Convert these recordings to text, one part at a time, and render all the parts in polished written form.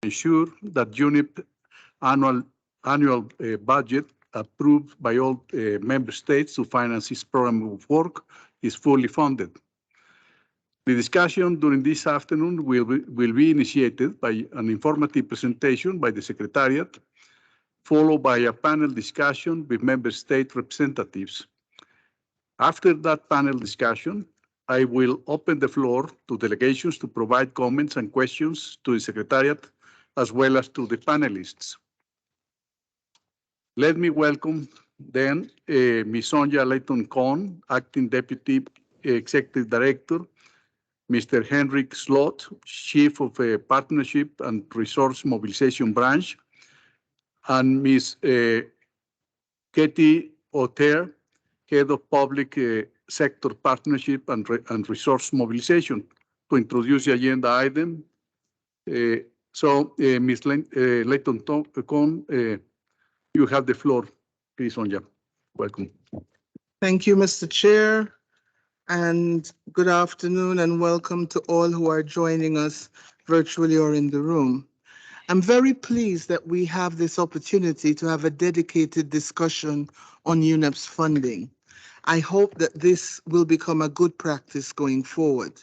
ensure that UNEP annual budget approved by all member states to finance this program of work is fully funded. The discussion during this afternoon will be initiated by an informative presentation by the Secretariat, followed by a panel discussion with member state representatives. After that panel discussion, I will open the floor to delegations to provide comments and questions to the Secretariat, as well as to the panelists. Let me welcome then Ms. Sonja Layton-Cohn, Acting Deputy Executive Director, Mr. Henrik Slot, Chief of Partnership and Resource Mobilization Branch, and Ms. Katie O'Tear, Head of Public Sector Partnership and Resource Mobilization, to introduce the agenda item. Ms. Layton-Cohn, you have the floor. Please, Sonja. Welcome. Thank you, Mr. Chair, and good afternoon and welcome to all who are joining us virtually or in the room. I'm very pleased that we have this opportunity to have a dedicated discussion on UNEP's funding. I hope that this will become a good practice going forward.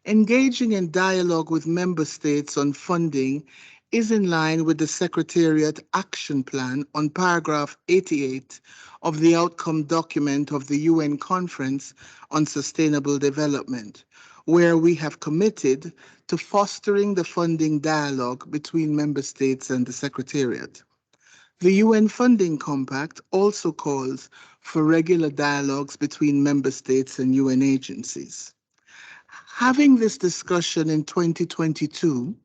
Engaging in dialogue with member states on funding is in line with the Secretariat Action Plan on paragraph 88 of the outcome document of the UN Conference on Sustainable Development, where we have committed to fostering the funding dialogue between member states and the Secretariat. The UN Funding Compact also calls for regular dialogues between member states and UN agencies. Having this discussion in 2022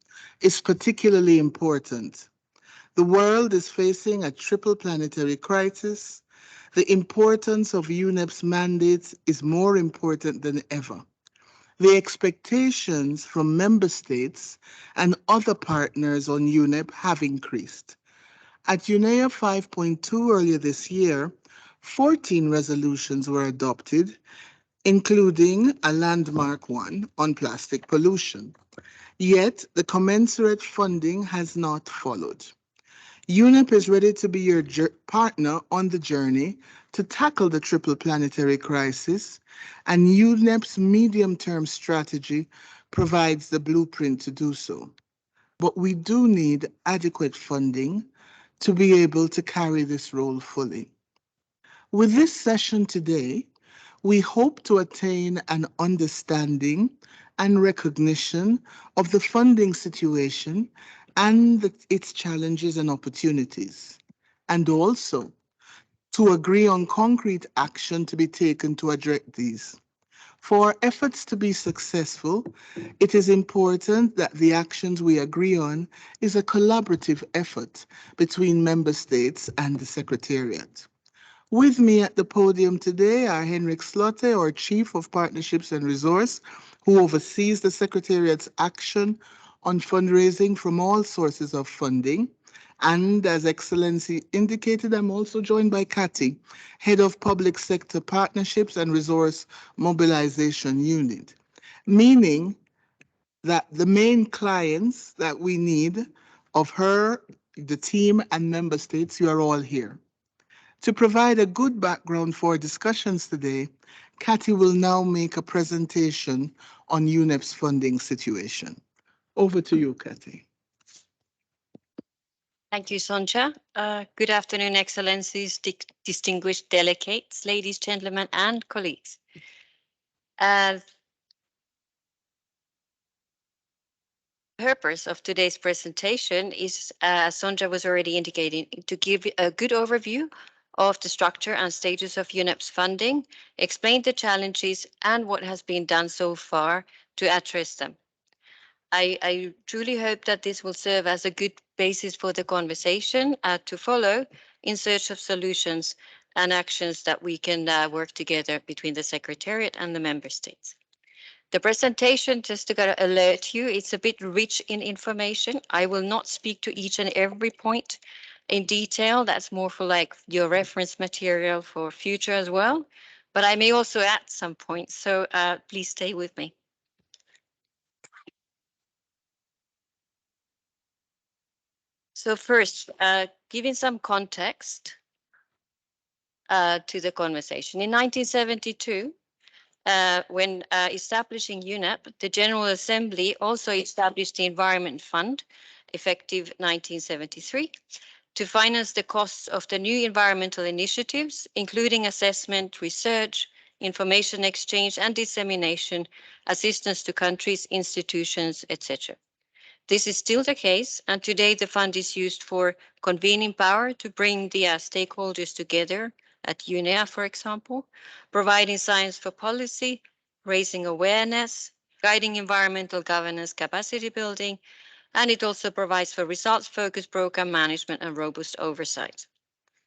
is particularly important. The world is facing a triple planetary crisis. The importance of UNEP's mandates is more important than ever. The expectations from member states and other partners on UNEP have increased. At UNEA 5.2 earlier this year, 14 resolutions were adopted, including a landmark one on plastic pollution. Yet, the commensurate funding has not followed. UNEP is ready to be your partner on the journey to tackle the triple planetary crisis, and UNEP's medium-term strategy provides the blueprint to do so. But we do need adequate funding to be able to carry this role fully. With this session today, we hope to attain an understanding and recognition of the funding situation and its challenges and opportunities, and also to agree on concrete action to be taken to address these. For our efforts to be successful, it is important that the actions we agree on is a collaborative effort between member states and the Secretariat. With me at the podium today are Henrik Slot, our Chief of Partnerships and Resource, who oversees the Secretariat's action on fundraising from all sources of funding. And as Excellency indicated, I'm also joined by Katie, Head of Public Sector Partnerships and Resource Mobilization Unit, meaning that the main clients that we need of her, the team, and member states, you are all here. To provide a good background for discussions today, Katie will now make a presentation on UNEP's funding situation. Over to you, Katie. Thank you, Sonja. Good afternoon, Excellencies, distinguished delegates, ladies, gentlemen, and colleagues. The purpose of today's presentation is, as Sonja was already indicating, to give a good overview of the structure and status of UNEP's funding, explain the challenges and what has been done so far to address them. I truly hope that this will serve as a good basis for the conversation to follow in search of solutions and actions that we can work together between the Secretariat and the member states. The presentation, just to alert you, it's a bit rich in information. I will not speak to each and every point in detail. That's more for like your reference material for future as well. But I may also add some points, so please stay with me. So first, giving some context to the conversation. In 1972, when establishing UNEP, the General Assembly also established the Environment Fund, effective 1973, to finance the costs of the new environmental initiatives, including assessment, research, information exchange and dissemination, assistance to countries, institutions, etc. This is still the case, and today the fund is used for convening power to bring the stakeholders together at UNEA, for example, providing science for policy, raising awareness, guiding environmental governance capacity building, and it also provides for results-focused program management and robust oversight.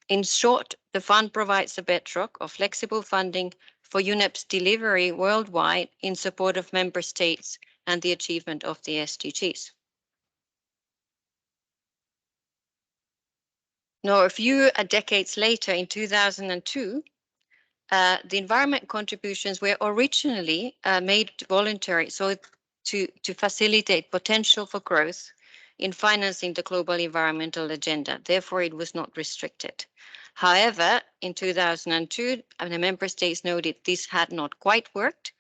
In short, the fund provides a bedrock of flexible funding for UNEP's delivery worldwide in support of member states and the achievement of the SDGs. Now, a few decades later, in 2002, the environment contributions were originally made voluntary, so to facilitate potential for growth in financing the global environmental agenda. Therefore, it was not restricted. However, in 2002, the member states noted this had not quite worked.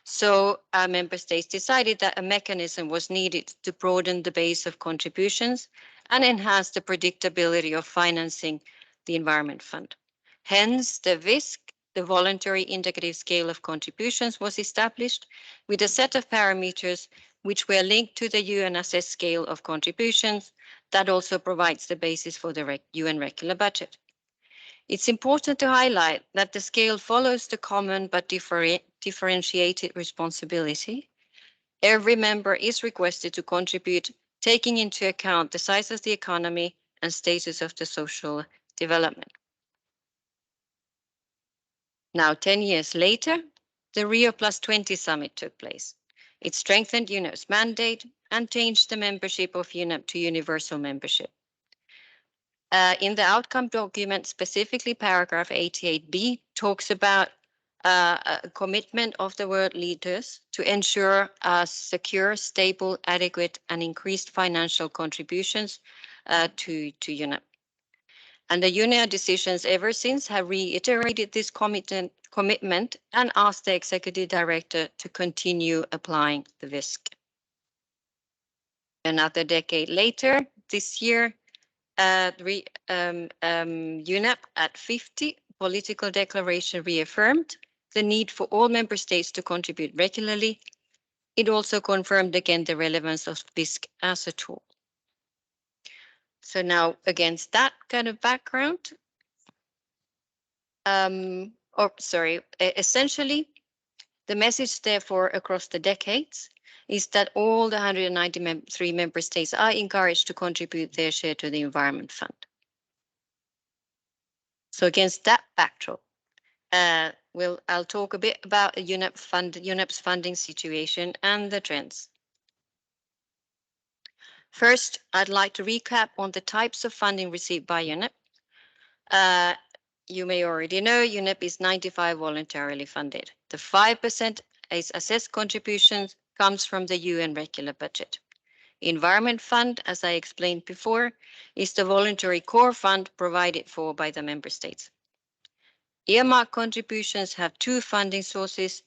So member states decided that a mechanism was needed to broaden the base of contributions and enhance the predictability of financing the Environment Fund. Hence, the VISC, the Voluntary Indicative Scale of Contributions, was established with a set of parameters which were linked to the UN assessed scale of contributions that also provides the basis for the UN regular budget. It's important to highlight that the scale follows the common but differentiated responsibility. Every member is requested to contribute, taking into account the size of the economy and status of the social development. Now, 10 years later, the Rio +20 summit took place. It strengthened UNEP's mandate and changed the membership of UNEP to universal membership. In the outcome document, specifically paragraph 88B, talks about a commitment of the world leaders to ensure secure, stable, adequate, and increased financial contributions to UNEP. And the UNEA decisions ever since have reiterated this commitment and asked the executive director to continue applying the VISC. Another decade later, this year, UNEP at 50 political declaration reaffirmed the need for all member states to contribute regularly. It also confirmed again the relevance of VISC as a tool. So now, against that kind of background, essentially, the message therefore across the decades is that all the 193 member states are encouraged to contribute their share to the Environment Fund. So against that backdrop, I'll talk a bit about UNEP's funding situation and the trends. First, I'd like to recap on the types of funding received by UNEP. You may already know UNEP is 95% voluntarily funded. The 5% is assessed contributions comes from the UN regular budget. Environment Fund, as I explained before, is the voluntary core fund provided for by the member states. Earmark contributions have two funding sources: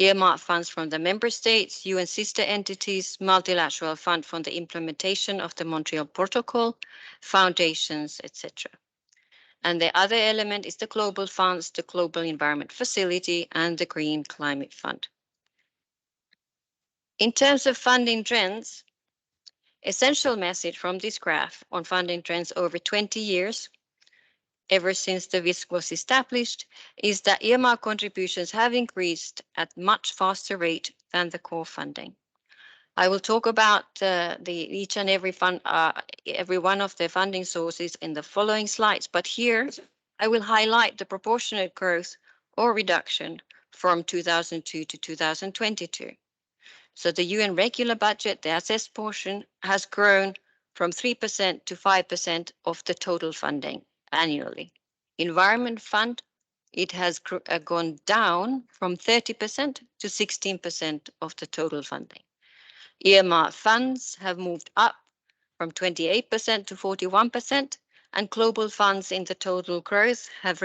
earmark funds from the member states, UN sister entities, multilateral fund for the implementation of the Montreal Protocol, foundations, etc. And the other element is the global funds, the Global Environment Facility, and the Green Climate Fund. In terms of funding trends, essential message from this graph on funding trends over 20 years, ever since the VISC was established, is that earmark contributions have increased at much faster rate than the core funding. I will talk about each and every one of the funding sources in the following slides, but here I will highlight the proportionate growth or reduction from 2002 to 2022. So the UN regular budget, the assessed portion, has grown from 3% to 5% of the total funding annually. Environment Fund, it has gone down from 30% to 16% of the total funding. Earmark funds have moved up from 28% to 41%, and global funds in the total growth have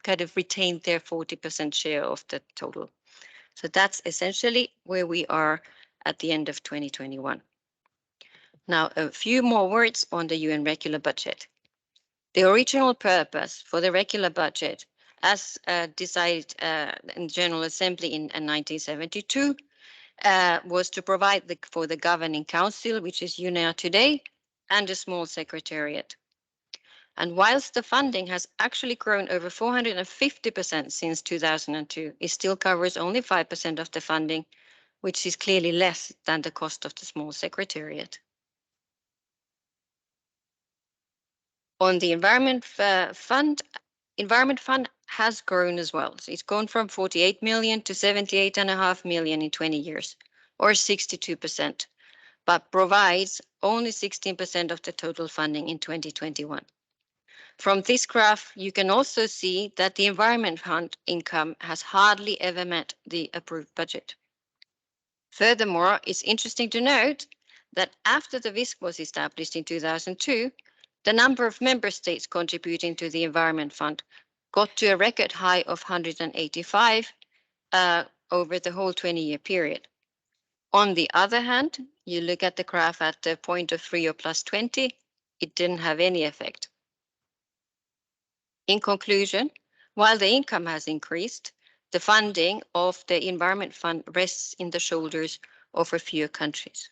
kind of retained their 40% share of the total. So that's essentially where we are at the end of 2021. Now, a few more words on the UN regular budget. The original purpose for the regular budget, as decided in General Assembly in 1972, was to provide for the Governing Council, which is UNEA today, and a small secretariat. And whilst the funding has actually grown over 450% since 2002, it still covers only 5% of the funding, which is clearly less than the cost of the small secretariat. On the Environment Fund has grown as well. So it's gone from 48 million to 78.5 million in 20 years, or 62%, but provides only 16% of the total funding in 2021. From this graph, you can also see that the Environment Fund income has hardly ever met the approved budget. Furthermore, it's interesting to note that after the WISC was established in 2002, the number of member states contributing to the Environment Fund got to a record high of 185 over the whole 20-year period. On the other hand, you look at the graph at the point of 3 or plus 20, it didn't have any effect. In conclusion, while the income has increased, the funding of the Environment Fund rests in the shoulders of a few countries.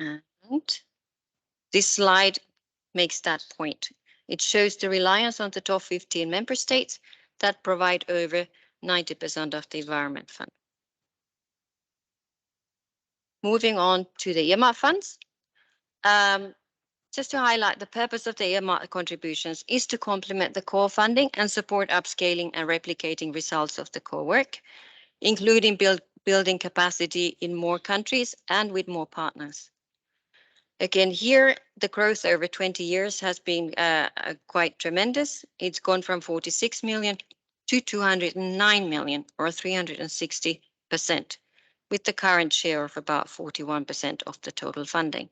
And this slide makes that point. It shows the reliance on the top 15 member states that provide over 90% of the Environment Fund. Moving on to the earmark funds. Just to highlight, the purpose of the earmark contributions is to complement the core funding and support upscaling and replicating results of the core work, including building capacity in more countries and with more partners. Again, here, the growth over 20 years has been quite tremendous. It's gone from 46 million to 209 million, or 360%, with the current share of about 41% of the total funding.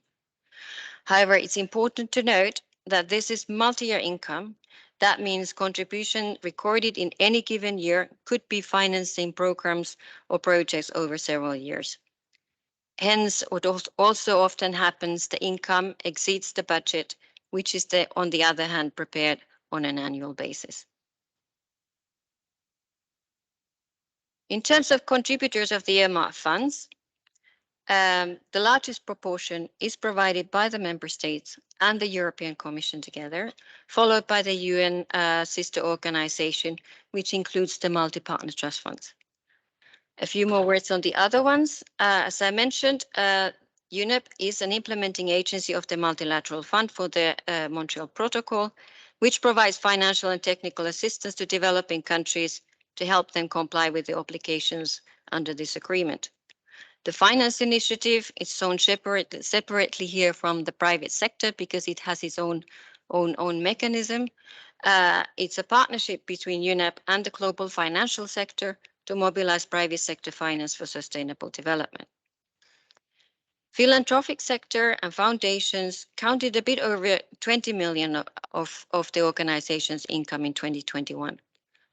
However, it's important to note that this is multi-year income. That means contribution recorded in any given year could be financing programs or projects over several years. Hence, what also often happens, the income exceeds the budget, which is, on the other hand, prepared on an annual basis. In terms of contributors of the earmark funds, the largest proportion is provided by the member states and the European Commission together, followed by the UN sister organization, which includes the multi-partner trust funds. A few more words on the other ones. As I mentioned, UNEP is an implementing agency of the Multilateral Fund for the Montreal Protocol, which provides financial and technical assistance to developing countries to help them comply with the obligations under this agreement. The finance initiative is shown separately here from the private sector because it has its own mechanism. It's a partnership between UNEP and the global financial sector to mobilize private sector finance for sustainable development. Philanthropic sector and foundations counted a bit over 20 million of the organization's income in 2021.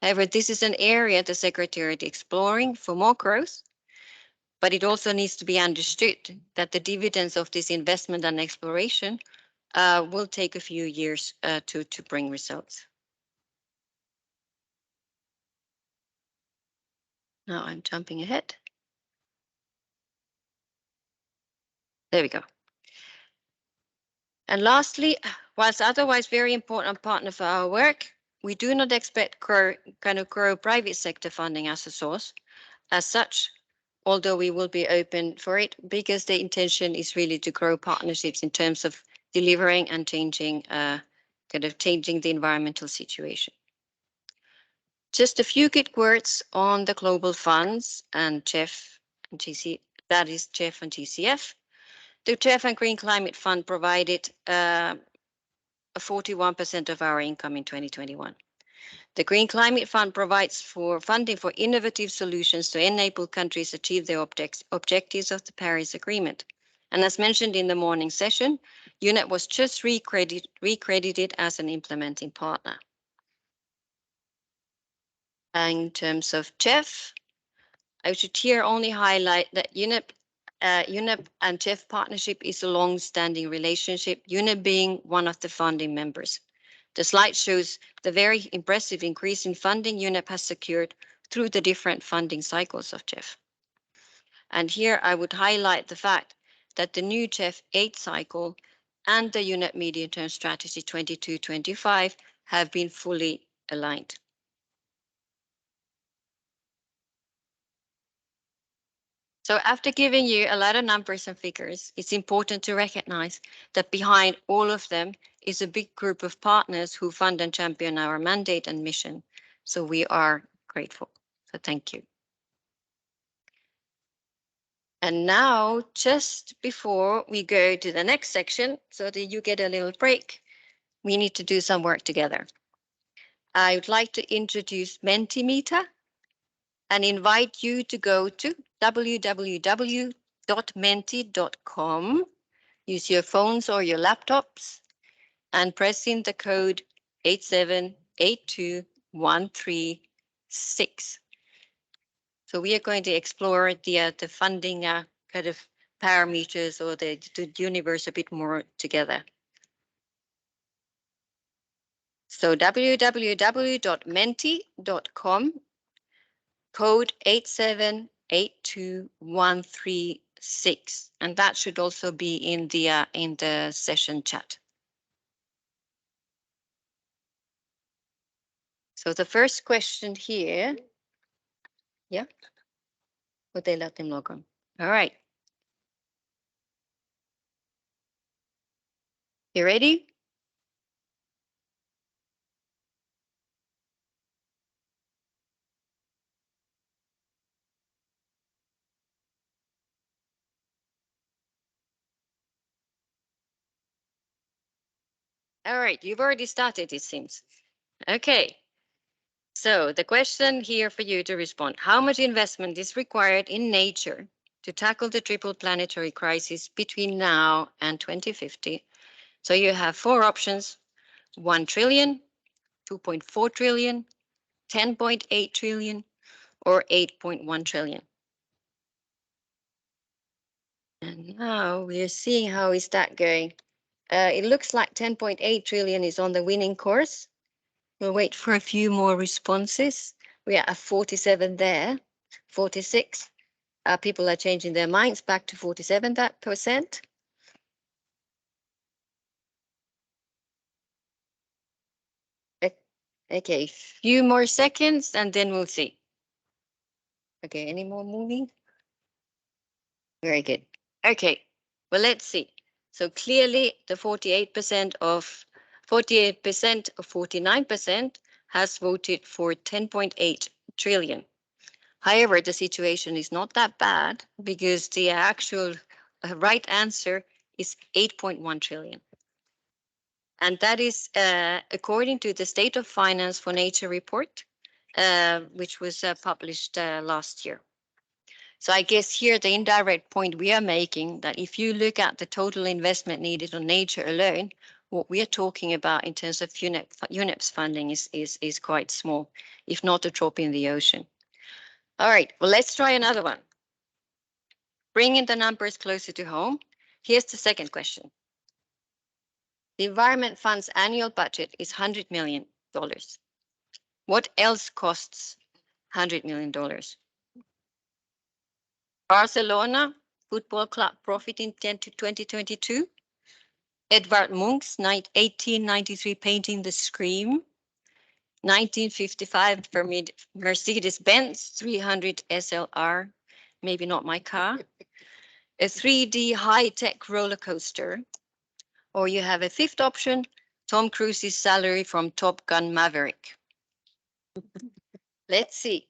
However, this is an area the Secretariat is exploring for more growth, but it also needs to be understood that the dividends of this investment and exploration will take a few years to bring results. Now I'm jumping ahead. There we go. And lastly, whilst otherwise very important partner for our work, we do not expect grow private sector funding as a source. As such, although we will be open for it, because the intention is really to grow partnerships in terms of delivering and changing the environmental situation. Just a few good words on the global funds and GEF and GC, that is GEF and GCF. The GEF and Green Climate Fund provided 41% of our income in 2021. The Green Climate Fund provides for funding for innovative solutions to enable countries achieve their objectives of the Paris Agreement. And as mentioned in the morning session, UNEP was just recredited as an implementing partner. And in terms of GEF, I should here only highlight that UNEP and GEF partnership is a long-standing relationship, UNEP being one of the founding members. The slide shows the very impressive increase in funding UNEP has secured through the different funding cycles of GEF. And here I would highlight the fact that the new GEF 8 cycle and the UNEP Medium-Term Strategy 22-25 have been fully aligned. So after giving you a lot of numbers and figures, it's important to recognize that behind all of them is a big group of partners who fund and champion our mandate and mission. So we are grateful. So thank you. And now, just before we go to the next section, so that you get a little break, we need to do some work together. I would like to introduce Mentimeter and invite you to go to www.menti.com, use your phones or your laptops, and press in the code 8782136. So we are going to explore the funding kind of parameters or the universe a bit more together. So www.menti.com, code 8782136, and that should also be in the session chat. So the first question here, yeah, would they let them log on? All right. You ready? All right, you've already started, it seems. Okay. So the question here for you to respond, how much investment is required in nature to tackle the triple planetary crisis between now and 2050? So you have four options: 1 trillion, 2.4 trillion, 10.8 trillion, or 8.1 trillion. And now we are seeing how is that going. It looks like 10.8 trillion is on the winning course. We'll wait for a few more responses. We are at 47 there, 46. People are changing their minds back to 47%. Okay, few more seconds and then we'll see. Okay, any more moving? Very good. Okay, well, let's see. So clearly the 48% or 49% has voted for 10.8 trillion. However, the situation is not that bad because the actual right answer is 8.1 trillion. And that is according to the State of Finance for Nature report, which was published last year. So I guess here the indirect point we are making that if you look at the total investment needed on nature alone, what we are talking about in terms of UNEP's funding is quite small, if not a drop in the ocean. All right, well, let's try another one. Bringing the numbers closer to home. Here's the second question. The Environment Fund's annual budget is $100 million. What else costs $100 million? Barcelona Football Club profit in 2022. Edvard Munch's 1893 painting The Scream. 1955 Mercedes-Benz 300 SLR, maybe not my car. A 3D high-tech roller coaster. Or you have a fifth option, Tom Cruise's salary from Top Gun Maverick. Let's see.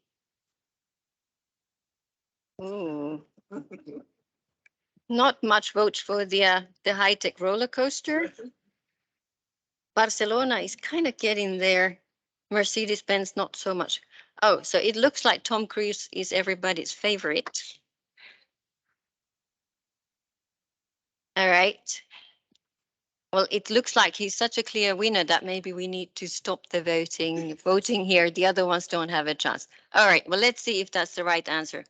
Ooh. Not much votes for the high-tech roller coaster. Barcelona is kind of getting there. Mercedes-Benz, not so much. Oh, so it looks like Tom Cruise is everybody's favorite. All right. Well, it looks like he's such a clear winner that maybe we need to stop the voting here. The other ones don't have a chance. All right. Well, let's see if that's the right answer.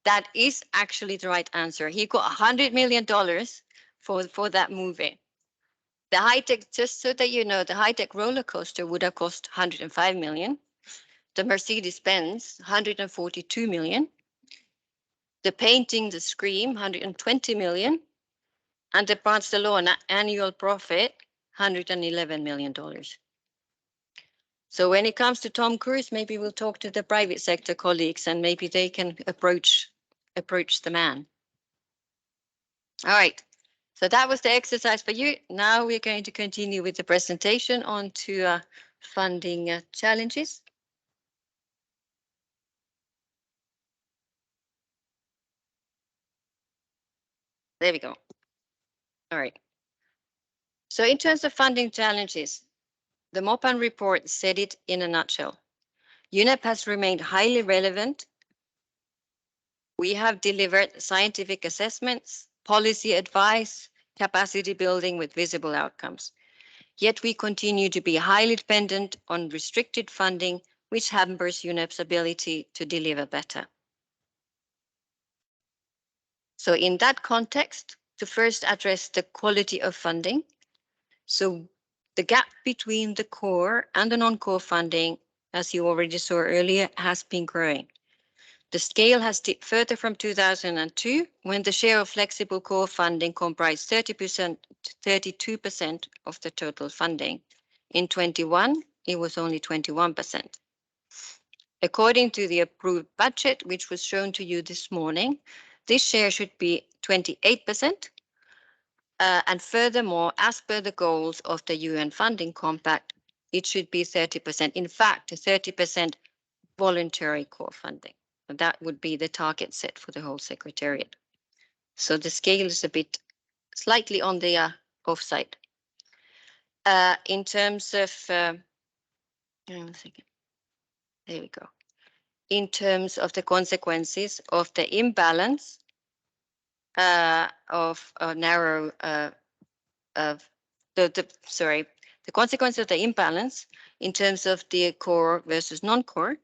That is actually the right answer. He got $100 million for that movie. The high-tech, just so that you know, the high-tech roller coaster would have cost 105 million. The Mercedes-Benz, 142 million. The painting, the Scream, 120 million. And the Barcelona annual profit, $111 million. So when it comes to Tom Cruise, maybe we'll talk to the private sector colleagues and maybe they can approach the man. All right. So that was the exercise for you. Now we're going to continue with the presentation on to funding challenges. There we go. All right. So in terms of funding challenges, the Mopan report said it in a nutshell. UNEP has remained highly relevant. We have delivered scientific assessments, policy advice, capacity building with visible outcomes. Yet we continue to be highly dependent on restricted funding, which hampers UNEP's ability to deliver better. So in that context, to first address the quality of funding. So the gap between the core and the non-core funding, as you already saw earlier, has been growing. The scale has dipped further from 2002, when the share of flexible core funding comprised 30% to 32% of the total funding. In 21, it was only 21%. According to the approved budget, which was shown to you this morning, this share should be 28%. And furthermore, as per the goals of the UN Funding Compact, it should be 30%. In fact, 30% voluntary core funding. And that would be the target set for the whole Secretariat. So the scale is a bit slightly on the offside. In terms of, hang on a second. There we go. In terms of the consequences of the imbalance of a narrow of the consequence of the imbalance in terms of the core versus non-core,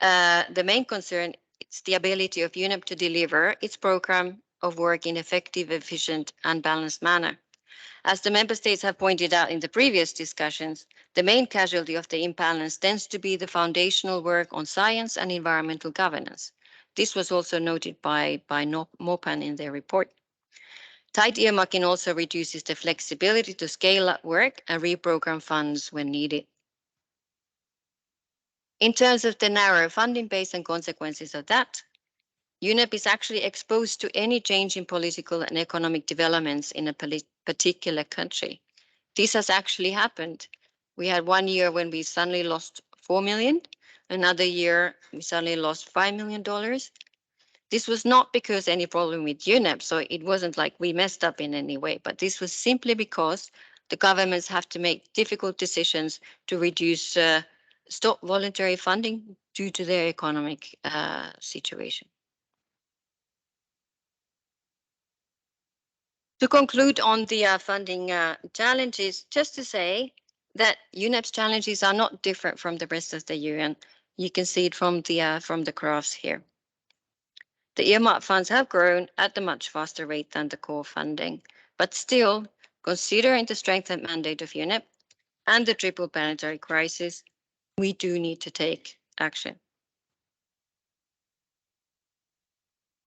the main concern is the ability of UNEP to deliver its program of work in effective, efficient, and balanced manner. As the member states have pointed out in the previous discussions, the main casualty of the imbalance tends to be the foundational work on science and environmental governance. This was also noted by Mopan in their report. Tight earmarking also reduces the flexibility to scale up work and reprogram funds when needed. In terms of the narrow funding base and consequences of that, UNEP is actually exposed to any change in political and economic developments in a particular country. This has actually happened. We had 1 year when we suddenly lost 4 million, another year we suddenly lost $5 million. This was not because any problem with UNEP, so it wasn't like we messed up in any way, but this was simply because the governments have to make difficult decisions to reduce stop voluntary funding due to their economic situation. To conclude on the funding challenges, just to say that UNEP's challenges are not different from the rest of the UN. You can see it from the graphs here. The earmark funds have grown at a much faster rate than the core funding, but still, considering the strength and mandate of UNEP and the triple planetary crisis, we do need to take action.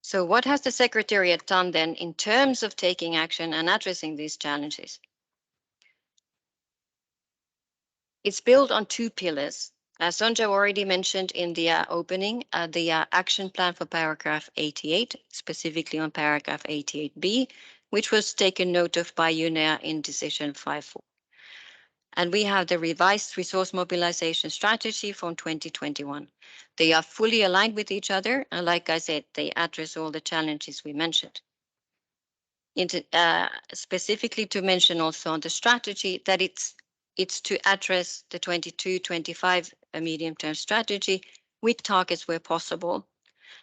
So what has the Secretariat done then in terms of taking action and addressing these challenges? It's built on 2 pillars. As Sonja already mentioned in the opening, the action plan for paragraph 88, specifically on paragraph 88B, which was taken note of by UNEA in decision 5.4. And we have the revised resource mobilization strategy from 2021. They are fully aligned with each other, and like I said, they address all the challenges we mentioned. Specifically to mention also on the strategy that it's It's to address the 22-25 medium-term strategy with targets where possible.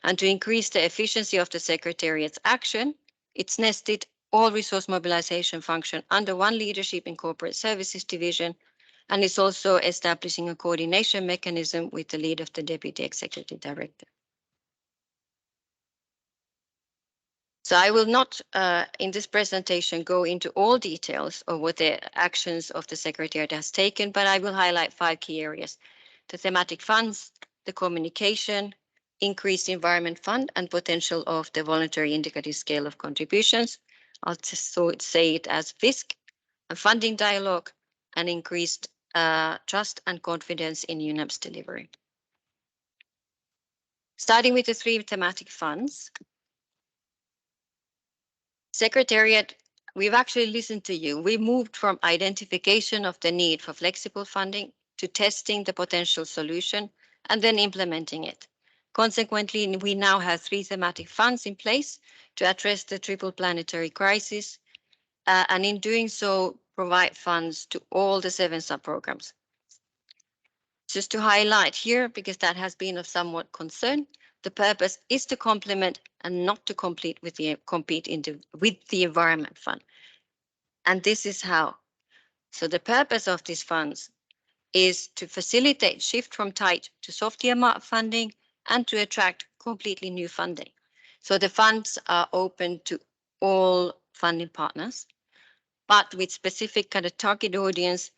And to increase the efficiency of the Secretariat's action, it's nested all resource mobilization function under one leadership in Corporate Services Division, and it's also establishing a coordination mechanism with the lead of the Deputy Executive Director. So I will not, in this presentation, go into all details of what the actions of the Secretariat has taken, but I will highlight 5 key areas: the thematic funds, the communication, increased environment fund, and potential of the voluntary indicative scale of contributions. I'll just say it as VISC, a funding dialogue, and increased trust and confidence in UNEP's delivery. Starting with the 3 thematic funds. Secretariat, we've actually listened to you. We moved from identification of the need for flexible funding to testing the potential solution and then implementing it. Consequently, we now have 3 thematic funds in place to address the triple planetary crisis, and in doing so, provide funds to all the 7 sub-programs. Just to highlight here, because that has been of somewhat concern, the purpose is to complement and not to compete with the Environment Fund. And this is how. So the purpose of these funds is to facilitate shift from tight to soft earmark funding and to attract completely new funding. So the funds are open to all funding partners, but with specific kind of target audience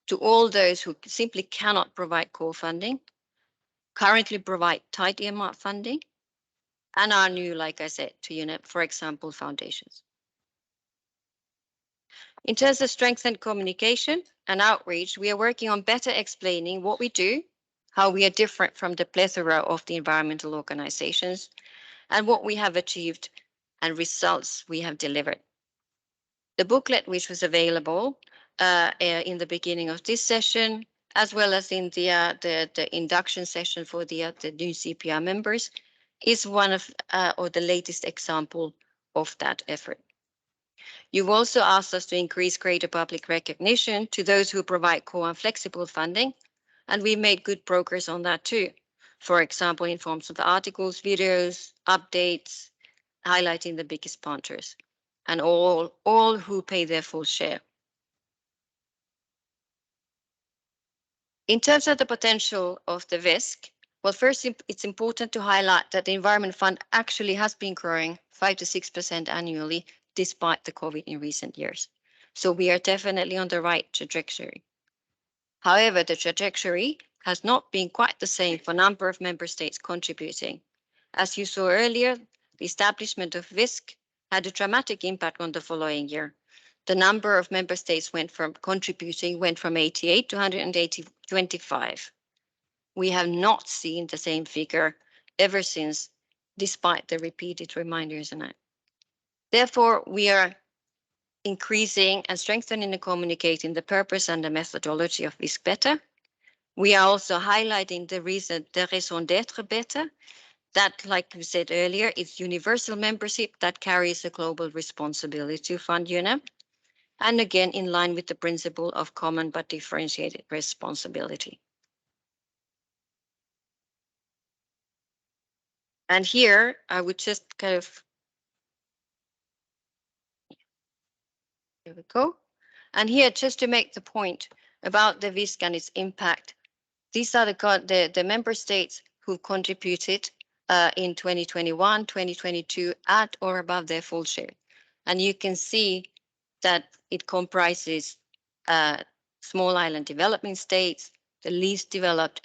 to all those who simply cannot provide core funding, currently provide tight earmark funding, and are new, like I said, to UNEP, for example, foundations. In terms of strengthened communication and outreach, we are working on better explaining what we do, how we are different from the plethora of the environmental organizations, and what we have achieved and results we have delivered. The booklet, which was available in the beginning of this session, as well as in the induction session for the new CPR members, is one of or the latest example of that effort. You've also asked us to increase greater public recognition to those who provide core and flexible funding, and we made good progress on that too. For example, in forms of articles, videos, updates, highlighting the biggest sponsors and all who pay their full share. In terms of the potential of the VISC, well, first, it's important to highlight that the Environment Fund actually has been growing 5 to 6% annually, despite the COVID in recent years. So we are definitely on the right trajectory. However, the trajectory has not been quite the same for a number of member states contributing. As you saw earlier, the establishment of VISC had a dramatic impact on the following year. The number of member states went from 88 to 125. We have not seen the same figure ever since, despite the repeated reminders. And therefore, we are increasing and strengthening and communicating the purpose and the methodology of VISC better. We are also highlighting the raison d'être better. That, like we said earlier, is universal membership that carries a global responsibility to fund UNEP. And again, in line with the principle of common but differentiated responsibility. And here, I would just kind of, here we go. And here, just to make the point about the VISC and its impact, these are the member states who contributed in 2021, 2022 at or above their full share. And you can see that it comprises small island developing states, the least developed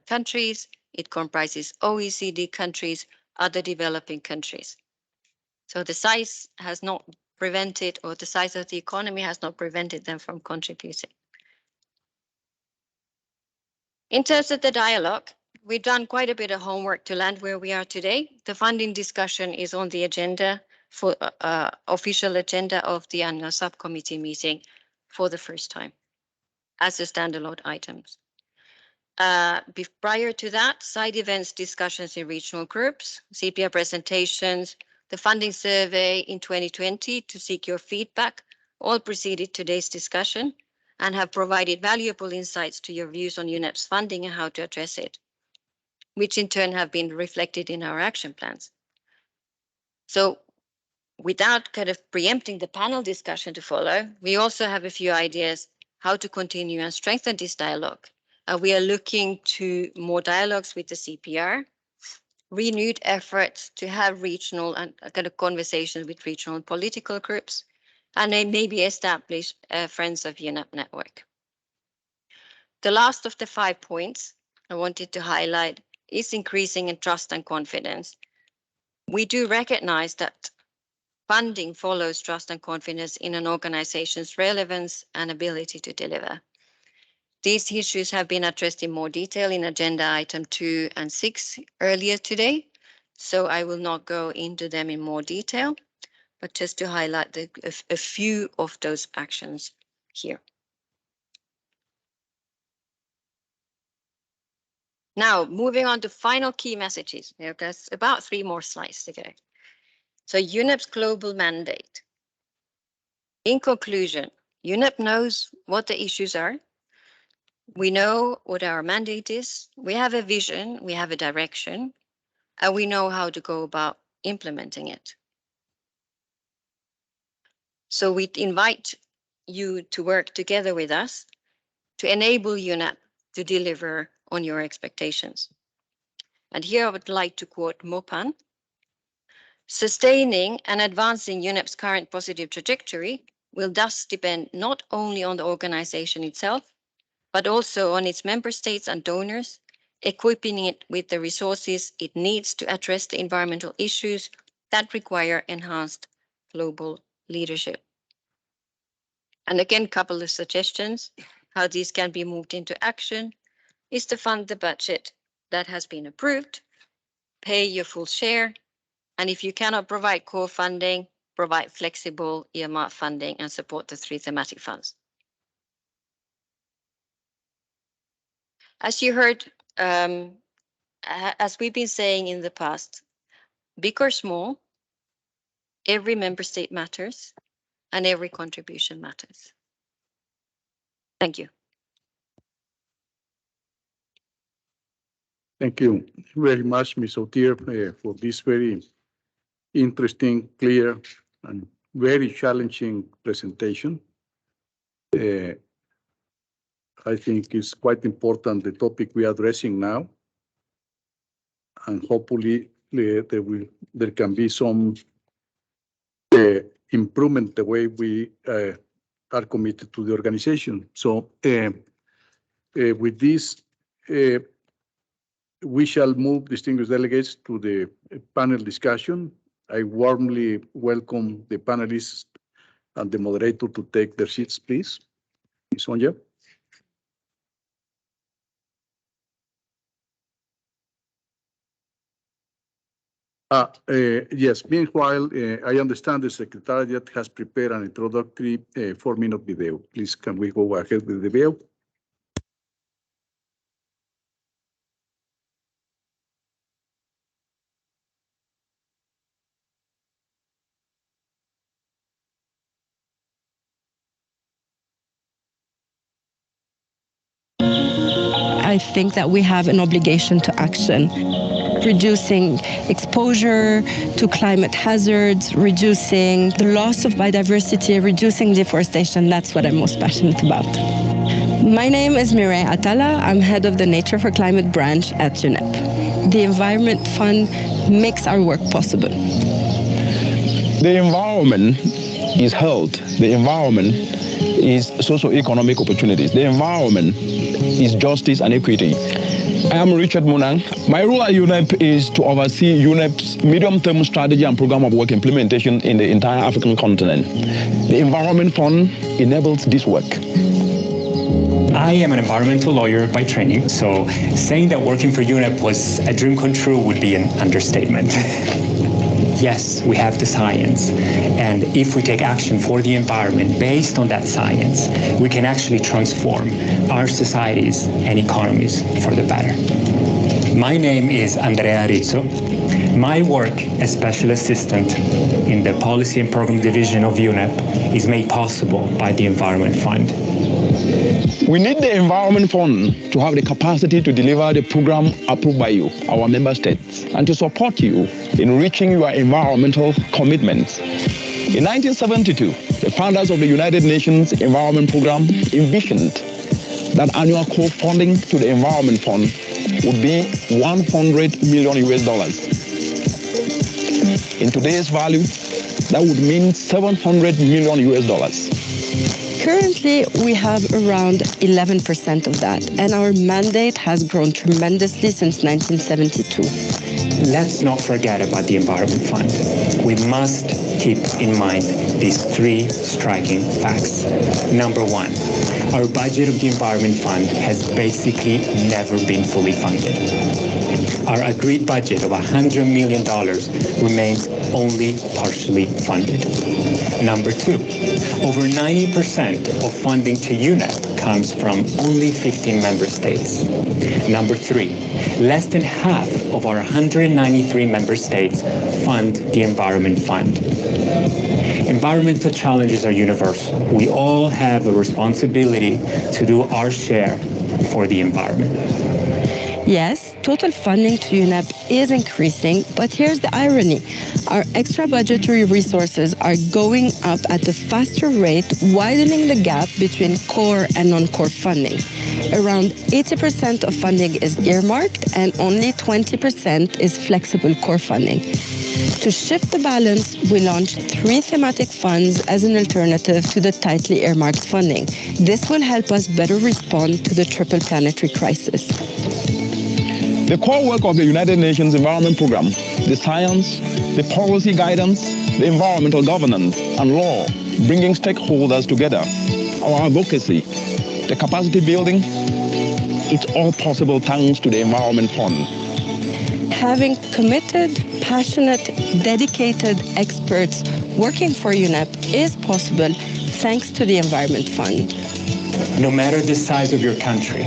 countries. It comprises OECD countries, other developing countries. So the size has not prevented, or the size of the economy has not prevented them from contributing. In terms of the dialogue, we've done quite a bit of homework to land where we are today. The funding discussion is on the agenda for official agenda of the annual subcommittee meeting for the first time as a standalone items. Prior to that, side events, discussions in regional groups, CPR presentations, the funding survey in 2020 to seek your feedback, all preceded today's discussion. and have provided valuable insights to your views on UNEP's funding and how to address it, which in turn have been reflected in our action plans. So without kind of preempting the panel discussion to follow, we also have a few ideas how to continue and strengthen this dialogue. We are looking to more dialogues with the CPR, renewed efforts to have regional and kind of conversations with regional political groups, and then maybe establish a Friends of UNEP network. The last of the 5 points I wanted to highlight is increasing in trust and confidence. We do recognize that funding follows trust and confidence in an organization's relevance and ability to deliver. These issues have been addressed in more detail in agenda item 2 and 6 earlier today, so I will not go into them in more detail, but just to highlight a few of those actions here. Now, moving on to final key messages. There's about 3 more slides to go. So UNEP's global mandate. In conclusion, UNEP knows what the issues are. We know what our mandate is. We have a vision, we have a direction, and we know how to go about implementing it. So we invite you to work together with us to enable UNEP to deliver on your expectations. And here I would like to quote Mopan: "Sustaining and advancing UNEP's current positive trajectory will thus depend not only on the organization itself, but also on its member states and donors, equipping it with the resources it needs to address the environmental issues that require enhanced global leadership." And again, a couple of suggestions how these can be moved into action is to fund the budget that has been approved, pay your full share, and if you cannot provide core funding, provide flexible earmark funding and support the 3 thematic funds. As you heard, as we've been saying in the past, big or small, every member state matters and every contribution matters. Thank you. Thank you very much, Ms. O'Tear, for this very interesting, clear, and very challenging presentation. I think it's quite important, the topic we are addressing now. And hopefully there can be some improvement the way we are committed to the organization. So with this, we shall move, distinguished delegates, to the panel discussion. I warmly welcome the panelists and the moderator to take their seats, please. Ms. Sonja. Yes, meanwhile, I understand the Secretariat has prepared an introductory 4-minute video. Please, can we go ahead with the video? I think that we have an obligation to action. Reducing exposure to climate hazards, reducing the loss of biodiversity, reducing deforestation, that's what I'm most passionate about. My name is Mireille Atala. I'm head of the Nature for Climate branch at UNEP. The Environment Fund makes our work possible. The environment is health. The environment is socio-economic opportunities. The environment is justice and equity. I am Richard Munang. My role at UNEP is to oversee UNEP's medium-term strategy and program of work implementation in the entire African continent. The Environment Fund enables this work. I am an environmental lawyer by training, so saying that working for UNEP was a dream come true would be an understatement. Yes, we have the science, and if we take action for the environment based on that science, we can actually transform our societies and economies for the better. My name is Andrea Rizzo. My work as Special Assistant in the Policy and Program Division of UNEP is made possible by the Environment Fund. We need the Environment Fund to have the capacity to deliver the program approved by you, our member states, and to support you in reaching your environmental commitments. In 1972, the founders of the United Nations Environment Program envisioned that annual core funding to the Environment Fund would be $100 million US. In today's value, that would mean $700 million US. Currently, we have around 11% of that, and our mandate has grown tremendously since 1972. Let's not forget about the Environment Fund. We must keep in mind these three striking facts. Number one, our budget of the Environment Fund has basically never been fully funded. Our agreed budget of $100 million remains only partially funded. Number two, over 90% of funding to UNEP comes from only 15 member states. Number three, less than half of our 193 member states fund the Environment Fund. Environmental challenges are universal. We all have a responsibility to do our share for the environment. Yes, total funding to UNEP is increasing, but here's the irony. Our extra budgetary resources are going up at a faster rate, widening the gap between core and non-core funding. Around 80% of funding is earmarked and only 20% is flexible core funding. To shift the balance, we launched 3 thematic funds as an alternative to the tightly earmarked funding. This will help us better respond to the triple planetary crisis. The core work of the United Nations Environment Program, the science, the policy guidance, the environmental governance, and law, bringing stakeholders together, our advocacy, the capacity building, it's all possible thanks to the Environment Fund. Having committed, passionate, dedicated experts working for UNEP is possible thanks to the Environment Fund. No matter the size of your country,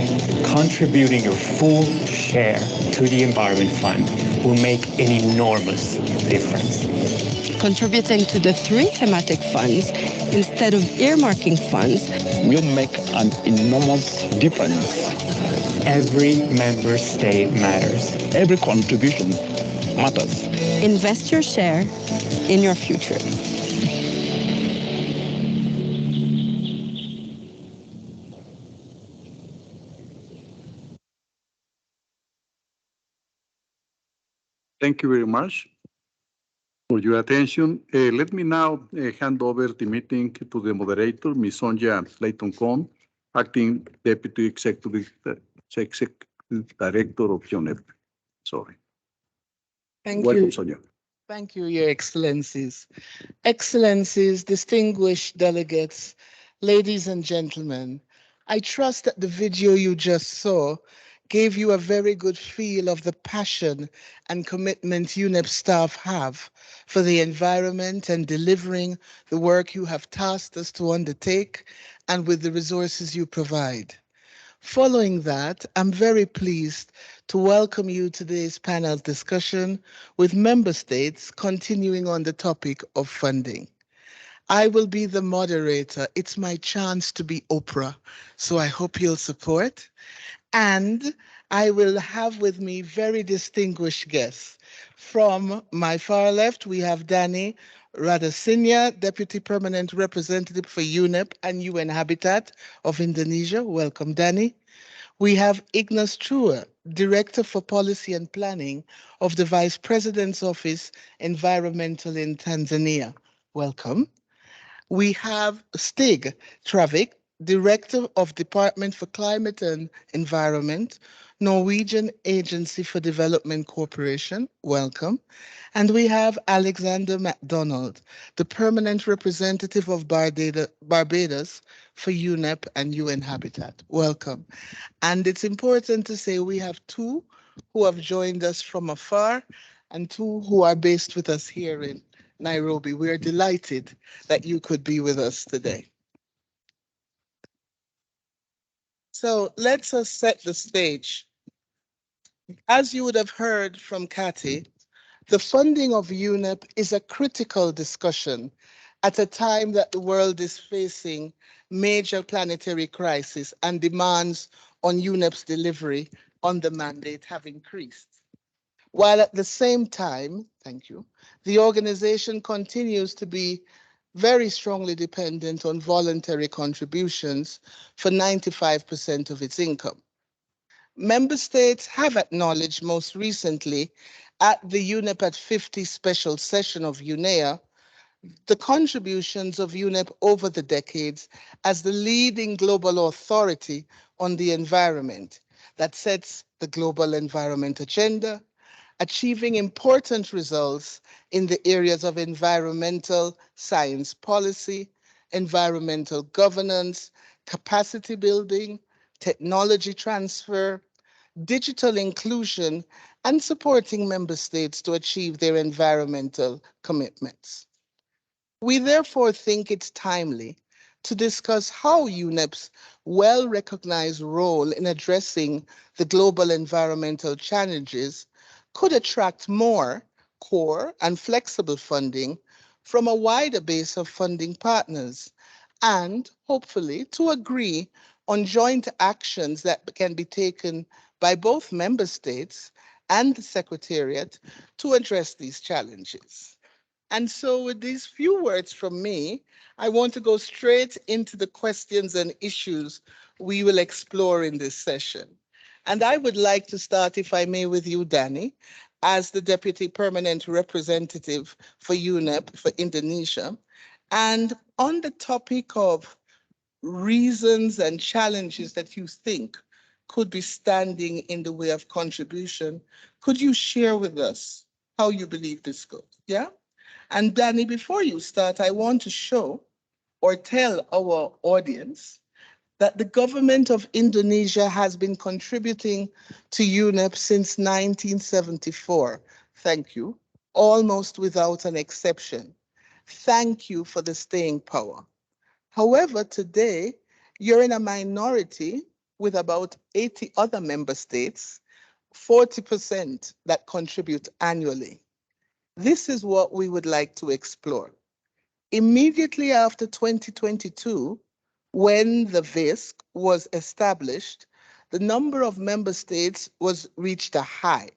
contributing your full share to the Environment Fund will make an enormous difference. Contributing to the 3 thematic funds instead of earmarking funds will make an enormous difference. Every member state matters. Every contribution matters. Invest your share in your future. Thank you very much for your attention. Let me now hand over the meeting to the moderator, Ms. Sonja Layton-Cohn, Acting Deputy Executive Director of UNEP. Sorry. Thank Welcome, you. Sonja. Thank you, Your Excellencies. Excellencies, distinguished delegates, ladies and gentlemen, I trust that the video you just saw gave you a very good feel of the passion and commitment UNEP staff have for the environment and delivering the work you have tasked us to undertake and with the resources you provide. Following that, I'm very pleased to welcome you to today's panel discussion with member states continuing on the topic of funding. I will be the moderator. It's my chance to be Oprah, so I hope you'll support. And I will have with me very distinguished guests. From my far left, we have Danny Radasinya, Deputy Permanent Representative for UNEP and UN Habitat of Indonesia. Welcome, Danny. We have Ignas Chua, Director for Policy and Planning of the Vice President's Office, Environmental in Tanzania. Welcome. We have Stig Travik, Director of Department for Climate and Environment, Norwegian Agency for Development Corporation. Welcome. And we have Alexander MacDonald, the Permanent Representative of Barbados for UNEP and UN Habitat. Welcome. And it's important to say we have 2 who have joined us from afar and 2 who are based with us here in Nairobi. We are delighted that you could be with us today. So let's set the stage. As you would have heard from Kathy, the funding of UNEP is a critical discussion at a time that the world is facing major planetary crisis and demands on UNEP's delivery on the mandate have increased. While at the same time, thank you, the organization continues to be very strongly dependent on voluntary contributions for 95% of its income. Member states have acknowledged most recently at the UNEP at 50 special session of UNEA the contributions of UNEP over the decades as the leading global authority on the environment that sets the global environment agenda, achieving important results in the areas of environmental science policy, environmental governance, capacity building, technology transfer, digital inclusion, and supporting member states to achieve their environmental commitments. We therefore think it's timely to discuss how UNEP's well-recognized role in addressing the global environmental challenges could attract more core and flexible funding from a wider base of funding partners, and hopefully to agree on joint actions that can be taken by both member states and the Secretariat to address these challenges. And so with these few words from me, I want to go straight into the questions and issues we will explore in this session. And I would like to start, if I may, with you, Danny, as the Deputy Permanent Representative for UNEP for Indonesia. And on the topic of reasons and challenges that you think could be standing in the way of contribution, could you share with us how you believe this goes? Yeah? And Danny, before you start, I want to show or tell our audience that the government of Indonesia has been contributing to UNEP since 1974. Thank you. Almost without an exception. Thank you for the staying power. However, today, you're in a minority with about 80 other member states, 40% that contribute annually. This is what we would like to explore. Immediately after 2022, when the VISC was established, the number of member states was reached a high.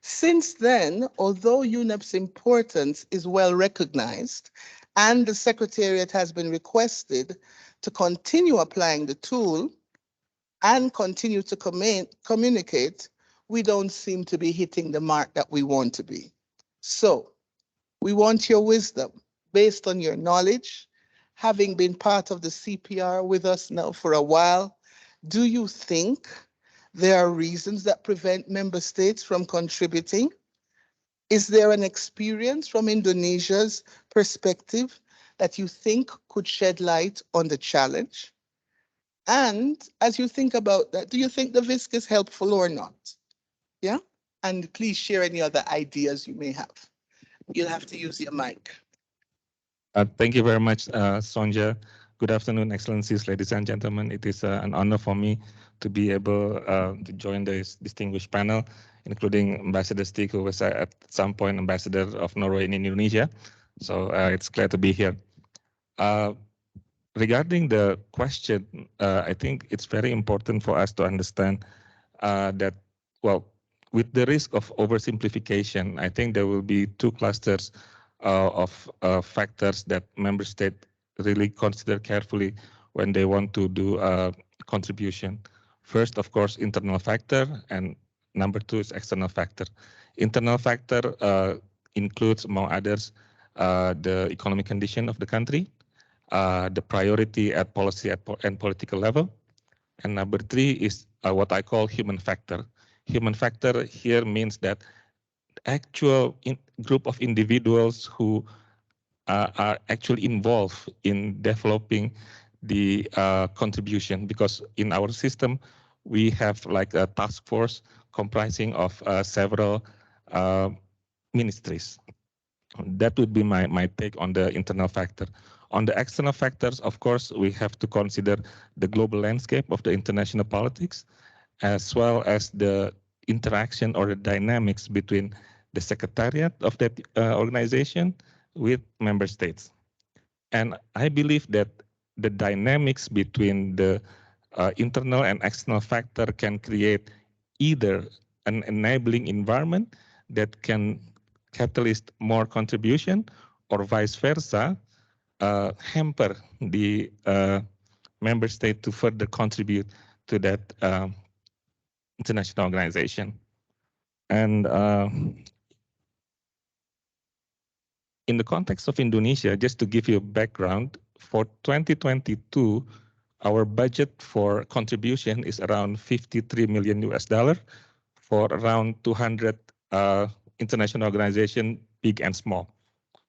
Since then, although UNEP's importance is well recognized and the Secretariat has been requested to continue applying the tool and continue to communicate, we don't seem to be hitting the mark that we want to be. So we want your wisdom based on your knowledge, having been part of the CPR with us now for a while. Do you think there are reasons that prevent member states from contributing? Is there an experience from Indonesia's perspective that you think could shed light on the challenge? And as you think about that, do you think the VISC is helpful or not? Yeah? And please share any other ideas you may have. You'll have to use your mic. Thank you very much, Sonja. Good afternoon, Excellencies, ladies and gentlemen. It is an honor for me to be able to join this distinguished panel, including Ambassador Stig, who was at some point Ambassador of Norway in Indonesia. So it's glad to be here. Regarding the question, I think it's very important for us to understand that, well, with the risk of oversimplification, I think there will be two clusters of factors that member states really consider carefully when they want to do a contribution. First, of course, internal factor, and number two is external factor. Internal factor includes, among others, the economic condition of the country, the priority at policy and political level, and number three is what I call human factor. Human factor here means that actual group of individuals who are actually involved in developing the contribution, because in our system we have like a task force comprising of several ministries. That would be my take on the internal factor. On the external factors, of course, we have to consider the global landscape of the international politics, as well as the interaction or the dynamics between the secretariat of that organization with member states. And I believe that the dynamics between the internal and external factor can create either an enabling environment that can catalyst more contribution, or vice versa, hamper the member state to further contribute to that international organization. And in the context of Indonesia, just to give you a background, for 2022, our budget for contribution is around 53 million US dollar for around 200 international organizations, big and small.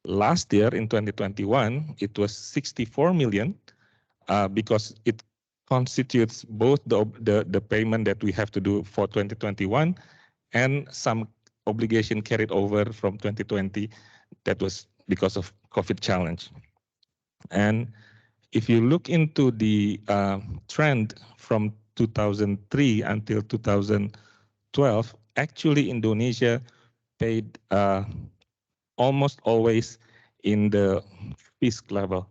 Last year in 2021, it was 64 million because it constitutes both the payment that we have to do for 2021 and some obligation carried over from 2020 that was because of COVID challenge. And if you look into the trend from 2003 until 2012, actually Indonesia paid almost always in the FISC level.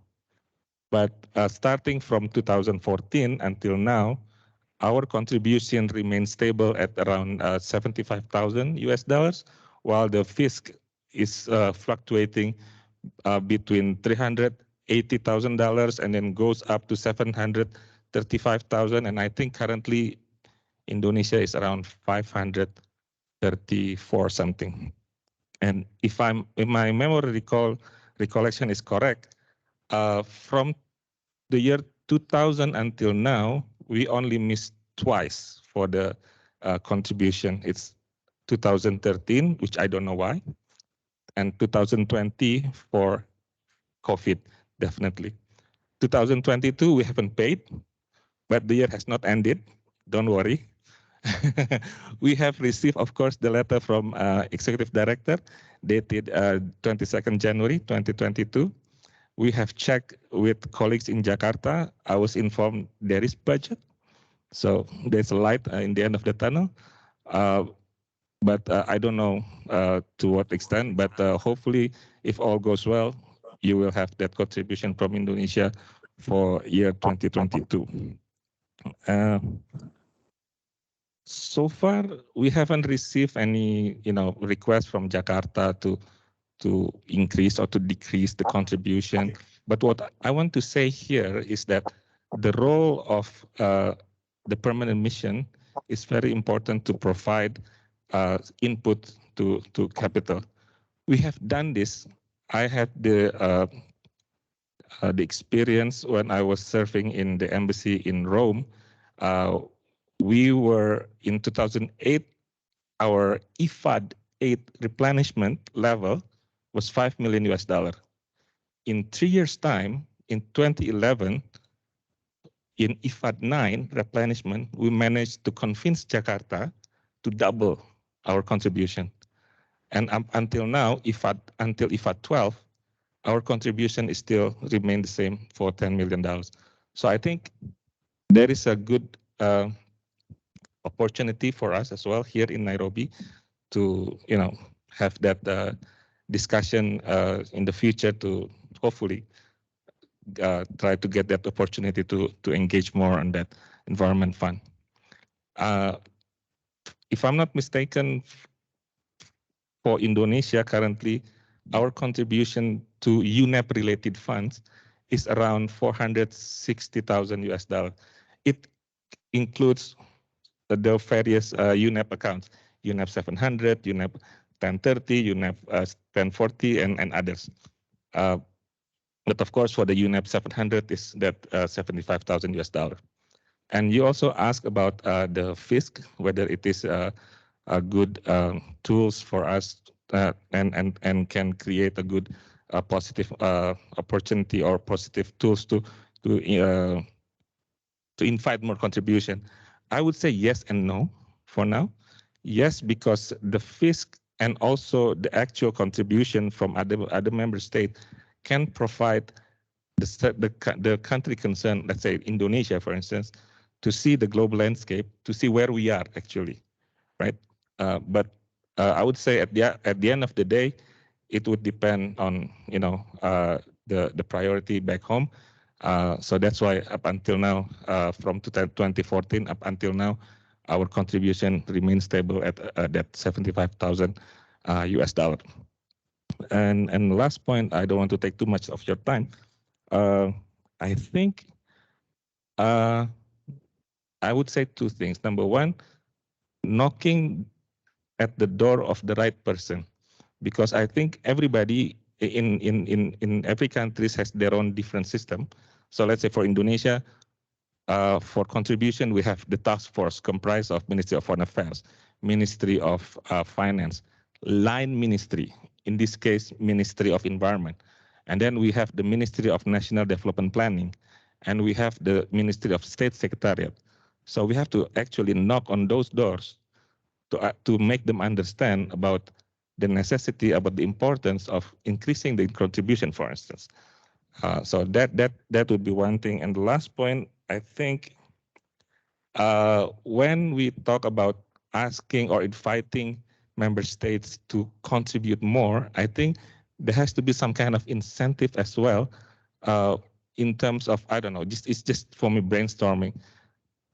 But starting from 2014 until now, our contribution remains stable at around 75,000 US dollars, while the FISC is fluctuating between $380,000 and then goes up to 735,000. And I think currently Indonesia is around 534 something. And if my memory recollection is correct, from the year 2000 until now, we only missed twice for the contribution. It's 2013, which I don't know why, and 2020 for COVID, definitely. 2022, we haven't paid, but the year has not ended. Don't worry. We have received, of course, the letter from Executive Director dated 22nd January 2022. We have checked with colleagues in Jakarta. I was informed there is budget. So there's a light in the end of the tunnel. But I don't know to what extent, but hopefully if all goes well, you will have that contribution from Indonesia for year 2022. So far, we haven't received any, request from Jakarta to increase or to decrease the contribution. But what I want to say here is that the role of the permanent mission is very important to provide input to capital. We have done this. I had the experience when I was serving in the embassy in Rome. We were in 2008, our IFAD 8 replenishment level was 5 million US dollar. In 3 years' time, in 2011, in IFAD 9 replenishment, we managed to convince Jakarta to double our contribution. And until now, until IFAD 12, our contribution is still remain the same for $10 million. So I think there is a good opportunity for us as well here in Nairobi to, have that discussion in the future to hopefully try to get that opportunity to engage more on that environment fund. If I'm not mistaken, for Indonesia currently, our contribution to UNEP related funds is around 460,000 US dollars. It includes the various UNEP accounts, UNEP 700, UNEP 1030, UNEP 1040, and others. But of course, for the UNEP 700 is that 75,000 US dollars. And you also asked about the FISC, whether it is a good tools for us and can create a good positive opportunity or positive tools to invite more contribution. I would say yes and no for now. Yes, because the FISC and also the actual contribution from other member states can provide the country concerned, let's say Indonesia, for instance, to see the global landscape, to see where we are actually, right? But I would say at the end of the day, it would depend on the priority back home. So that's why up until now, from 2014 up until now, our contribution remains stable at that 75,000 US dollar. And last point, I don't want to take too much of your time. I think I would say two things. Number one, knocking at the door of the right person, because I think everybody in every country has their own different system. So let's say for Indonesia, for contribution, we have the task force comprised of Ministry of Foreign Affairs, Ministry of Finance, line ministry, in this case, Ministry of Environment. And then we have the Ministry of National Development Planning, and we have the Ministry of State Secretariat. So we have to actually knock on those doors to make them understand about the necessity, about the importance of increasing the contribution, for instance. So that would be one thing. And the last point, I think, when we talk about asking or inviting member states to contribute more, I think there has to be some kind of incentive as well, in terms of, I don't know, it's just for me brainstorming,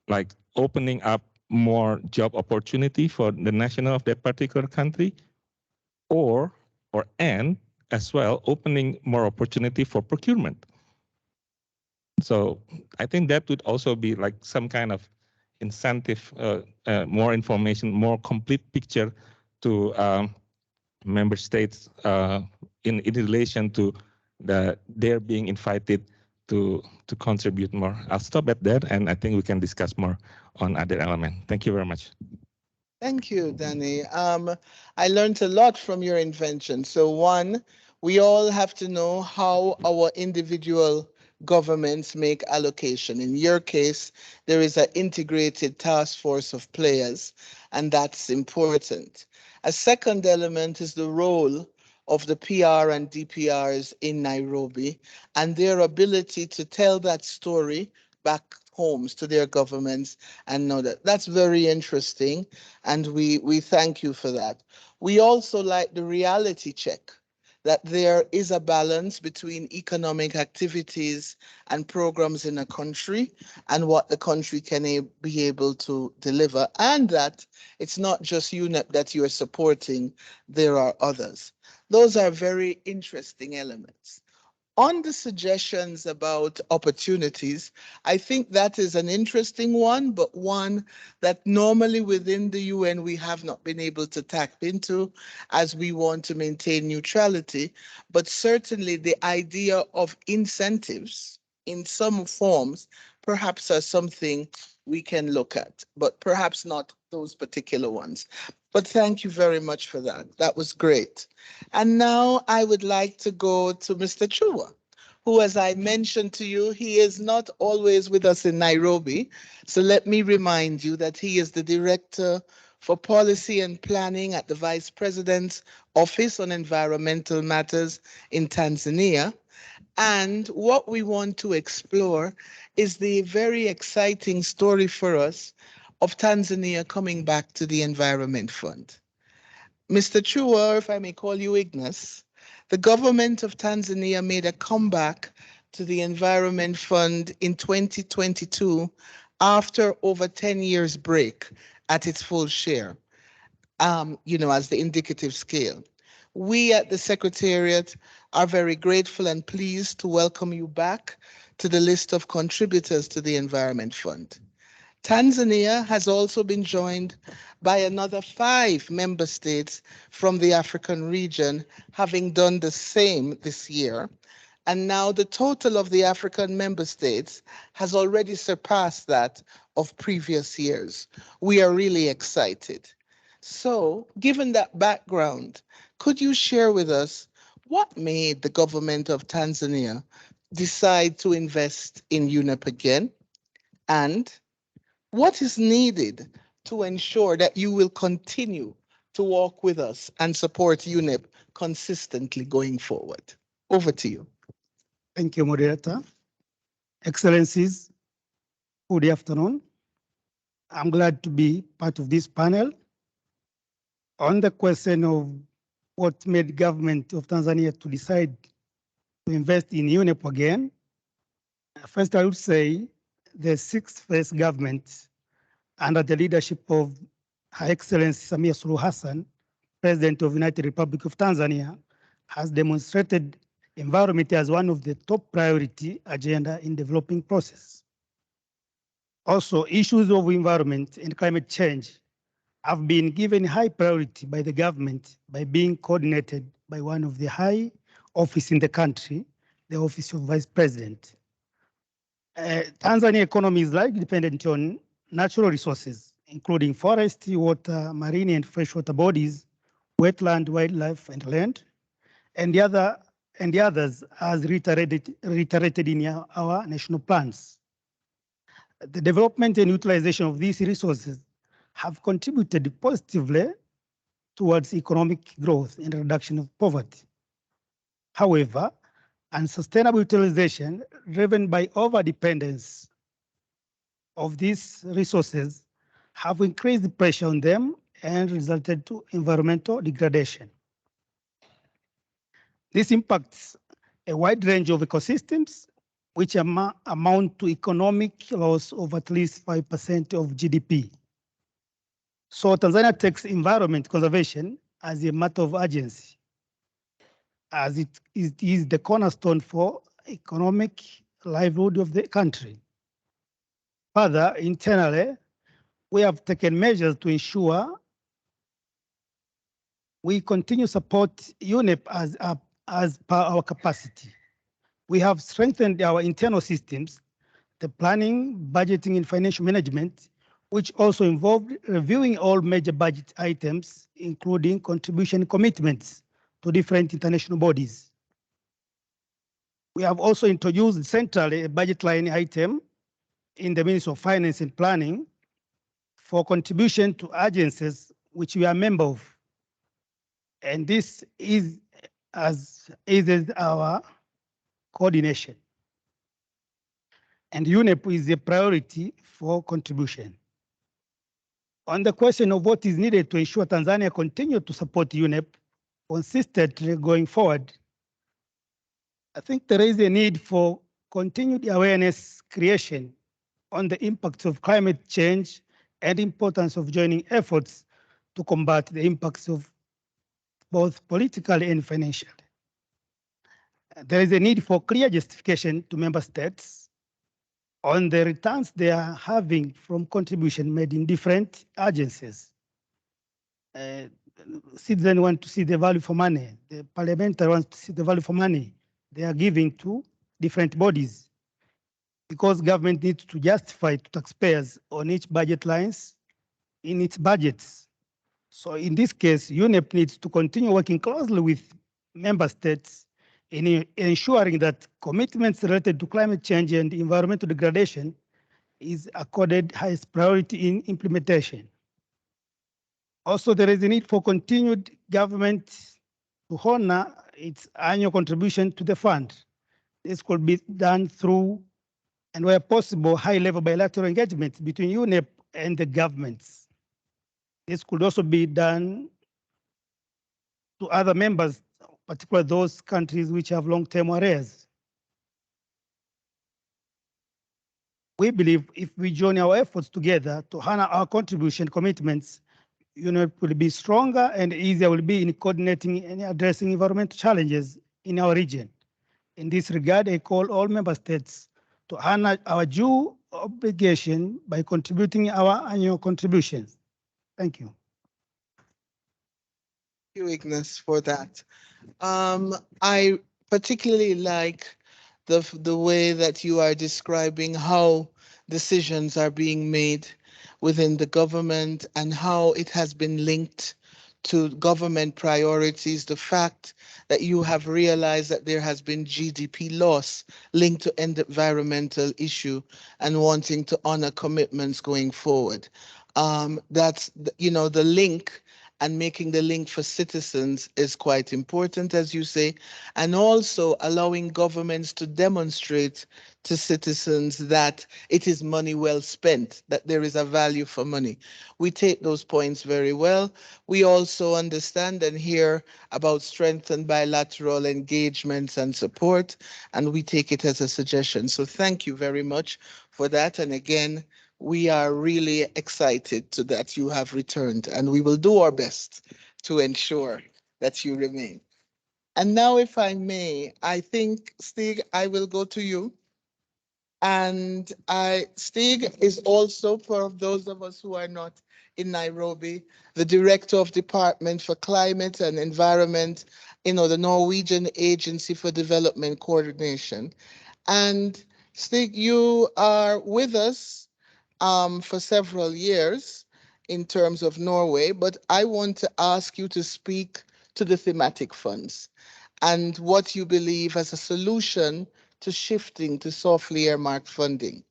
like opening up more job opportunity for the national of that particular country, and as well opening more opportunity for procurement. So I think that would also be like some kind of incentive, more information, more complete picture to member states in relation to their being invited to contribute more. I'll stop at that, and I think we can discuss more on other elements. Thank you very much. Thank you, Danny. I learned a lot from your invention. So one, we all have to know how our individual governments make allocation. In your case, there is an integrated task force of players, and that's important. A second element is the role of the PR and DPRs in Nairobi and their ability to tell that story back homes to their governments and know that. That's very interesting, and we thank you for that. We also like the reality check, that there is a balance between economic activities and programs in a country and what the country can be able to deliver, and that it's not just UNEP that you are supporting, there are others. Those are very interesting elements. On the suggestions about opportunities, I think that is an interesting one, but one that normally within the UN we have not been able to tap into as we want to maintain neutrality. But certainly the idea of incentives in some forms perhaps are something we can look at, but perhaps not those particular ones. But thank you very much for that. That was great. And now I would like to go to Mr. Chua, who, as I mentioned to you, he is not always with us in Nairobi. So let me remind you that he is the Director for Policy and Planning at the Vice President's Office on Environmental Matters in Tanzania. And what we want to explore is the very exciting story for us of Tanzania coming back to the Environment Fund. Mr. Chua, if I may call you Ignas, the government of Tanzania made a comeback to the Environment Fund in 2022 after over 10 years break at its full share, as the indicative scale. We at the Secretariat are very grateful and pleased to welcome you back to the list of contributors to the Environment Fund. Tanzania has also been joined by another 5 member states from the African region, having done the same this year. And now the total of the African member states has already surpassed that of previous years. We are really excited. So, given that background, could you share with us what made the government of Tanzania decide to invest in UNEP again? And what is needed to ensure that you will continue to walk with us and support UNEP consistently going forward? Over to you. Thank you, Moderator. Excellencies, good afternoon. I'm glad to be part of this panel. On the question of what made government of Tanzania to decide to invest in UNEP again. First, I would say the sixth phase government, under the leadership of Her Excellency Samia Suluhu Hassan, President of the United Republic of Tanzania, has demonstrated environment as one of the top priority agenda in developing process. Also, issues of environment and climate change have been given high priority by the government by being coordinated by one of the high office in the country, the Office of Vice President. Tanzania economy is largely dependent on natural resources, including forest, water, marine and freshwater bodies, wetland, wildlife, and land, and the others as reiterated in our national plans. The development and utilization of these resources have contributed positively towards economic growth and reduction of poverty. However, unsustainable utilization driven by overdependence of these resources have increased the pressure on them and resulted to environmental degradation. This impacts a wide range of ecosystems, which amount to economic loss of at least 5% of GDP. So Tanzania takes environment conservation as a matter of urgency, as it is the cornerstone for economic livelihood of the country. Further, internally, we have taken measures to ensure we continue support UNEP as per our capacity. We have strengthened our internal systems, the planning, budgeting, and financial management, which also involved reviewing all major budget items, including contribution commitments to different international bodies. We have also introduced centrally a budget line item in the Ministry of Finance and Planning for contribution to agencies which we are a member of. And this is as aids our coordination. And UNEP is a priority for contribution. On the question of what is needed to ensure Tanzania continue to support UNEP consistently going forward, I think there is a need for continued awareness creation on the impacts of climate change and importance of joining efforts to combat the impacts of both politically and financially. There is a need for clear justification to member states on the returns they are having from contribution made in different agencies. Citizens want to see the value for money. The parliamentary wants to see the value for money they are giving to different bodies, because government needs to justify to taxpayers on each budget lines in its budgets. So in this case, UNEP needs to continue working closely with member states in ensuring that commitments related to climate change and environmental degradation is accorded highest priority in implementation. Also, there is a need for continued government to honor its annual contribution to the fund. This could be done through, and where possible, high-level bilateral engagement between UNEP and the governments. This could also be done to other members, particularly those countries which have long-term arrears. We believe if we join our efforts together to honor our contribution commitments, UNEP will be stronger and easier will be in coordinating and addressing environmental challenges in our region. In this regard, I call all member states to honor our due obligation by contributing our annual contributions. Thank you. Thank you, Ignas, for that. I particularly like the way that you are describing how decisions are being made within the government and how it has been linked to government priorities, the fact that you have realized that there has been GDP loss linked to environmental issue and wanting to honor commitments going forward. That's, you know, the link and making the link for citizens is quite important, as you say, and also allowing governments to demonstrate to citizens that it is money well spent, that there is a value for money. We take those points very well. We also understand and hear about strengthened bilateral engagements and support, and we take it as a suggestion. So thank you very much for that. And again, we are really excited to that you have returned, and we will do our best to ensure that you remain. And now, if I may, I think, Stig, I will go to you. And Stig is also, for those of us who are not in Nairobi, the Director of Department for Climate and Environment, the Norwegian Agency for Development Coordination. And Stig, you are with us for several years in terms of Norway, but I want to ask you to speak to the thematic funds and what you believe as a solution to shifting to softly earmarked funding.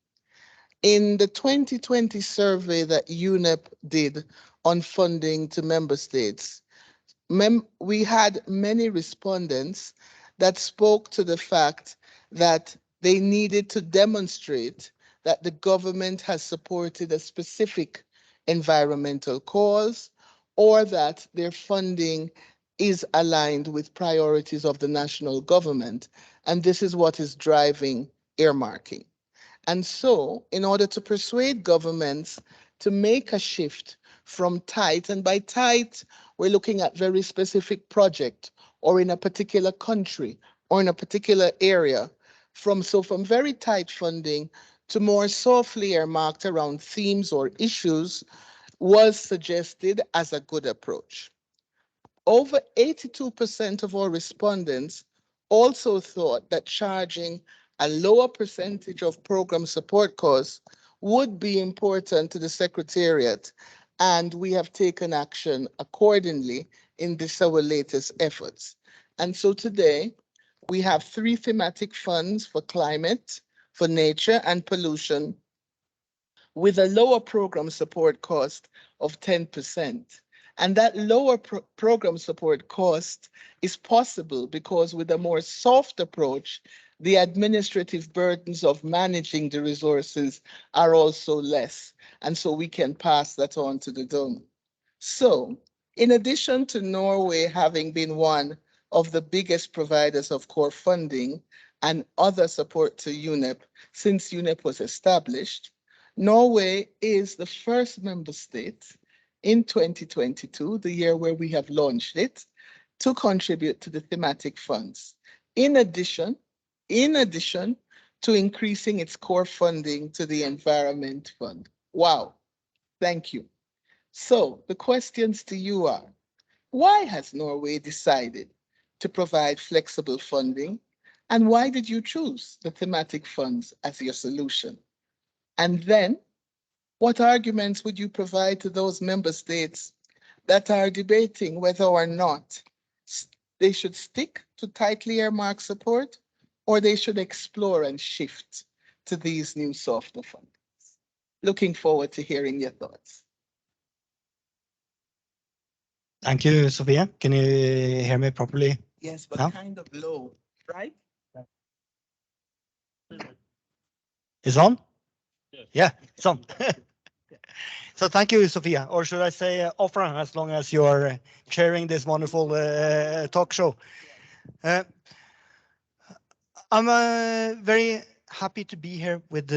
In the 2020 survey that UNEP did on funding to member states, we had many respondents that spoke to the fact that they needed to demonstrate that the government has supported a specific environmental cause or that their funding is aligned with priorities of the national government. And this is what is driving earmarking. And so, in order to persuade governments to make a shift from tight, and by tight, we're looking at very specific project or in a particular country or in a particular area, from very tight funding to more softly earmarked around themes or issues was suggested as a good approach. Over 82% of our respondents also thought that charging a lower percentage of program support costs would be important to the Secretariat, and we have taken action accordingly in our latest efforts. And so today, we have 3 thematic funds for climate, for nature, and pollution, with a lower program support cost of 10%. And that lower program support cost is possible because with a more soft approach, the administrative burdens of managing the resources are also less. And so we can pass that on to the donor. So in addition to Norway having been one of the biggest providers of core funding and other support to UNEP since UNEP was established, Norway is the first member state in 2022, the year where we have launched it, to contribute to the thematic funds. In addition to increasing its core funding to the Environment Fund. Wow, thank you. So the questions to you are, why has Norway decided to provide flexible funding? And why did you choose the thematic funds as your solution? And then, what arguments would you provide to those member states that are debating whether or not they should stick to tightly earmarked support or they should explore and shift to these new softer fundings? Looking forward to hearing your thoughts. Thank you, Sophia. Can you hear me properly? Yes, but now? kind of low, right? It's on? Yes. Yeah, it's on. So thank you, Sophia, or should I say Ofra, as long as you are chairing this wonderful talk show. I'm very happy to be here with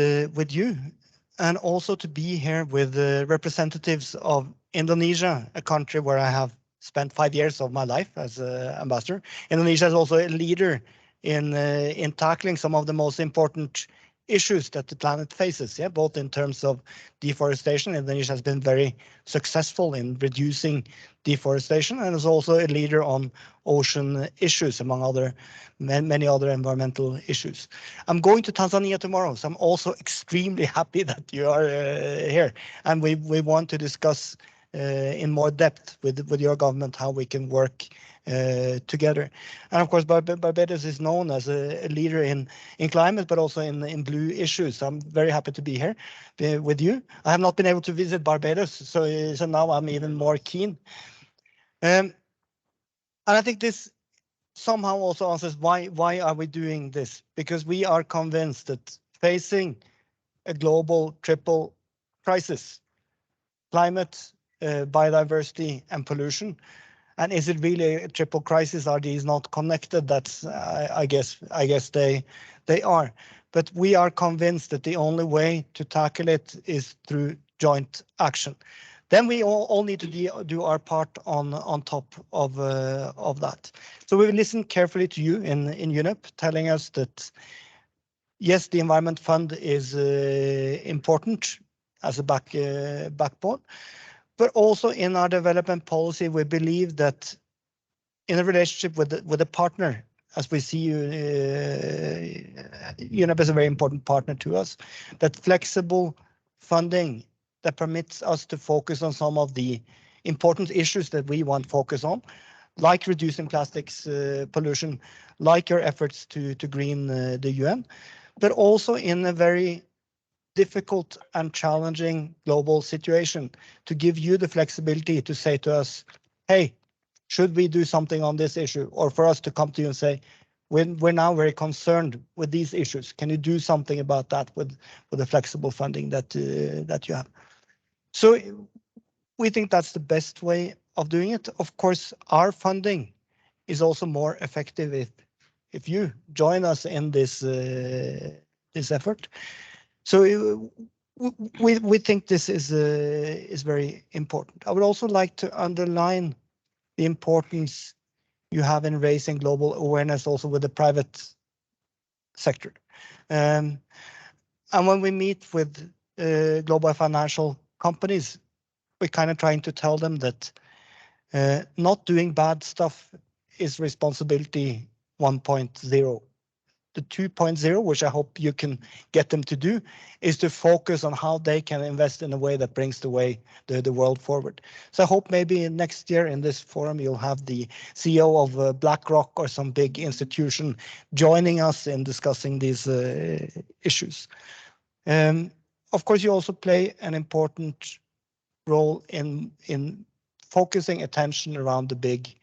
you, and also to be here with the representatives of Indonesia, a country where I have spent 5 years of my life as ambassador. Indonesia is also a leader in tackling some of the most important issues that the planet faces, both in terms of deforestation. Indonesia has been very successful in reducing deforestation and is also a leader on ocean issues, among many other environmental issues. I'm going to Tanzania tomorrow, so I'm also extremely happy that you are here. And we want to discuss in more depth with your government how we can work together. And of course, Barbados is known as a leader in climate, but also in blue issues. So I'm very happy to be here with you. I have not been able to visit Barbados, so now I'm even more keen. And I think this somehow also answers why are we doing this? Because we are convinced that facing a global triple crisis, climate, biodiversity, and pollution, and is it really a triple crisis? Are these not connected? That's I guess they are. But we are convinced that the only way to tackle it is through joint action. Then we all need to do our part on top of that. So we will listen carefully to you in UNEP, telling us that yes, the Environment Fund is important as a backbone, but also in our development policy, we believe that in a relationship with a partner, as we see UNEP is a very important partner to us, that flexible funding that permits us to focus on some of the important issues that we want to focus on, like reducing plastics pollution, like your efforts to green the UN, but also in a very difficult and challenging global situation, to give you the flexibility to say to us, hey, should we do something on this issue? Or for us to come to you and say, we're now very concerned with these issues. Can you do something about that with the flexible funding that you have? So we think that's the best way of doing it. Of course, our funding is also more effective if you join us in this effort. So we think this is very important. I would also like to underline the importance you have in raising global awareness also with the private sector. And when we meet with global financial companies, we're kind of trying to tell them that not doing bad stuff is responsibility 1.0. The 2.0, which I hope you can get them to do, is to focus on how they can invest in a way that brings the world forward. So I hope maybe next year in this forum you'll have the CEO of BlackRock or some big institution joining us in discussing these issues. Of course, you also play an important role in focusing attention around the big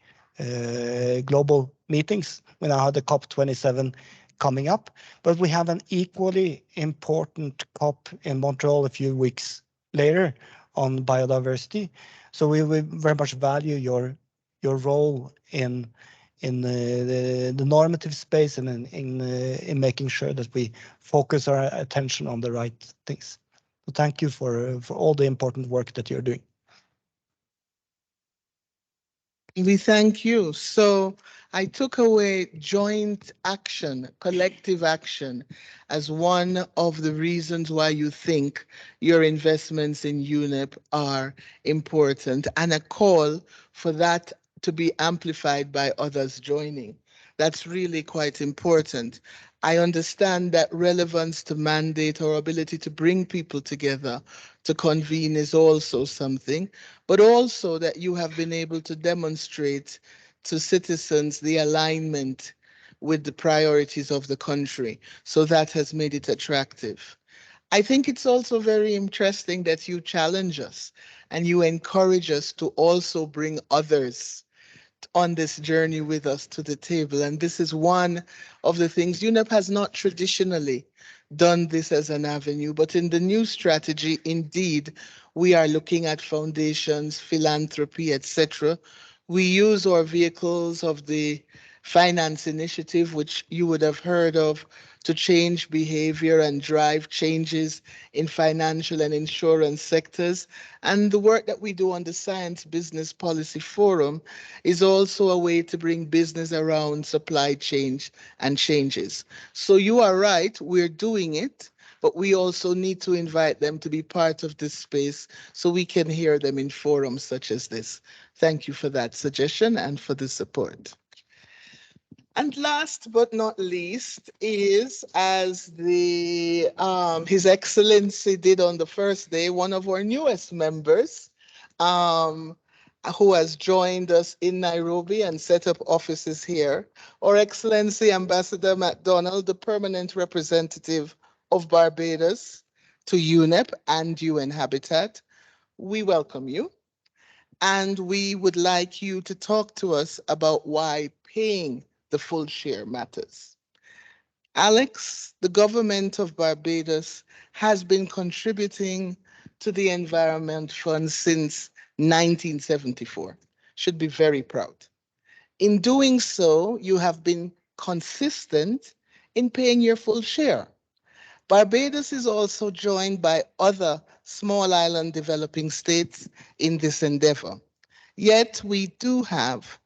global meetings. We now have the COP27 coming up, but we have an equally important COP in Montreal a few weeks later on biodiversity. So we very much value your role in the normative space and in making sure that we focus our attention on the right things. So thank you for all the important work that you're doing. We thank you. So I took away joint action, collective action, as one of the reasons why you think your investments in UNEP are important, and a call for that to be amplified by others joining. That's really quite important. I understand that relevance to mandate or ability to bring people together to convene is also something, but also that you have been able to demonstrate to citizens the alignment with the priorities of the country. So that has made it attractive. I think it's also very interesting that you challenge us and you encourage us to also bring others on this journey with us to the table. And this is one of the things. UNEP has not traditionally done this as an avenue, but in the new strategy, indeed, we are looking at foundations, philanthropy, etc. We use our vehicles of the finance initiative, which you would have heard of, to change behavior and drive changes in financial and insurance sectors. And the work that we do on the Science Business Policy Forum is also a way to bring business around supply chain and changes. So you are right, we're doing it, but we also need to invite them to be part of this space so we can hear them in forums such as this. Thank you for that suggestion and for the support. And last but not least is, as His Excellency did on the first day, one of our newest members who has joined us in Nairobi and set up offices here, Our Excellency Ambassador MacDonald, the permanent representative of Barbados to UNEP and UN Habitat. We welcome you. and we would like you to talk to us about why paying the full share matters. Alex, the government of Barbados has been contributing to the Environment Fund since 1974. Should be very proud. In doing so, you have been consistent in paying your full share. Barbados is also joined by other small island developing states in this endeavor. Yet we do have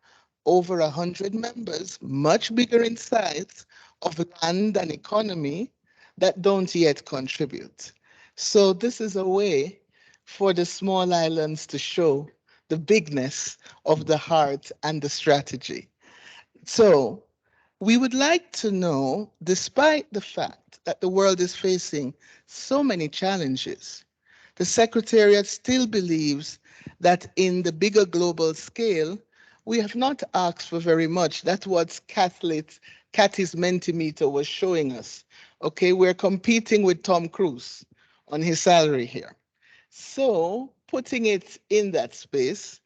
over 100 members, much bigger in size of land and economy, that don't yet contribute. So this is a way for the small islands to show the bigness of the heart and the strategy. So we would like to know, despite the fact that the world is facing so many challenges, the Secretariat still believes that in the bigger global scale, we have not asked for very much. That's what Kathy's Mentimeter was showing us. Okay, we're competing with Tom Cruise on his salary here. So putting it in that space,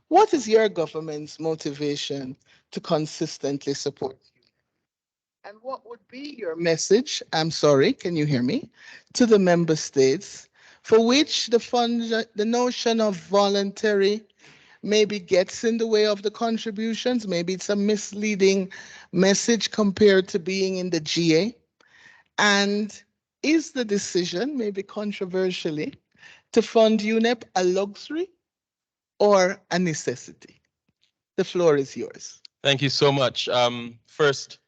what is your government's motivation to consistently support you? And what would be your message, I'm sorry, can you hear me, to the member states for which the notion of voluntary maybe gets in the way of the contributions? Maybe it's a misleading message compared to being in the GA. And is the decision, maybe controversially, to fund UNEP a luxury or a necessity? The floor is yours. Thank you so much. First,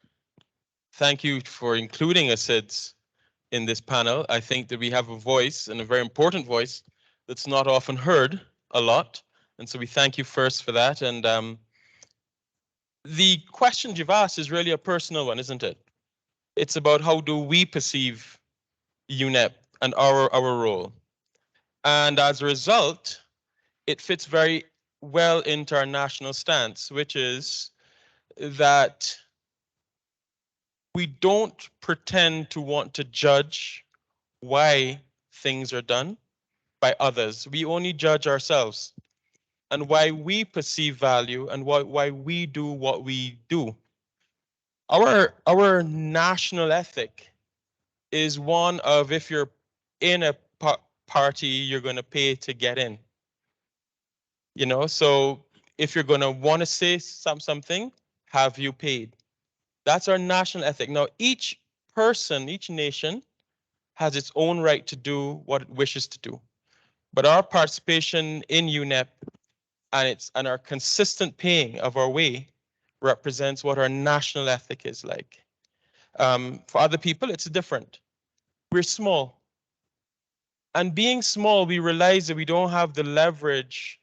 thank you for including ACIDS in this panel. I think that we have a voice, and a very important voice, that's not often heard a lot. And so we thank you first for that. And the question you've asked is really a personal one, isn't it? It's about how do we perceive UNEP and our role. And as a result, it fits very well into our national stance, which is that we don't pretend to want to judge why things are done by others. We only judge ourselves and why we perceive value and why we do what we do. Our national ethic is one of, if you're in a party, you're going to pay to get in. You know, so if you're going to want to say something, have you paid? That's our national ethic. Now, each person, each nation has its own right to do what it wishes to do. But our participation in UNEP and our consistent paying of our way represents what our national ethic is like. For other people, it's different. We're small. And being small, we realize that we don't have the leverage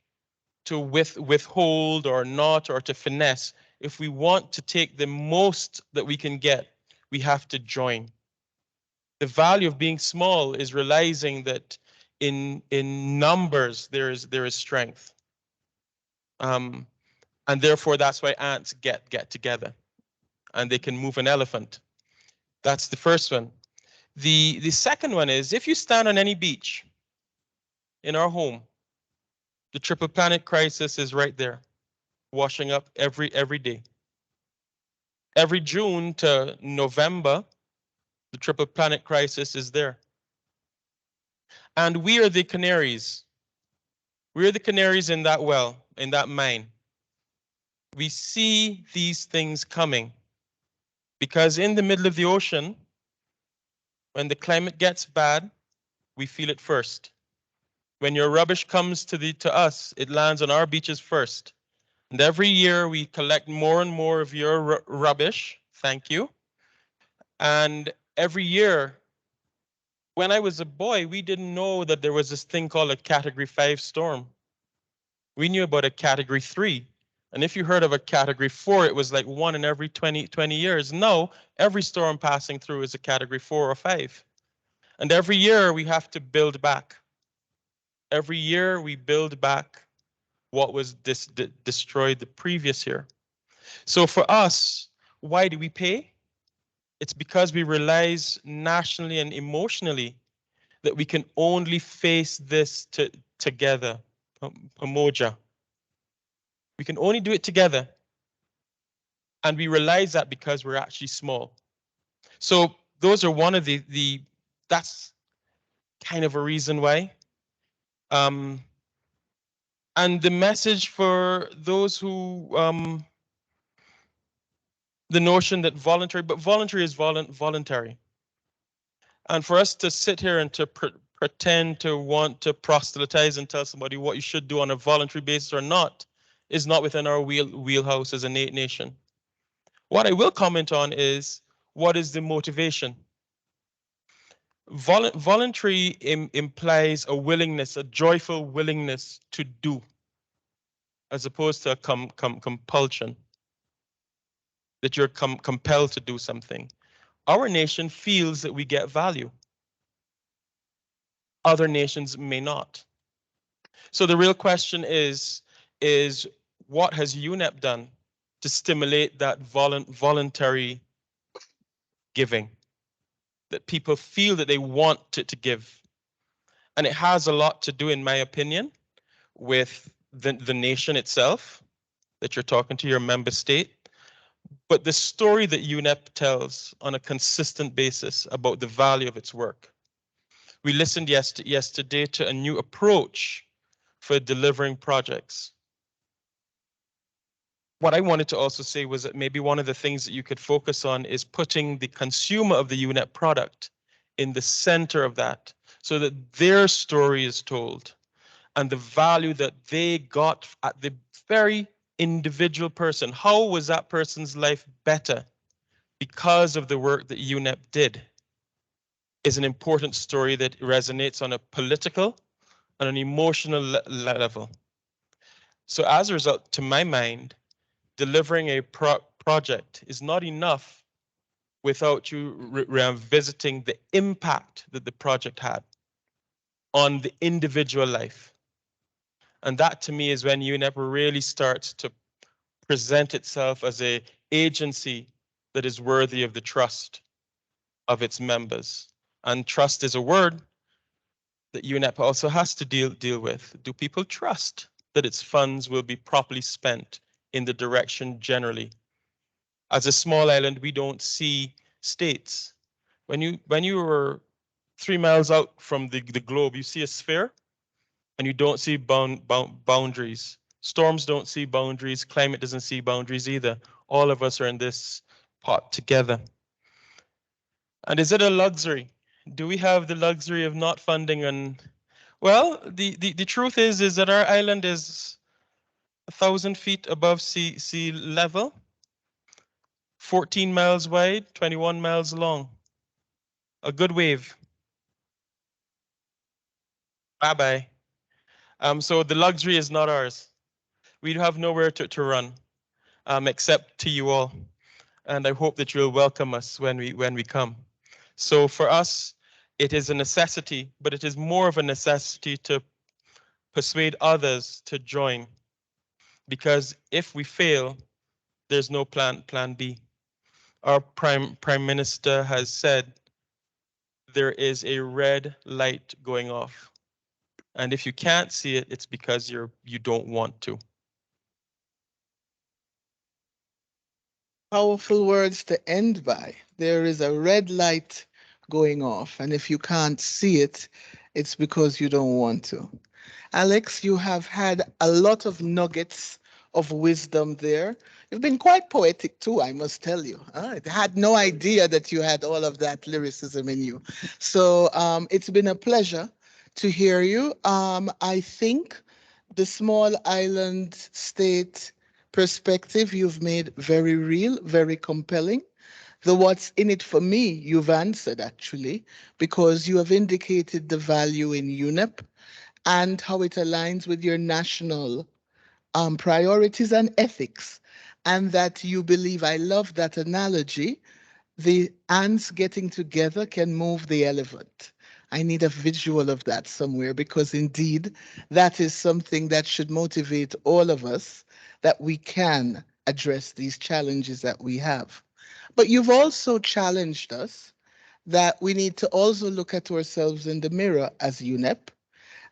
to withhold or not, or to finesse. If we want to take the most that we can get, we have to join. The value of being small is realizing that in numbers there is strength, and therefore that's why ants get together, and they can move an elephant. That's the first one. The second one is, if you stand on any beach in our home, the triple planet crisis is right there, washing up every day. Every June to November, the triple planet crisis is there. And we are the canaries. We are the canaries in that well, in that mine. We see these things coming because in the middle of the ocean, when the climate gets bad, we feel it first. When your rubbish comes to us, it lands on our beaches first. And every year we collect more and more of your rubbish. Thank you. And every year, when I was a boy, we didn't know that there was this thing called a Category 5 storm. We knew about a Category 3. And if you heard of a Category 4, it was like one in every 20 years. Now, every storm passing through is a Category 4 or 5. And every year we have to build back. Every year we build back what was destroyed the previous year. So for us, why do we pay? It's because we realize nationally and emotionally that we can only face this together, Pamoja. We can only do it together. And we realize that because we're actually small. So those are one of that's kind of a reason why. And the message for those who, the notion that voluntary is voluntary. And for us to sit here and to pretend to want to proselytize and tell somebody what you should do on a voluntary basis or not is not within our wheelhouse as a nation. What I will comment on is, what is the motivation? Voluntary implies a willingness, a joyful willingness to do, as opposed to a compulsion, that you're compelled to do something. Our nation feels that we get value. Other nations may not. So the real question is what has UNEP done to stimulate that voluntary giving, that people feel that they want to give? And it has a lot to do, in my opinion, with the nation itself, that you're talking to your member state, but the story that UNEP tells on a consistent basis about the value of its work. We listened yesterday to a new approach for delivering projects. What I wanted to also say was that maybe one of the things that you could focus on is putting the consumer of the UNEP product in the center of that, so that their story is told and the value that they got at the very individual person. How was that person's life better because of the work that UNEP did? Is an important story that resonates on a political and an emotional level. So as a result, to my mind, delivering a project is not enough without you revisiting the impact that the project had on the individual life. And that, to me, is when UNEP really starts to present itself as an agency that is worthy of the trust of its members. And trust is a word that UNEP also has to deal with. Do people trust that its funds will be properly spent in the direction generally? As a small island, we don't see states. When you are 3 miles out from the globe, you see a sphere, and you don't see boundaries. Storms don't see boundaries. Climate doesn't see boundaries either. All of us are in this pot together. And is it a luxury? Do we have the luxury of not funding? And well, the truth is that our island is 1,000 feet above sea level, 14 miles wide, 21 miles long. A good wave. Bye-bye. So the luxury is not ours. We have nowhere to run, except to you all. And I hope that you'll welcome us when we come. So for us, it is a necessity, but it is more of a necessity to persuade others to join. Because if we fail, there's no plan B. Our Prime Minister has said there is a red light going off. And if you can't see it, it's because you don't want to. Powerful words to end by. There is a red light going off, and if you can't see it, it's because you don't want to. Alex, you have had a lot of nuggets of wisdom there. You've been quite poetic too, I must tell you. I had no idea that you had all of that lyricism in you. So it's been a pleasure to hear you. I think the small island state perspective you've made very real, very compelling. The what's in it for me, you've answered actually, because you have indicated the value in UNEP and how it aligns with your national priorities and ethics, and that you believe, I love that analogy, the ants getting together can move the elephant. I need a visual of that somewhere, because indeed that is something that should motivate all of us, that we can address these challenges that we have. But you've also challenged us that we need to also look at ourselves in the mirror as UNEP,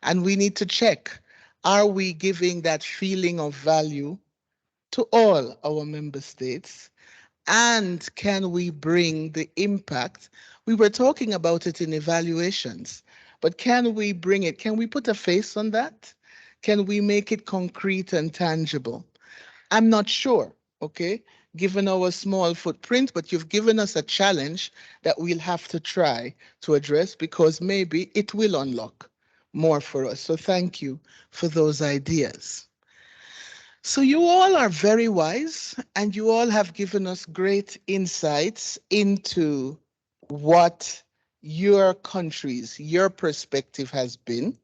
and we need to check, are we giving that feeling of value to all our member states? And can we bring the impact? We were talking about it in evaluations, but can we bring it? Can we put a face on that? Can we make it concrete and tangible? I'm not sure, okay, given our small footprint, but you've given us a challenge that we'll have to try to address because maybe it will unlock more for us. So thank you for those ideas. So you all are very wise and you all have given us great insights into what your countries, your perspective has been.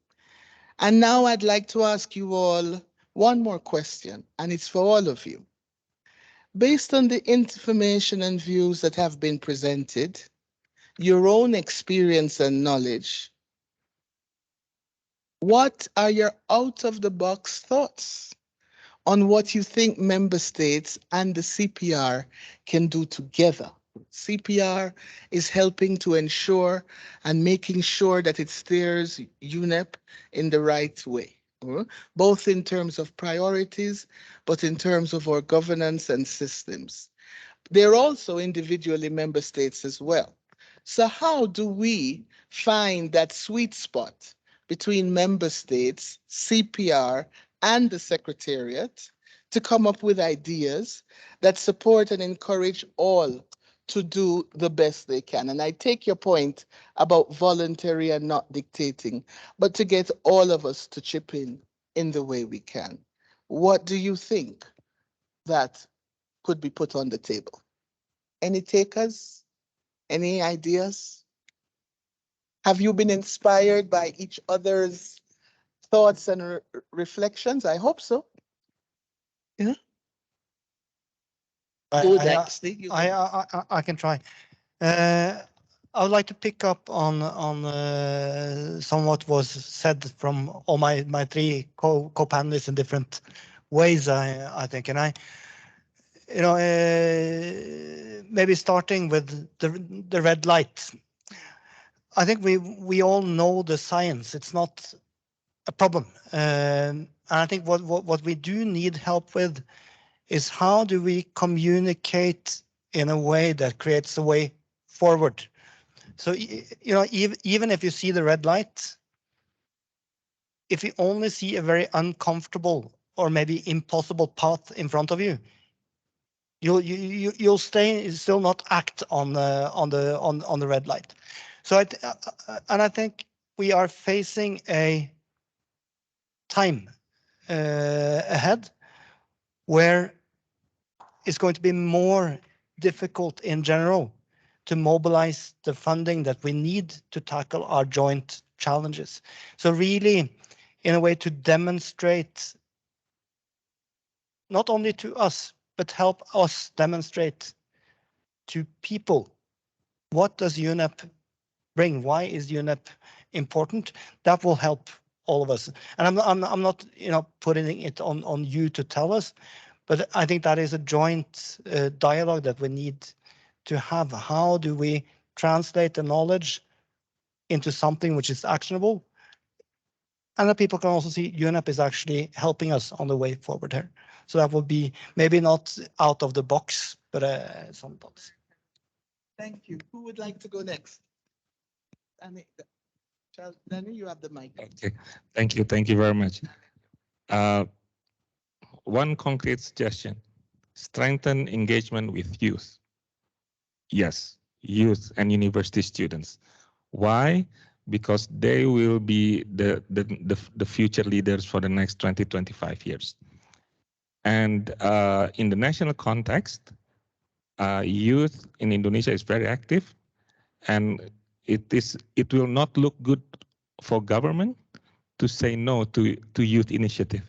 And now I'd like to ask you all one more question, and it's for all of you. Based on the information and views that have been presented, your own experience and knowledge, what are your out-of-the-box thoughts on what you think member states and the CPR can do together? CPR is helping to ensure and making sure that it steers UNEP in the right way, both in terms of priorities, but in terms of our governance and systems. They're also individually member states as well. So how do we find that sweet spot between member states, CPR, and the Secretariat to come up with ideas that support and encourage all to do the best they can? And I take your point about voluntary and not dictating, but to get all of us to chip in the way we can. What do you think that could be put on the table? Any takers? Any ideas? Have you been inspired by each other's thoughts and reflections? I hope so. Yeah. I can try. I would like to pick up on somewhat was said from all my three co-panelists in different ways. I think, and maybe starting with the red light. I think we all know the science. It's not a problem, and I think what we do need help with is how do we communicate in a way that creates a way forward. So, even if you see the red light, if you only see a very uncomfortable or maybe impossible path in front of you, you'll still not act on the red light. So, I think we are facing a time ahead where it's going to be more difficult in general to mobilize the funding that we need to tackle our joint challenges. So really, in a way to demonstrate, not only to us, but help us demonstrate to people, what does UNEP bring? Why is UNEP important? That will help all of us. And I'm not putting it on you to tell us, but I think that is a joint dialogue that we need to have. How do we translate the knowledge into something which is actionable? And that people can also see UNEP is actually helping us on the way forward here. So that would be maybe not out of the box, but some thoughts. Thank you. Who would like to go next? Danny, you have the mic. Okay, thank you very much. One concrete suggestion: strengthen engagement with youth. Yes, youth and university students. Why? Because they will be the future leaders for the next 20-25 years. And in the national context, youth in Indonesia is very active, and it will not look good for government to say no to youth initiative.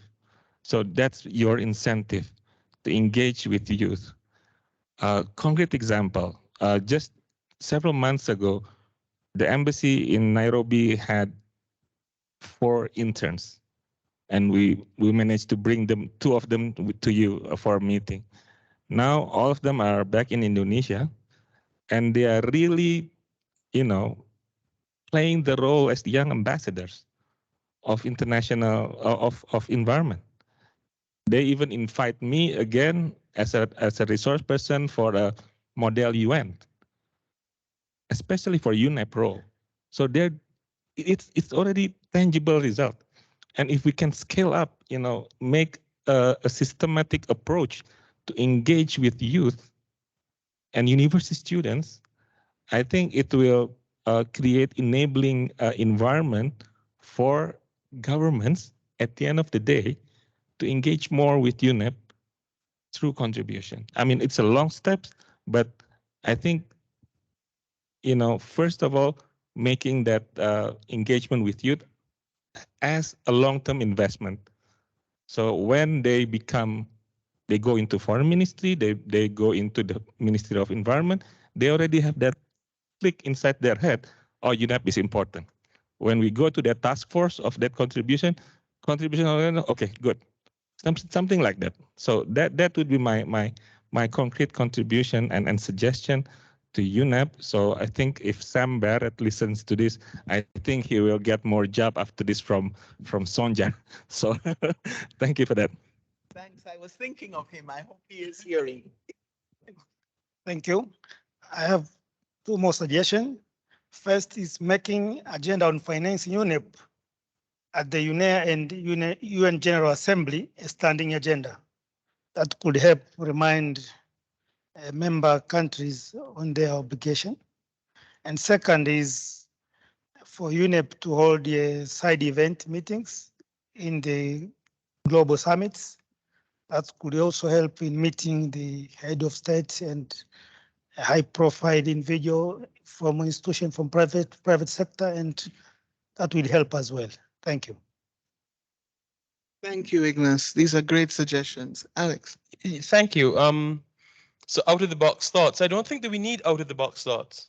So that's your incentive to engage with youth. Concrete example, just several months ago, the embassy in Nairobi had 4 interns, and we managed to bring them, 2 of them to you for a meeting. Now all of them are back in Indonesia, and they are really, playing the role as the young ambassadors of international, of environment. They even invite me again as a resource person for a model UN, especially for UNEP role. So there, it's already tangible result. And if we can scale up, make a systematic approach to engage with youth and university students, I think it will create enabling environment for governments at the end of the day to engage more with UNEP through contribution. I mean, it's a long step, but I think, first of all, making that engagement with youth as a long-term investment. So when they go into foreign ministry, they go into the Ministry of Environment, they already have that click inside their head, oh, UNEP is important. When we go to the task force of that contribution, okay, good. Something like that. So that would be my concrete contribution and suggestion to UNEP. So I think if Sam Barrett listens to this, I think he will get more job after this from Sonja. So thank you for that. Thanks. I was thinking of him. I hope he is hearing. Thank you. I have two more suggestions. First is making agenda on financing UNEP at the UNEA and UN General Assembly a standing agenda that could help remind member countries on their obligation. And second is for UNEP to hold side event meetings in the global summits. That could also help in meeting the head of state and a high-profile individual from institution from private sector, and that will help as well. Thank you. Thank you, Ignace. These are great suggestions. Alex. Thank you. So out-of-the-box thoughts. I don't think that we need out-of-the-box thoughts.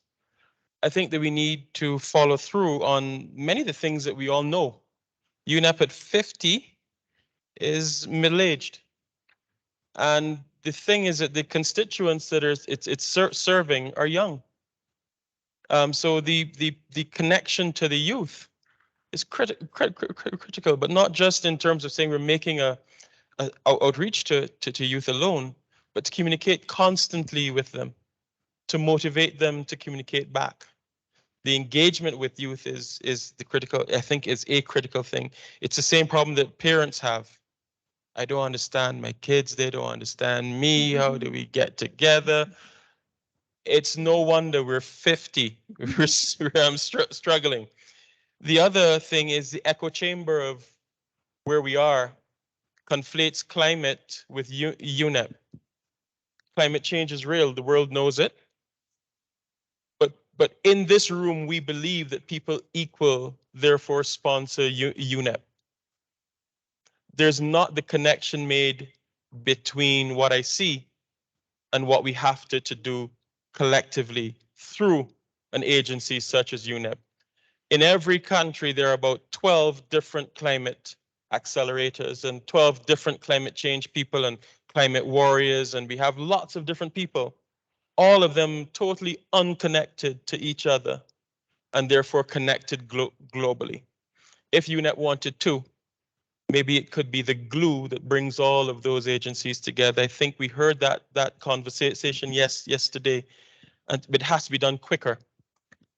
I think that we need to follow through on many of the things that we all know. UNEP at 50 is middle-aged. And the thing is that the constituents that it's serving are young. So the connection to the youth is critical, but not just in terms of saying we're making a outreach to youth alone, but to communicate constantly with them, to motivate them to communicate back. The engagement with youth is the critical, I think, is a critical thing. It's the same problem that parents have. I don't understand my kids, they don't understand me, how do we get together? It's no wonder we're 50, we're struggling. The other thing is the echo chamber of where we are conflates climate with UNEP. Climate change is real, the world knows it. But in this room, we believe that people equal, therefore sponsor UNEP. There's not the connection made between what I see and what we have to do collectively through an agency such as UNEP. In every country, there are about 12 different climate accelerators and 12 different climate change people and climate warriors, and we have lots of different people, all of them totally unconnected to each other and therefore connected globally. If UNEP wanted to, maybe it could be the glue that brings all of those agencies together. I think we heard that conversation yesterday, and it has to be done quicker.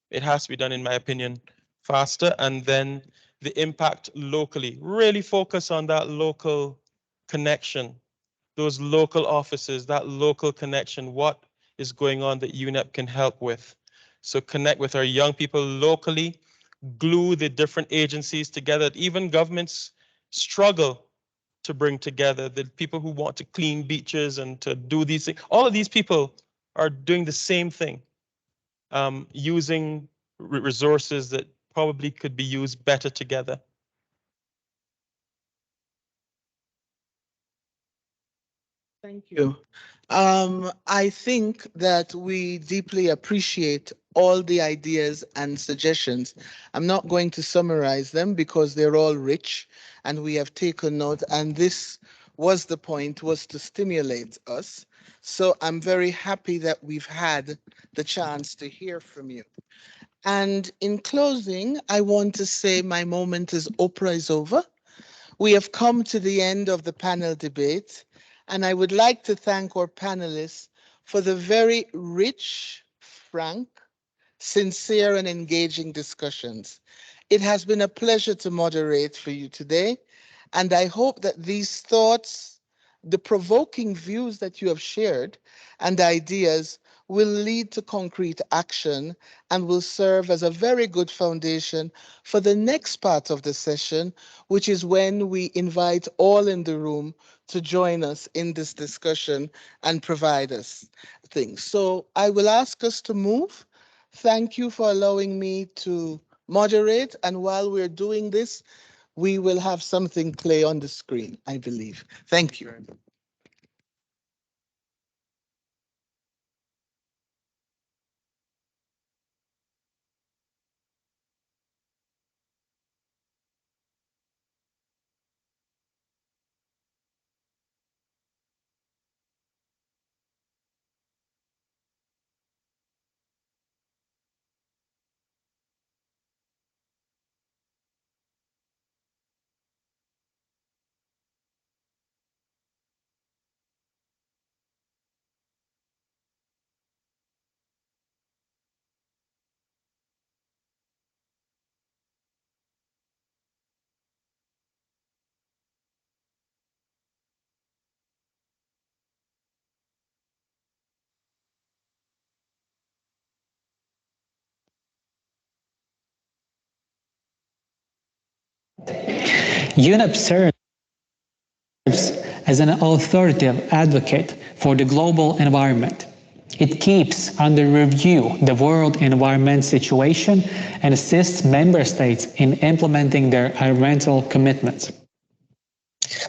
It has to be done, in my opinion, faster, and then the impact locally. Really focus on that local connection, those local offices, that local connection. What is going on that UNEP can help with? So connect with our young people locally, glue the different agencies together. Even governments struggle to bring together the people who want to clean beaches and to do these things. All of these people are doing the same thing, using resources that probably could be used better together. Thank you. I think that we deeply appreciate all the ideas and suggestions. I'm not going to summarize them because they're all rich and we have taken note, and this was the point, was to stimulate us. So I'm very happy that we've had the chance to hear from you. And in closing, I want to say my moment as Oprah is over. We have come to the end of the panel debate, and I would like to thank our panelists for the very rich, frank, sincere, and engaging discussions. It has been a pleasure to moderate for you today, and I hope that these thoughts, the provoking views that you have shared, and ideas will lead to concrete action and will serve as a very good foundation for the next part of the session, which is when we invite all in the room to join us in this discussion and provide us things. So I will ask us to move. Thank you for allowing me to moderate. And while we're doing this, we will have something play on the screen, I believe. Thank you. UNEP serves as an authoritative advocate for the global environment. It keeps under review the world environment situation and assists member states in implementing their environmental commitments.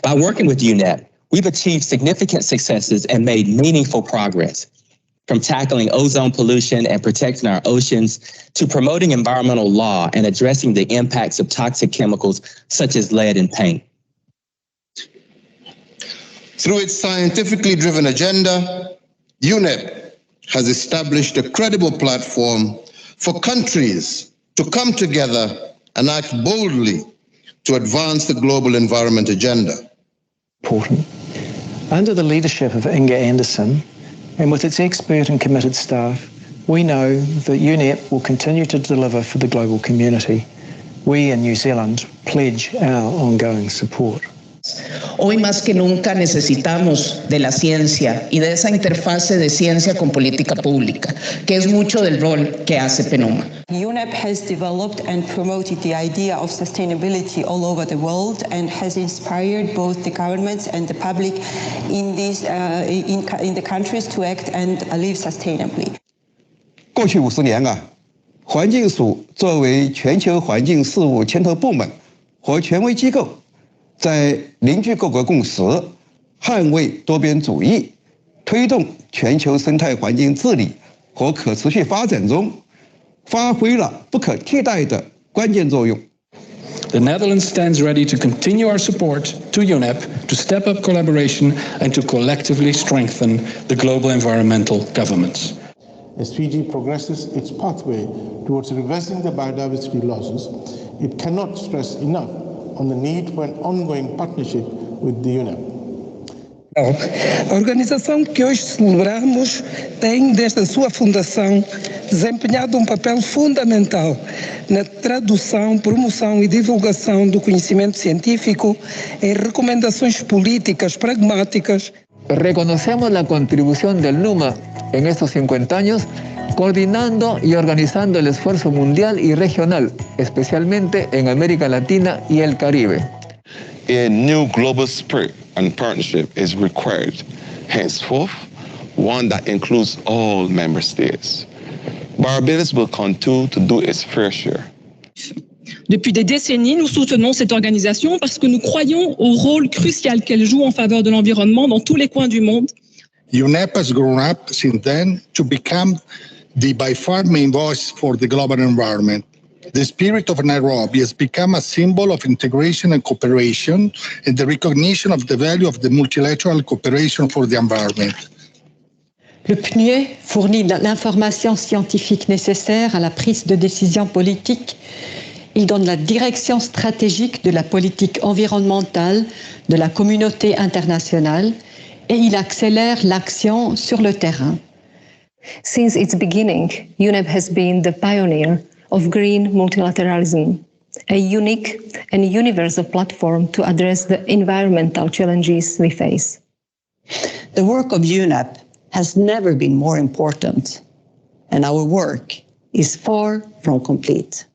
By working with UNEP, we've achieved significant successes and made meaningful progress, from tackling ozone pollution and protecting our oceans to promoting environmental law and addressing the impacts of toxic chemicals such as lead in paint. Through its scientifically driven agenda, UNEP has established a credible platform for countries to come together and act boldly to advance the global environment agenda. Important. Under the leadership of Inga Anderson, and with its expert and committed staff, we know that UNEP will continue to deliver for the global community. We in New Zealand pledge our ongoing support. Hoy más que nunca necesitamos de la ciencia y de esa interfase de ciencia con política pública, que es mucho del rol que hace PNUMA. UNEP has developed and promoted the idea of sustainability all over the world and has inspired both the governments and the public in the countries to act and live sustainably. 过去50年啊，环境署作为全球环境事务牵头部门和权威机构，在凝聚各国共识、捍卫多边主义、推动全球生态环境治理和可持续发展中，发挥了不可替代的关键作用。The Netherlands stands ready to continue our support to UNEP to step up collaboration and to collectively strengthen the global environmental governance. As Fiji progresses its pathway towards reversing the biodiversity losses, it cannot stress enough on the need for an ongoing partnership with the UNEP. A organização que hoje celebramos tem, desde a sua fundação, desempenhado um papel fundamental na tradução, promoção e divulgação do conhecimento científico em recomendações políticas pragmáticas. Reconocemos la contribución del NUMA en estos 50 años, coordinando y organizando el esfuerzo mundial y regional, especialmente en América Latina y el Caribe. A new global spirit and partnership is required, henceforth, one that includes all member states. Barbados will continue to do its fair share. Depuis des décennies, nous soutenons cette organisation parce que nous croyons au rôle crucial qu'elle joue en faveur de l'environnement dans tous les coins du monde. UNEP has grown up since then to become the by far main voice for the global environment. The spirit of Nairobi has become a symbol of integration and cooperation and the recognition of the value of the multilateral cooperation for the environment. Le PNUE fournit l'information scientifique nécessaire à la prise de décision politique Il donne la direction stratégique de la politique environnementale de la communauté internationale et il accélère l'action sur le terrain. Since its beginning, UNEP has been the pioneer of green multilateralism, a unique and universal platform to address the environmental challenges we face. The work of UNEP has never been more important, and our work is far from complete.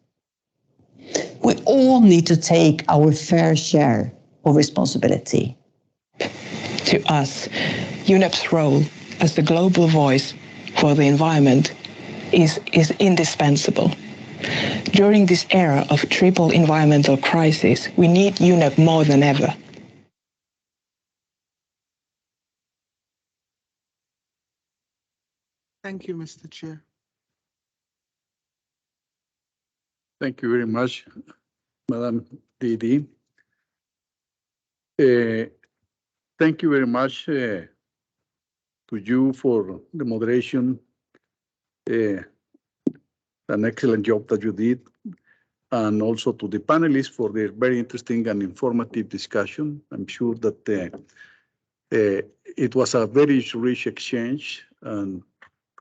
We all need to take our fair share of responsibility. To us, UNEP's role as the global voice for the environment is indispensable. During this era of triple environmental crisis, we need UNEP more than ever. Thank you, Mr. Chair. Thank you very much, Madam Didi. Thank you very much to you for the moderation, an excellent job that you did, and also to the panelists for their very interesting and informative discussion. I'm sure that it was a very rich exchange and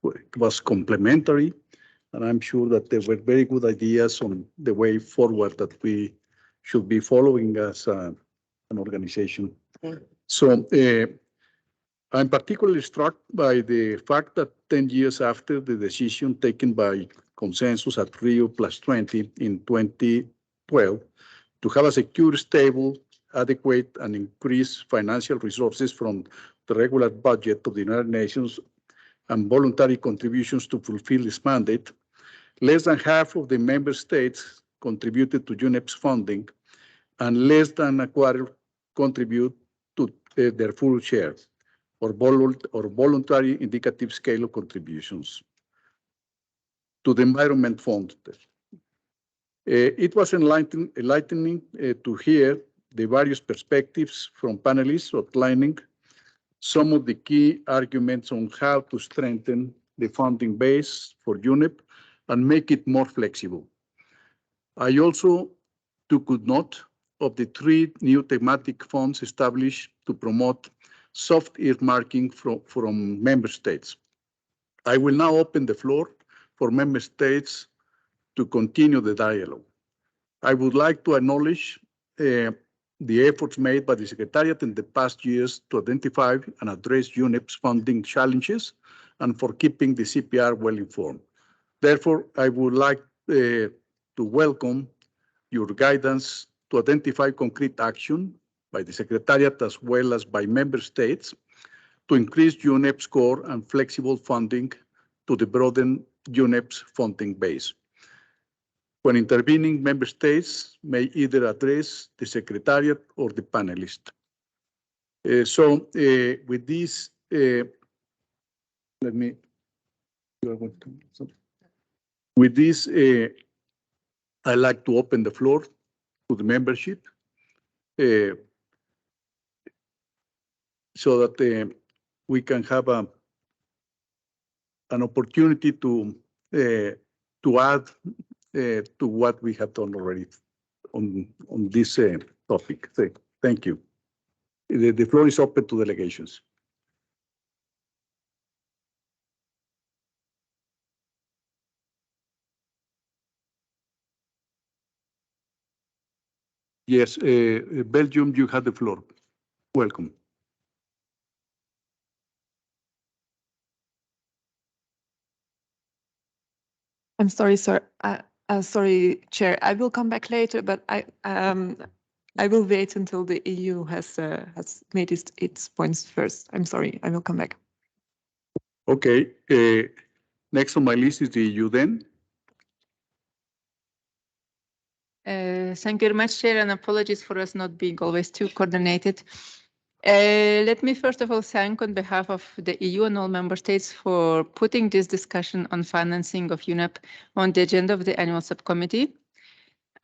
it was complementary. And I'm sure that there were very good ideas on the way forward that we should be following as an organization. So I'm particularly struck by the fact that 10 years after the decision taken by consensus at Rio +20 in 2012 to have a secure, stable, adequate, and increased financial resources from the regular budget of the United Nations and voluntary contributions to fulfill its mandate, less than half of the member states contributed to UNEP's funding, and less than a quarter contribute to their full share or voluntary indicative scale of contributions to the Environment Fund. It was enlightening to hear the various perspectives from panelists outlining some of the key arguments on how to strengthen the funding base for UNEP and make it more flexible. I also took good note of the 3 new thematic funds established to promote soft earmarking from member states. I will now open the floor for member states to continue the dialogue. I would like to acknowledge the efforts made by the Secretariat in the past years to identify and address UNEP's funding challenges and for keeping the CPR well informed. Therefore, I would like to welcome your guidance to identify concrete action by the Secretariat as well as by member states to increase UNEP's core and flexible funding to the broaden UNEP's funding base. When intervening, member states may either address the Secretariat or the panelist. With this, with this, I'd like to open the floor to the membership so that we can have an opportunity to add to what we have done already on this topic. Thank you. The floor is open to delegations. Yes, Belgium, you have the floor. Welcome. I'm sorry, sir. Sorry, Chair. I will come back later, but I will wait until the EU has made its points first. I'm sorry. I will come back. Okay. Next on my list is the EU then. Thank you very much, Chair, and apologies for us not being always too coordinated. Let me first of all thank on behalf of the EU and all member states for putting this discussion on financing of UNEP on the agenda of the annual subcommittee.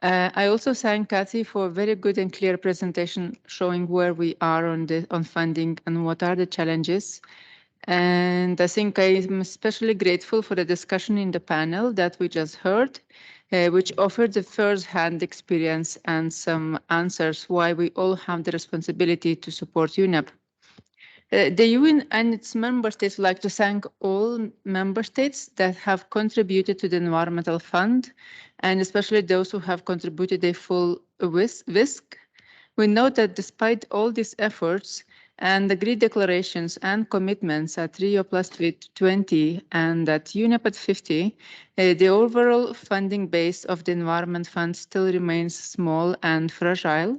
I also thank Kathy for a very good and clear presentation showing where we are on funding and what are the challenges. And I think I'm especially grateful for the discussion in the panel that we just heard, which offered the first-hand experience and some answers why we all have the responsibility to support UNEP. The UN and its member states would like to thank all member states that have contributed to the Environmental Fund, and especially those who have contributed a full WISC. We note that despite all these efforts and agreed declarations and commitments at Rio Plus 20 and at UNEP at 50, the overall funding base of the Environment Fund still remains small and fragile.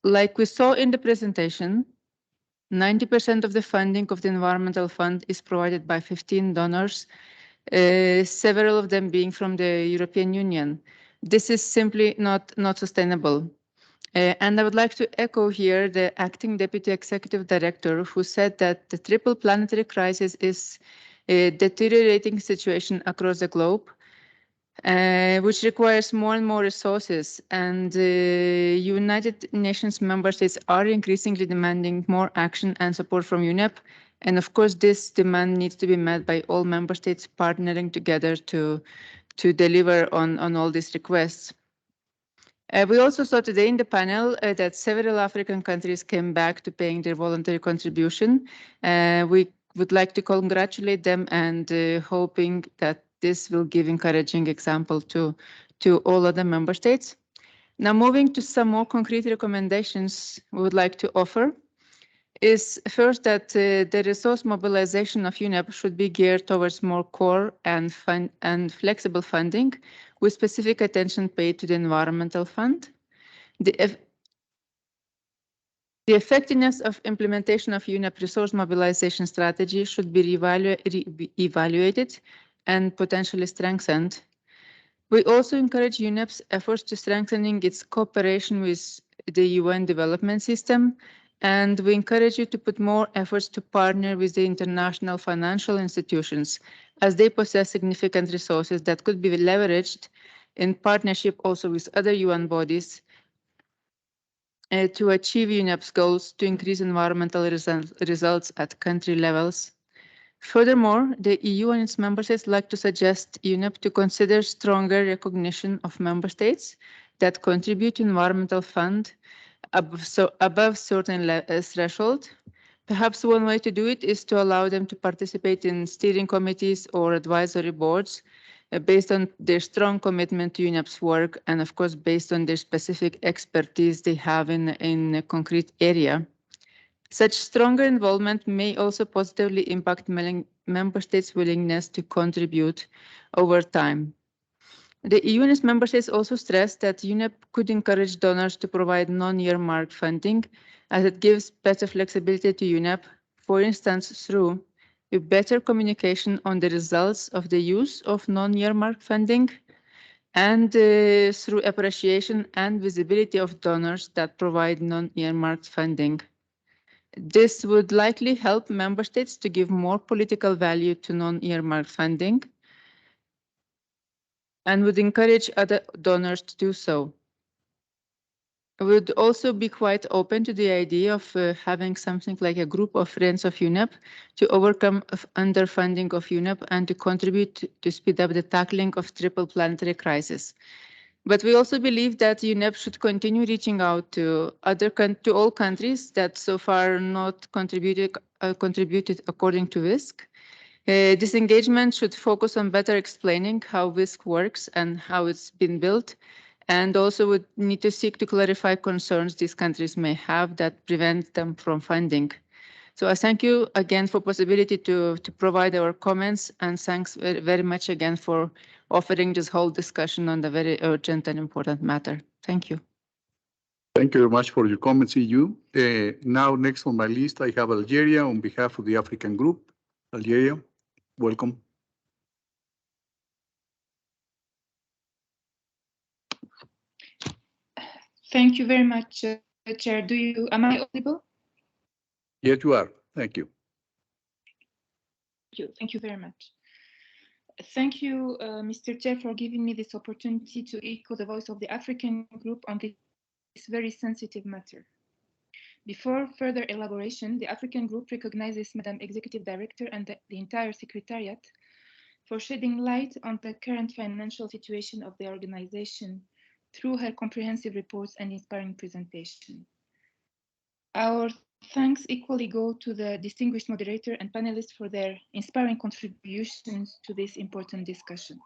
Like we saw in the presentation, 90% of the funding of the Environmental Fund is provided by 15 donors, several of them being from the European Union. This is simply not sustainable. And I would like to echo here the acting deputy executive director who said that the triple planetary crisis is a deteriorating situation across the globe, which requires more and more resources. And United Nations member states are increasingly demanding more action and support from UNEP. And of course, this demand needs to be met by all member states partnering together to deliver on all these requests. We also saw today in the panel that several African countries came back to paying their voluntary contribution. We would like to congratulate them and hoping that this will give encouraging example to all other member states. Now, moving to some more concrete recommendations we would like to offer is first that the resource mobilization of UNEP should be geared towards more core and flexible funding with specific attention paid to the Environmental Fund. The effectiveness of implementation of UNEP resource mobilization strategy should be evaluated and potentially strengthened. We also encourage UNEP's efforts to strengthening its cooperation with the UN development system, and we encourage you to put more efforts to partner with the international financial institutions, as they possess significant resources that could be leveraged in partnership also with other UN bodies to achieve UNEP's goals to increase environmental results at country levels. Furthermore, the EU and its member states like to suggest UNEP to consider stronger recognition of member states that contribute to Environmental Fund above certain threshold. Perhaps one way to do it is to allow them to participate in steering committees or advisory boards based on their strong commitment to UNEP's work and, of course, based on their specific expertise they have in a concrete area. Such stronger involvement may also positively impact member states' willingness to contribute over time. The EU and its member states also stressed that UNEP could encourage donors to provide non-earmarked funding, as it gives better flexibility to UNEP, for instance, through a better communication on the results of the use of non-earmarked funding, and through appreciation and visibility of donors that provide non-earmarked funding. This would likely help member states to give more political value to non-earmarked funding and would encourage other donors to do so. I would also be quite open to the idea of having something like a group of friends of UNEP to overcome underfunding of UNEP and to contribute to speed up the tackling of triple planetary crisis. But we also believe that UNEP should continue reaching out to all countries that so far not contributed according to WISC. This engagement should focus on better explaining how WISC works and how it's been built, and also would need to seek to clarify concerns these countries may have that prevent them from funding. So I thank you again for possibility to provide our comments, and thanks very much again for offering this whole discussion on the very urgent and important matter. Thank you. Thank you very much for your comments, EU. Now, next on my list, I have Algeria on behalf of the African Group. Algeria, welcome. Thank you very much, Chair. Am I audible? Yes, you are. Thank you. Thank you very much. Thank you, Mr. Chair, for giving me this opportunity to echo the voice of the African Group on this very sensitive matter. Before further elaboration, the African Group recognizes Madam Executive Director and the entire Secretariat for shedding light on the current financial situation of the organization through her comprehensive reports and inspiring presentation. Our thanks equally go to the distinguished moderator and panelists for their inspiring contributions to this important discussion.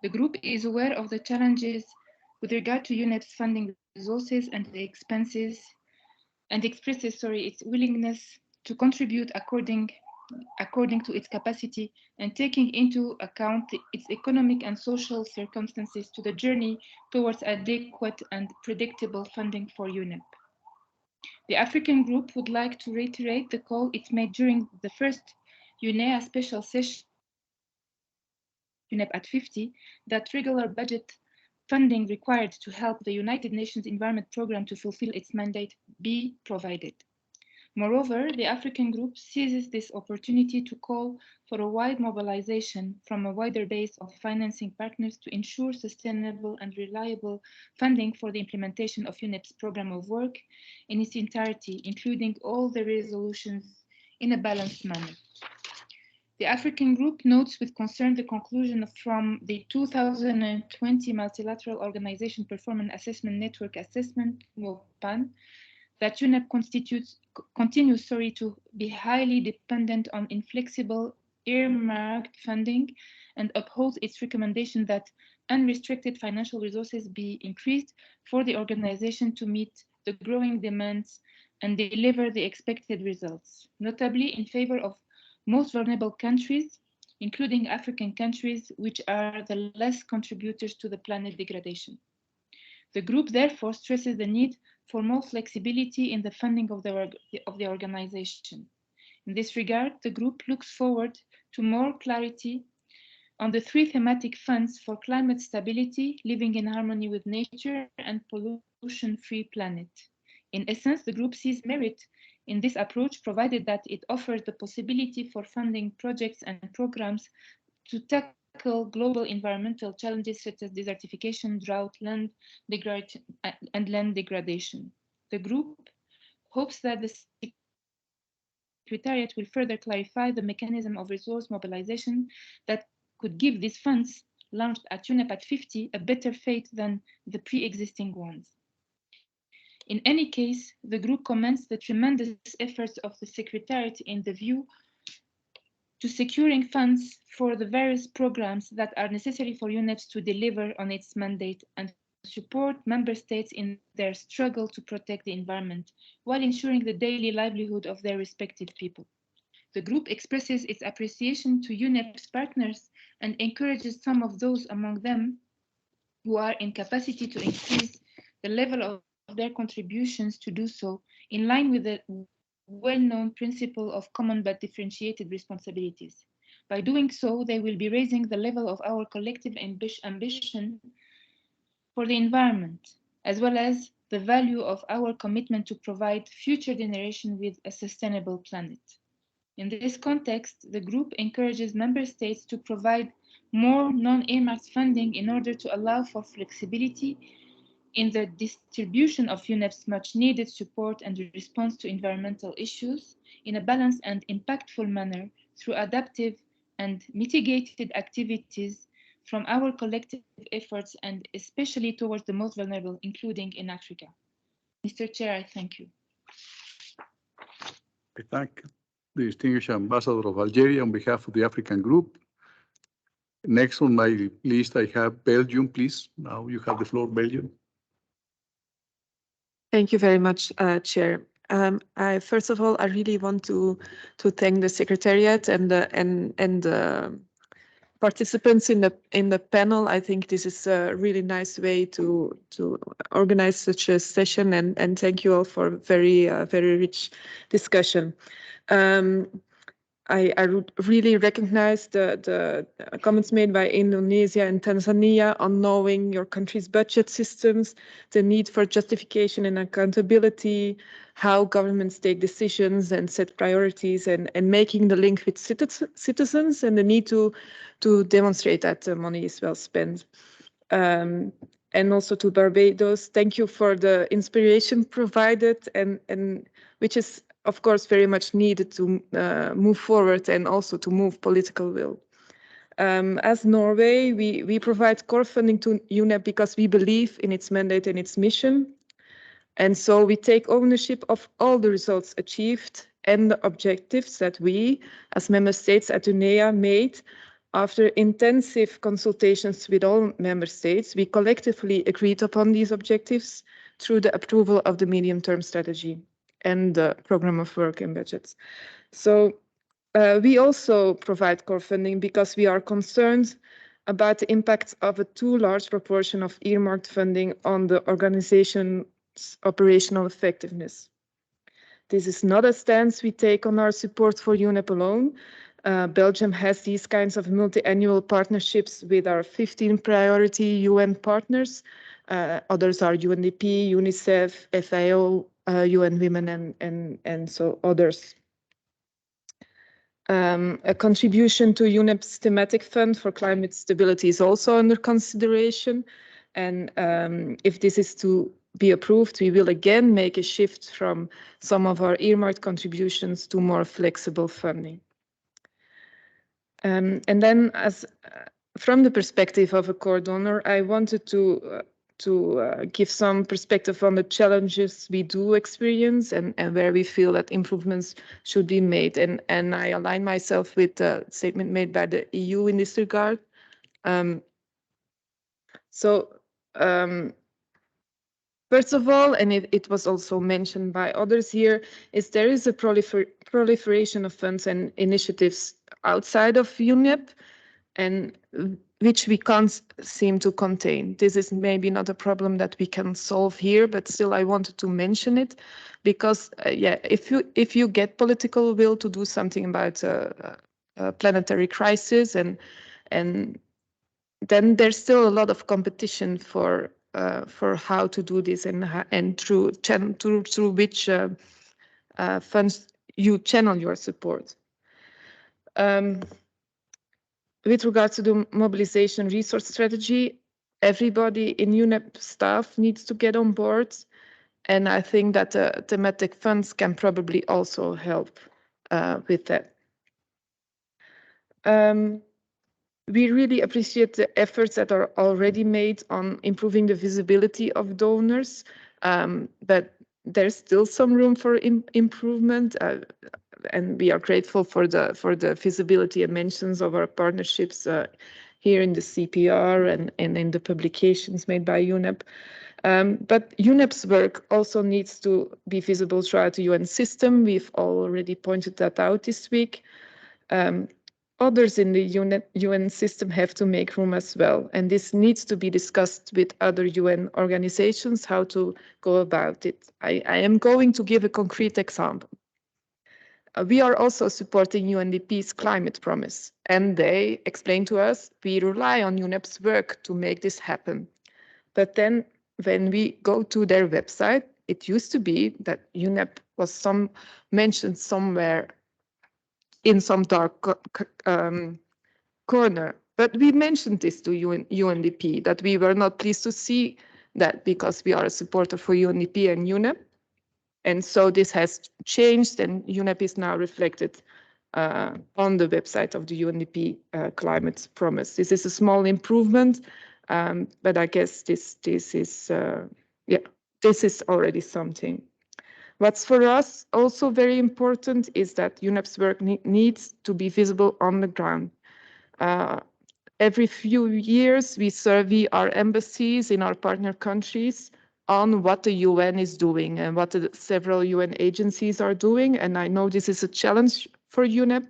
The group is aware of the challenges with regard to UNEP's funding resources and the expenses, and expresses its willingness to contribute according to its capacity and taking into account its economic and social circumstances to the journey towards adequate and predictable funding for UNEP. The African Group would like to reiterate the call it made during the first UNEA special session, UNEP at 50, that regular budget funding required to help the United Nations Environment Programme to fulfill its mandate be provided. Moreover, the African Group seizes this opportunity to call for a wide mobilization from a wider base of financing partners to ensure sustainable and reliable funding for the implementation of UNEP's program of work in its entirety, including all the resolutions in a balanced manner. The African Group notes with concern the conclusion from the 2020 Multilateral Organization Performance Assessment Network Assessment, WOPAN, that UNEP continues to be highly dependent on inflexible earmarked funding and upholds its recommendation that unrestricted financial resources be increased for the organization to meet the growing demands and deliver the expected results, notably in favor of most vulnerable countries, including African countries, which are the less contributors to the planet degradation. The group therefore stresses the need for more flexibility in the funding of the organization. In this regard, the group looks forward to more clarity on the three thematic funds for climate stability, living in harmony with nature, and pollution-free planet. In essence, the group sees merit in this approach, provided that it offers the possibility for funding projects and programs to tackle global environmental challenges such as desertification, drought, land degradation. The group hopes that the Secretariat will further clarify the mechanism of resource mobilization that could give these funds launched at UNEP at 50 a better fate than the pre-existing ones. In any case, the group commends the tremendous efforts of the Secretariat in the view to securing funds for the various programs that are necessary for UNEP to deliver on its mandate and support member states in their struggle to protect the environment while ensuring the daily livelihood of their respective people. The group expresses its appreciation to UNEP's partners and encourages some of those among them who are in capacity to increase the level of their contributions to do so in line with the well-known principle of common but differentiated responsibilities. By doing so, they will be raising the level of our collective ambition for the environment, as well as the value of our commitment to provide future generations with a sustainable planet. In this context, the group encourages member states to provide more non-earmarked funding in order to allow for flexibility in the distribution of UNEP's much-needed support and response to environmental issues in a balanced and impactful manner through adaptive and mitigated activities from our collective efforts and especially towards the most vulnerable, including in Africa. Mr. Chair, I thank you. I thank the distinguished ambassador of Algeria on behalf of the African Group. Next on my list, I have Belgium, please. Now you have the floor, Belgium. Thank you very much, Chair. First of all, I really want to thank the Secretariat and the participants in the panel. I think this is a really nice way to organize such a session, and thank you all for a very rich discussion. I really recognize the comments made by Indonesia and Tanzania on knowing your country's budget systems, the need for justification and accountability, how governments take decisions and set priorities, and making the link with citizens, and the need to demonstrate that the money is well spent. and also to Barbados. Thank you for the inspiration provided, and which is, of course, very much needed to move forward and also to move political will. As Norway, we provide core funding to UNEP because we believe in its mandate and its mission. And so we take ownership of all the results achieved and the objectives that we, as member states at UNEA, made. After intensive consultations with all member states, we collectively agreed upon these objectives through the approval of the medium-term strategy and the program of work and budgets. So we also provide core funding because we are concerned about the impact of a too large proportion of earmarked funding on the organization's operational effectiveness. This is not a stance we take on our support for UNEP alone. Belgium has these kinds of multi-annual partnerships with our 15 priority UN partners. Others are UNDP, UNICEF, FAO, UN Women, and so others. A contribution to UNEP's thematic fund for climate stability is also under consideration. And if this is to be approved, we will again make a shift from some of our earmarked contributions to more flexible funding. And then, from the perspective of a core donor, I wanted to give some perspective on the challenges we do experience and where we feel that improvements should be made. And I align myself with the statement made by the EU in this regard. First of all, and it was also mentioned by others here, is there is a proliferation of funds and initiatives outside of UNEP, and which we can't seem to contain. This is maybe not a problem that we can solve here, but still I wanted to mention it because, if you get political will to do something about a planetary crisis, and then there's still a lot of competition for how to do this and through which funds you channel your support. With regards to the mobilization resource strategy, everybody in UNEP staff needs to get on board, and I think that thematic funds can probably also help with that. We really appreciate the efforts that are already made on improving the visibility of donors, but there's still some room for improvement. And we are grateful for the visibility and mentions of our partnerships here in the CPR and in the publications made by UNEP. But UNEP's work also needs to be visible throughout the UN system. We've already pointed that out this week. Others in the UN system have to make room as well, and this needs to be discussed with other UN organizations, how to go about it. I am going to give a concrete example. We are also supporting UNDP's climate promise, and they explain to us we rely on UNEP's work to make this happen. But then when we go to their website, it used to be that UNEP was mentioned somewhere in some dark corner. But we mentioned this to UNDP, that we were not pleased to see that because we are a supporter for UNDP and UNEP. And so this has changed, and UNEP is now reflected on the website of the UNDP climate promise. This is a small improvement, but I guess this is already something. What's for us also very important is that UNEP's work needs to be visible on the ground. Every few years, we survey our embassies in our partner countries on what the UN is doing and what the several UN agencies are doing. And I know this is a challenge for UNEP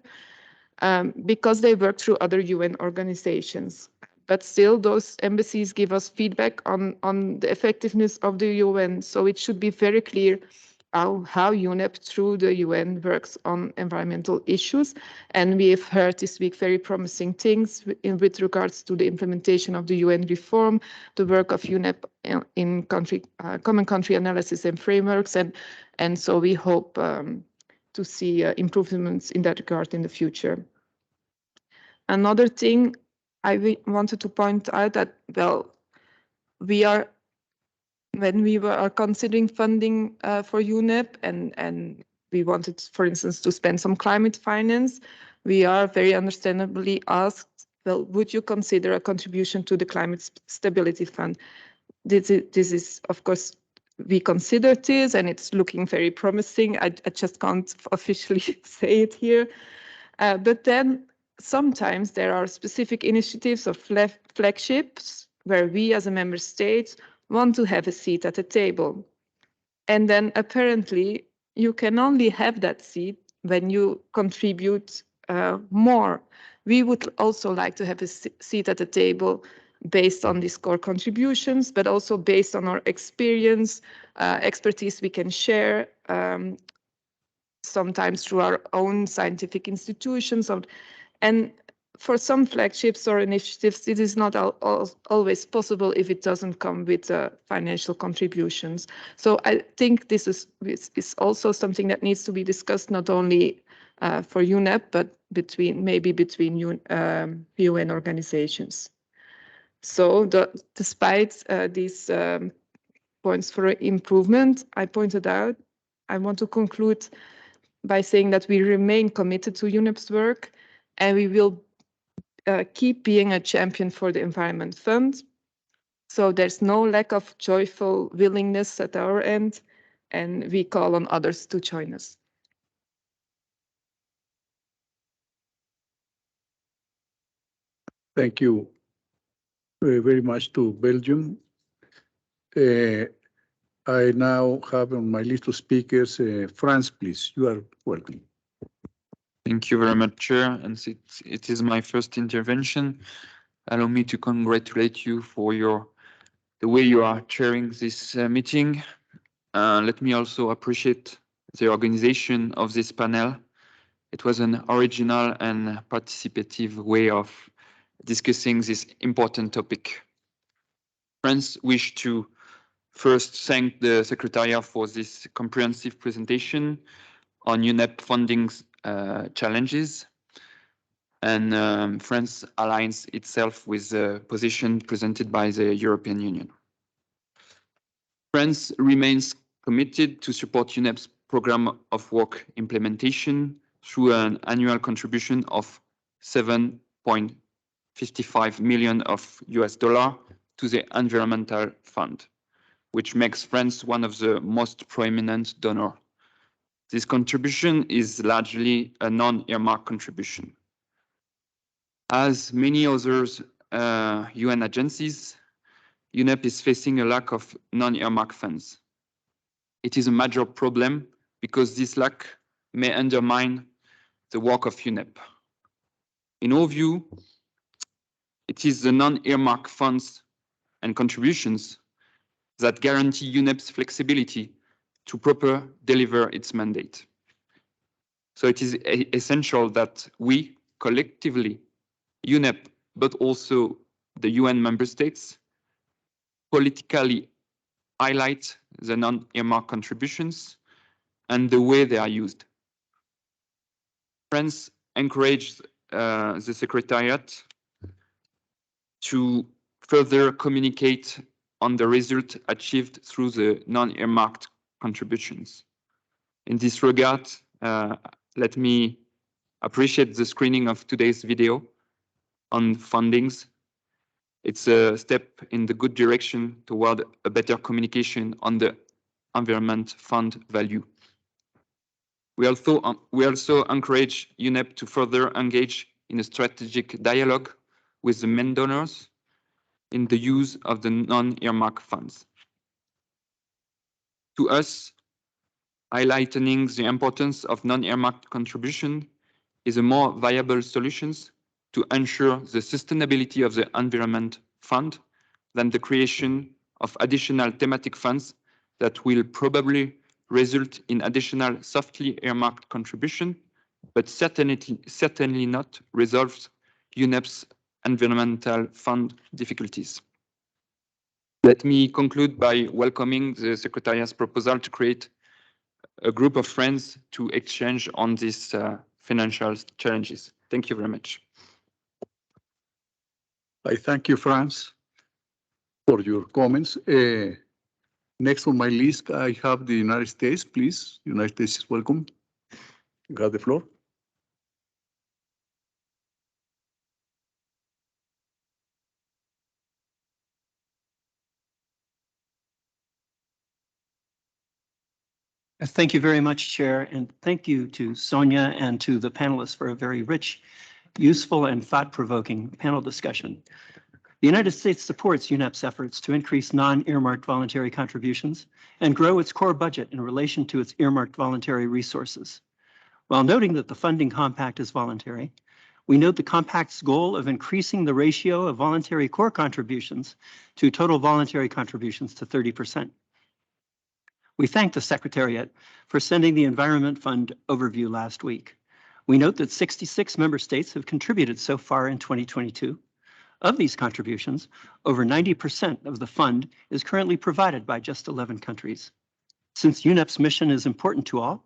because they work through other UN organizations. But still, those embassies give us feedback on the effectiveness of the UN. So it should be very clear how UNEP through the UN works on environmental issues. And we have heard this week very promising things with regards to the implementation of the UN reform, the work of UNEP in common country analysis and frameworks. And so we hope to see improvements in that regard in the future. Another thing I wanted to point out that, well, when we are considering funding for UNEP and we wanted, for instance, to spend some climate finance, we are very understandably asked, well, would you consider a contribution to the Climate Stability Fund? This is, of course, we considered this and it's looking very promising. I just can't officially say it here. But then sometimes there are specific initiatives or flagships where we as a member state want to have a seat at the table. And then apparently you can only have that seat when you contribute more. We would also like to have a seat at the table based on these core contributions, but also based on our experience, expertise we can share, sometimes through our own scientific institutions. And for some flagships or initiatives, it is not always possible if it doesn't come with financial contributions. So I think this is also something that needs to be discussed, not only for UNEP, but between UN organizations. So despite these points for improvement I pointed out, I want to conclude by saying that we remain committed to UNEP's work and we will keep being a champion for the Environment Fund. So there's no lack of joyful willingness at our end, and we call on others to join us. Thank you very much to Belgium. I now have on my list of speakers, France, please. You are welcome. Thank you very much, Chair, and it is my first intervention. Allow me to congratulate you for the way you are chairing this meeting. Let me also appreciate the organization of this panel. It was an original and participative way of discussing this important topic. France wish to first thank the Secretariat for this comprehensive presentation on UNEP funding challenges. And France aligns itself with the position presented by the European Union. France remains committed to support UNEP's program of work implementation through an annual contribution of $7.55 million to the Environmental Fund, which makes France one of the most prominent donors. This contribution is largely a non-earmarked contribution. As many other UN agencies, UNEP is facing a lack of non-earmarked funds. It is a major problem because this lack may undermine the work of UNEP. In our view, it is the non-earmarked funds and contributions that guarantee UNEP's flexibility to properly deliver its mandate. So it is essential that we collectively, UNEP, but also the UN member states, politically highlight the non-earmarked contributions and the way they are used. France encouraged the Secretariat to further communicate on the result achieved through the non-earmarked contributions. In this regard, let me appreciate the screening of today's video on fundings. It's a step in the good direction toward a better communication on the Environment Fund value. We also encourage UNEP to further engage in a strategic dialogue with the main donors in the use of the non-earmarked funds. To us, highlighting the importance of non-earmarked contribution is a more viable solution to ensure the sustainability of the Environment Fund than the creation of additional thematic funds that will probably result in additional softly earmarked contribution, but certainly not resolve UNEP's Environmental Fund difficulties. Let me conclude by welcoming the Secretariat's proposal to create a group of friends to exchange on these financial challenges. Thank you very much. I thank you, France. for your comments. Next on my list, I have the United States, please. United States is welcome. You have the floor. Thank you very much, Chair, and thank you to Sonia and to the panelists for a very rich, useful, and thought-provoking panel discussion. The United States supports UNEP's efforts to increase non-earmarked voluntary contributions and grow its core budget in relation to its earmarked voluntary resources. While noting that the funding compact is voluntary, we note the compact's goal of increasing the ratio of voluntary core contributions to total voluntary contributions to 30%. We thank the Secretariat for sending the Environment Fund overview last week. We note that 66 member states have contributed so far in 2022. Of these contributions, over 90% of the fund is currently provided by just 11 countries. Since UNEP's mission is important to all,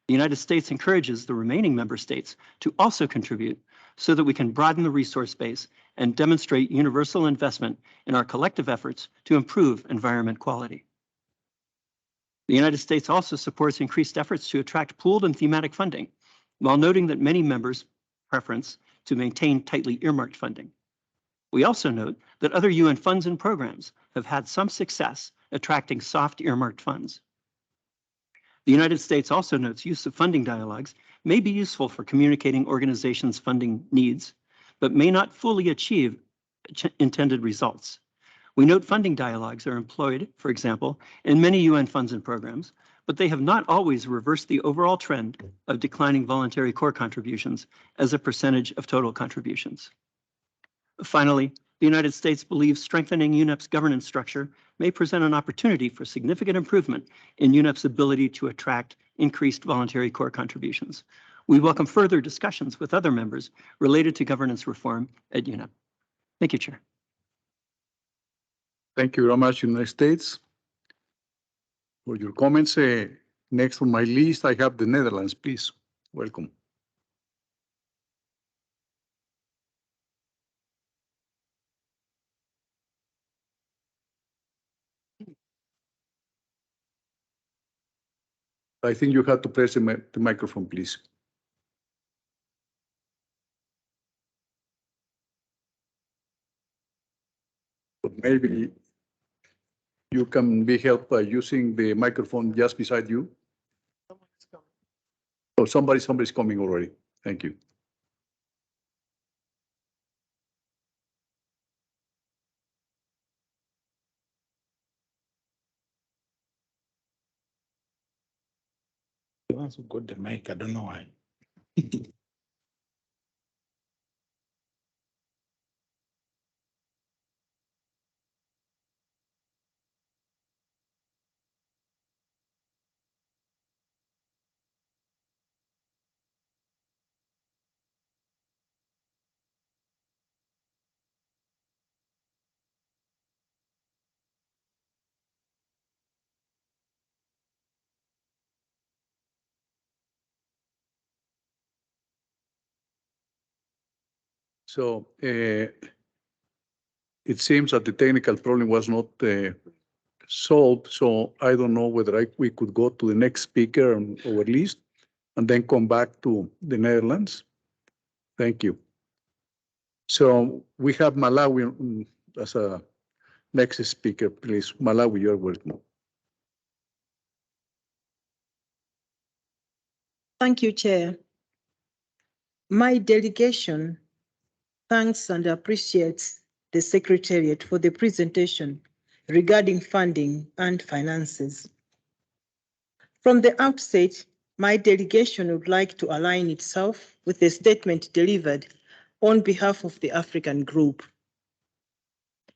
the United States encourages the remaining member states to also contribute so that we can broaden the resource base and demonstrate universal investment in our collective efforts to improve environment quality. The United States also supports increased efforts to attract pooled and thematic funding, while noting that many members' preference to maintain tightly earmarked funding. We also note that other UN funds and programs have had some success attracting soft earmarked funds. The United States also notes use of funding dialogues may be useful for communicating organizations' funding needs, but may not fully achieve intended results. We note funding dialogues are employed, for example, in many UN funds and programs, but they have not always reversed the overall trend of declining voluntary core contributions as a percentage of total contributions. Finally, the United States believes strengthening UNEP's governance structure may present an opportunity for significant improvement in UNEP's ability to attract increased voluntary core contributions. We welcome further discussions with other members related to governance reform at UNEP. Thank you, Chair. Thank you very much, United States, for your comments. Next on my list, I have the Netherlands, please. Welcome. I think you have to press the microphone, please. But maybe you can be helped by using the microphone just beside you. Oh, somebody's coming already. Thank you. The ones who got the mic, I don't know why. So it seems that the technical problem was not solved. So I don't know whether we could go to the next speaker on our list and then come back to the Netherlands. Thank you. So we have Malawi as a next speaker, please. Malawi, you're welcome. Thank you, Chair. My delegation thanks and appreciates the Secretariat for the presentation regarding funding and finances. From the outset, my delegation would like to align itself with the statement delivered on behalf of the African Group.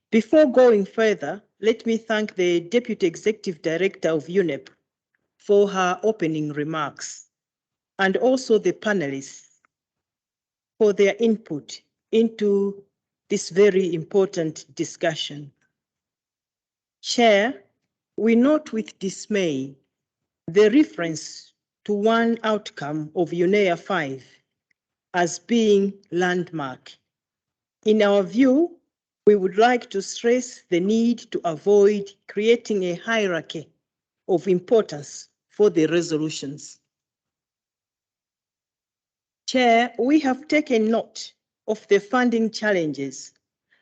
Before going further, let me thank the Deputy Executive Director of UNEP for her opening remarks, and also the panelists for their input into this very important discussion. Chair, we note with dismay the reference to one outcome of UNEA 5 as being landmark. In our view, We would like to stress the need to avoid creating a hierarchy of importance for the resolutions. Chair, we have taken note of the funding challenges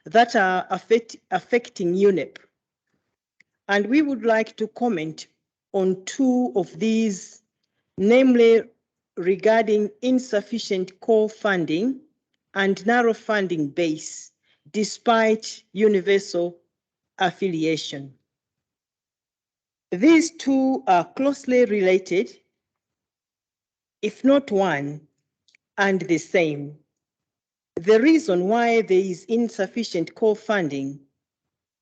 that are affecting UNEP, and we would like to comment on two of these, namely regarding insufficient core funding and narrow funding base despite universal affiliation. These two are closely related, if not one and the same. The reason why there is insufficient core funding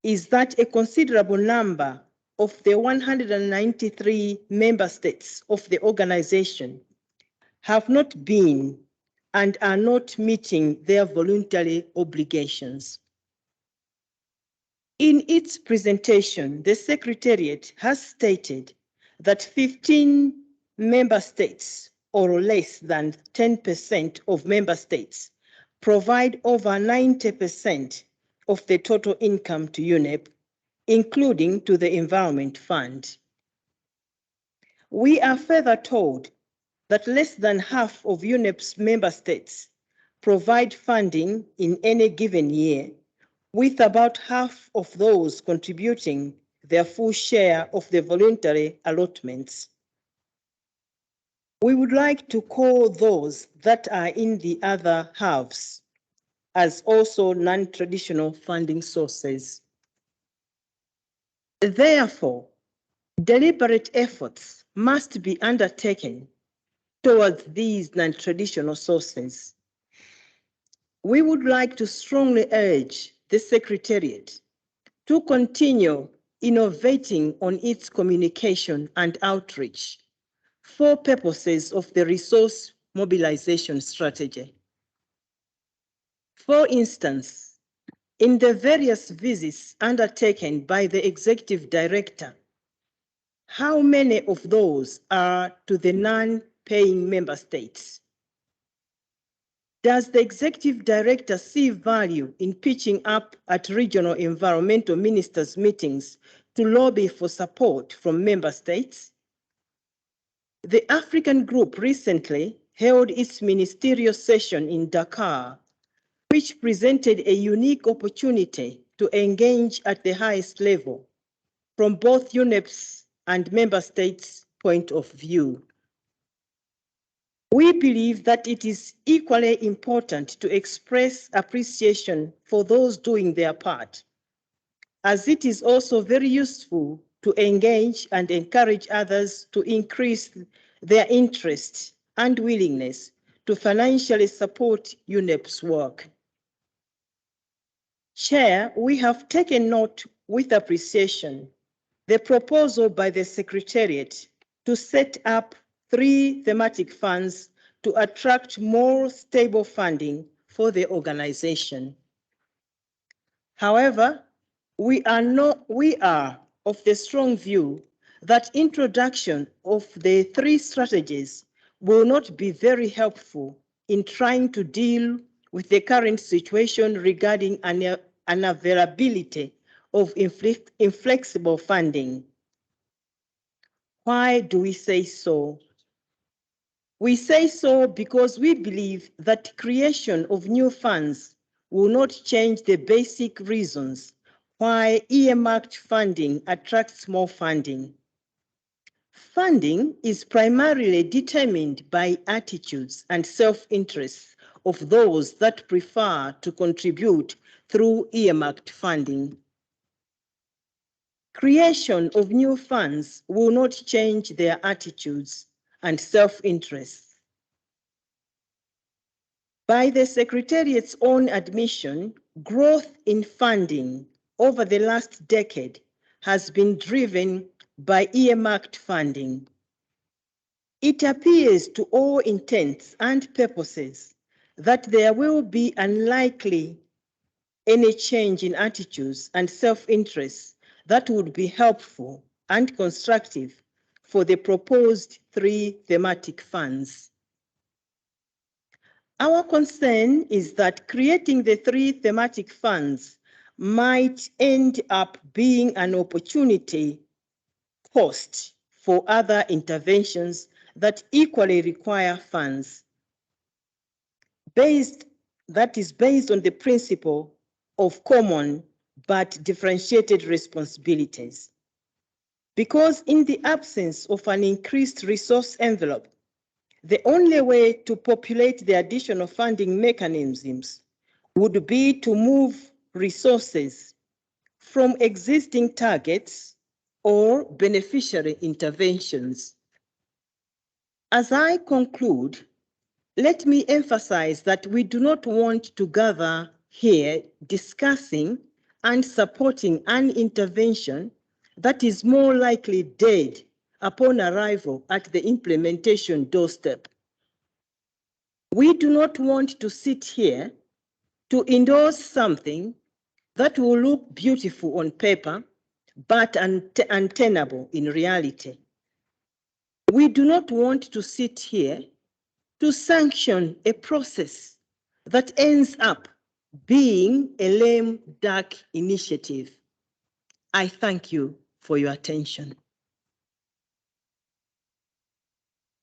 is that a considerable number of the 193 member states of the organization have not been and are not meeting their voluntary obligations. In its presentation, the Secretariat has stated that 15 member states, or less than 10% of member states, provide over 90% of the total income to UNEP, including to the Environment Fund. We are further told that less than half of UNEP's member states provide funding in any given year, with about half of those contributing their full share of the voluntary allotments. We would like to call those that are in the other halves as also non-traditional funding sources. Therefore, deliberate efforts must be undertaken towards these non-traditional sources. We would like to strongly urge the Secretariat to continue innovating on its communication and outreach for purposes of the resource mobilization strategy. For instance, in the various visits undertaken by the Executive Director, how many of those are to the non-paying member states? Does the Executive Director see value in pitching up at regional environmental ministers' meetings to lobby for support from member states? The African Group recently held its ministerial session in Dakar, which presented a unique opportunity to engage at the highest level from both UNEP's and member states' point of view. We believe that it is equally important to express appreciation for those doing their part, as it is also very useful to engage and encourage others to increase their interest and willingness to financially support UNEP's work. Chair, we have taken note with appreciation the proposal by the Secretariat to set up 3 thematic funds to attract more stable funding for the organization. However, we are of the strong view that introduction of the 3 strategies will not be very helpful in trying to deal with the current situation regarding unavailability of inflexible funding. Why do we say so? We say so because we believe that creation of new funds will not change the basic reasons why earmarked funding attracts more funding. Funding is primarily determined by attitudes and self-interests of those that prefer to contribute through earmarked funding. Creation of new funds will not change their attitudes and self-interest. By the Secretariat's own admission, growth in funding over the last decade has been driven by earmarked funding. It appears to all intents and purposes that there will be unlikely any change in attitudes and self-interest that would be helpful and constructive for the proposed 3 thematic funds. Our concern is that creating the 3 thematic funds might end up being an opportunity cost for other interventions that equally require funds. That is based on the principle of common but differentiated responsibilities. Because in the absence of an increased resource envelope, the only way to populate the additional funding mechanisms would be to move resources from existing targets or beneficiary interventions. As I conclude, let me emphasize that we do not want to gather here discussing and supporting an intervention that is more likely dead upon arrival at the implementation doorstep. We do not want to sit here to endorse something that will look beautiful on paper, but untenable in reality. We do not want to sit here to sanction a process that ends up being a lame duck initiative. I thank you for your attention.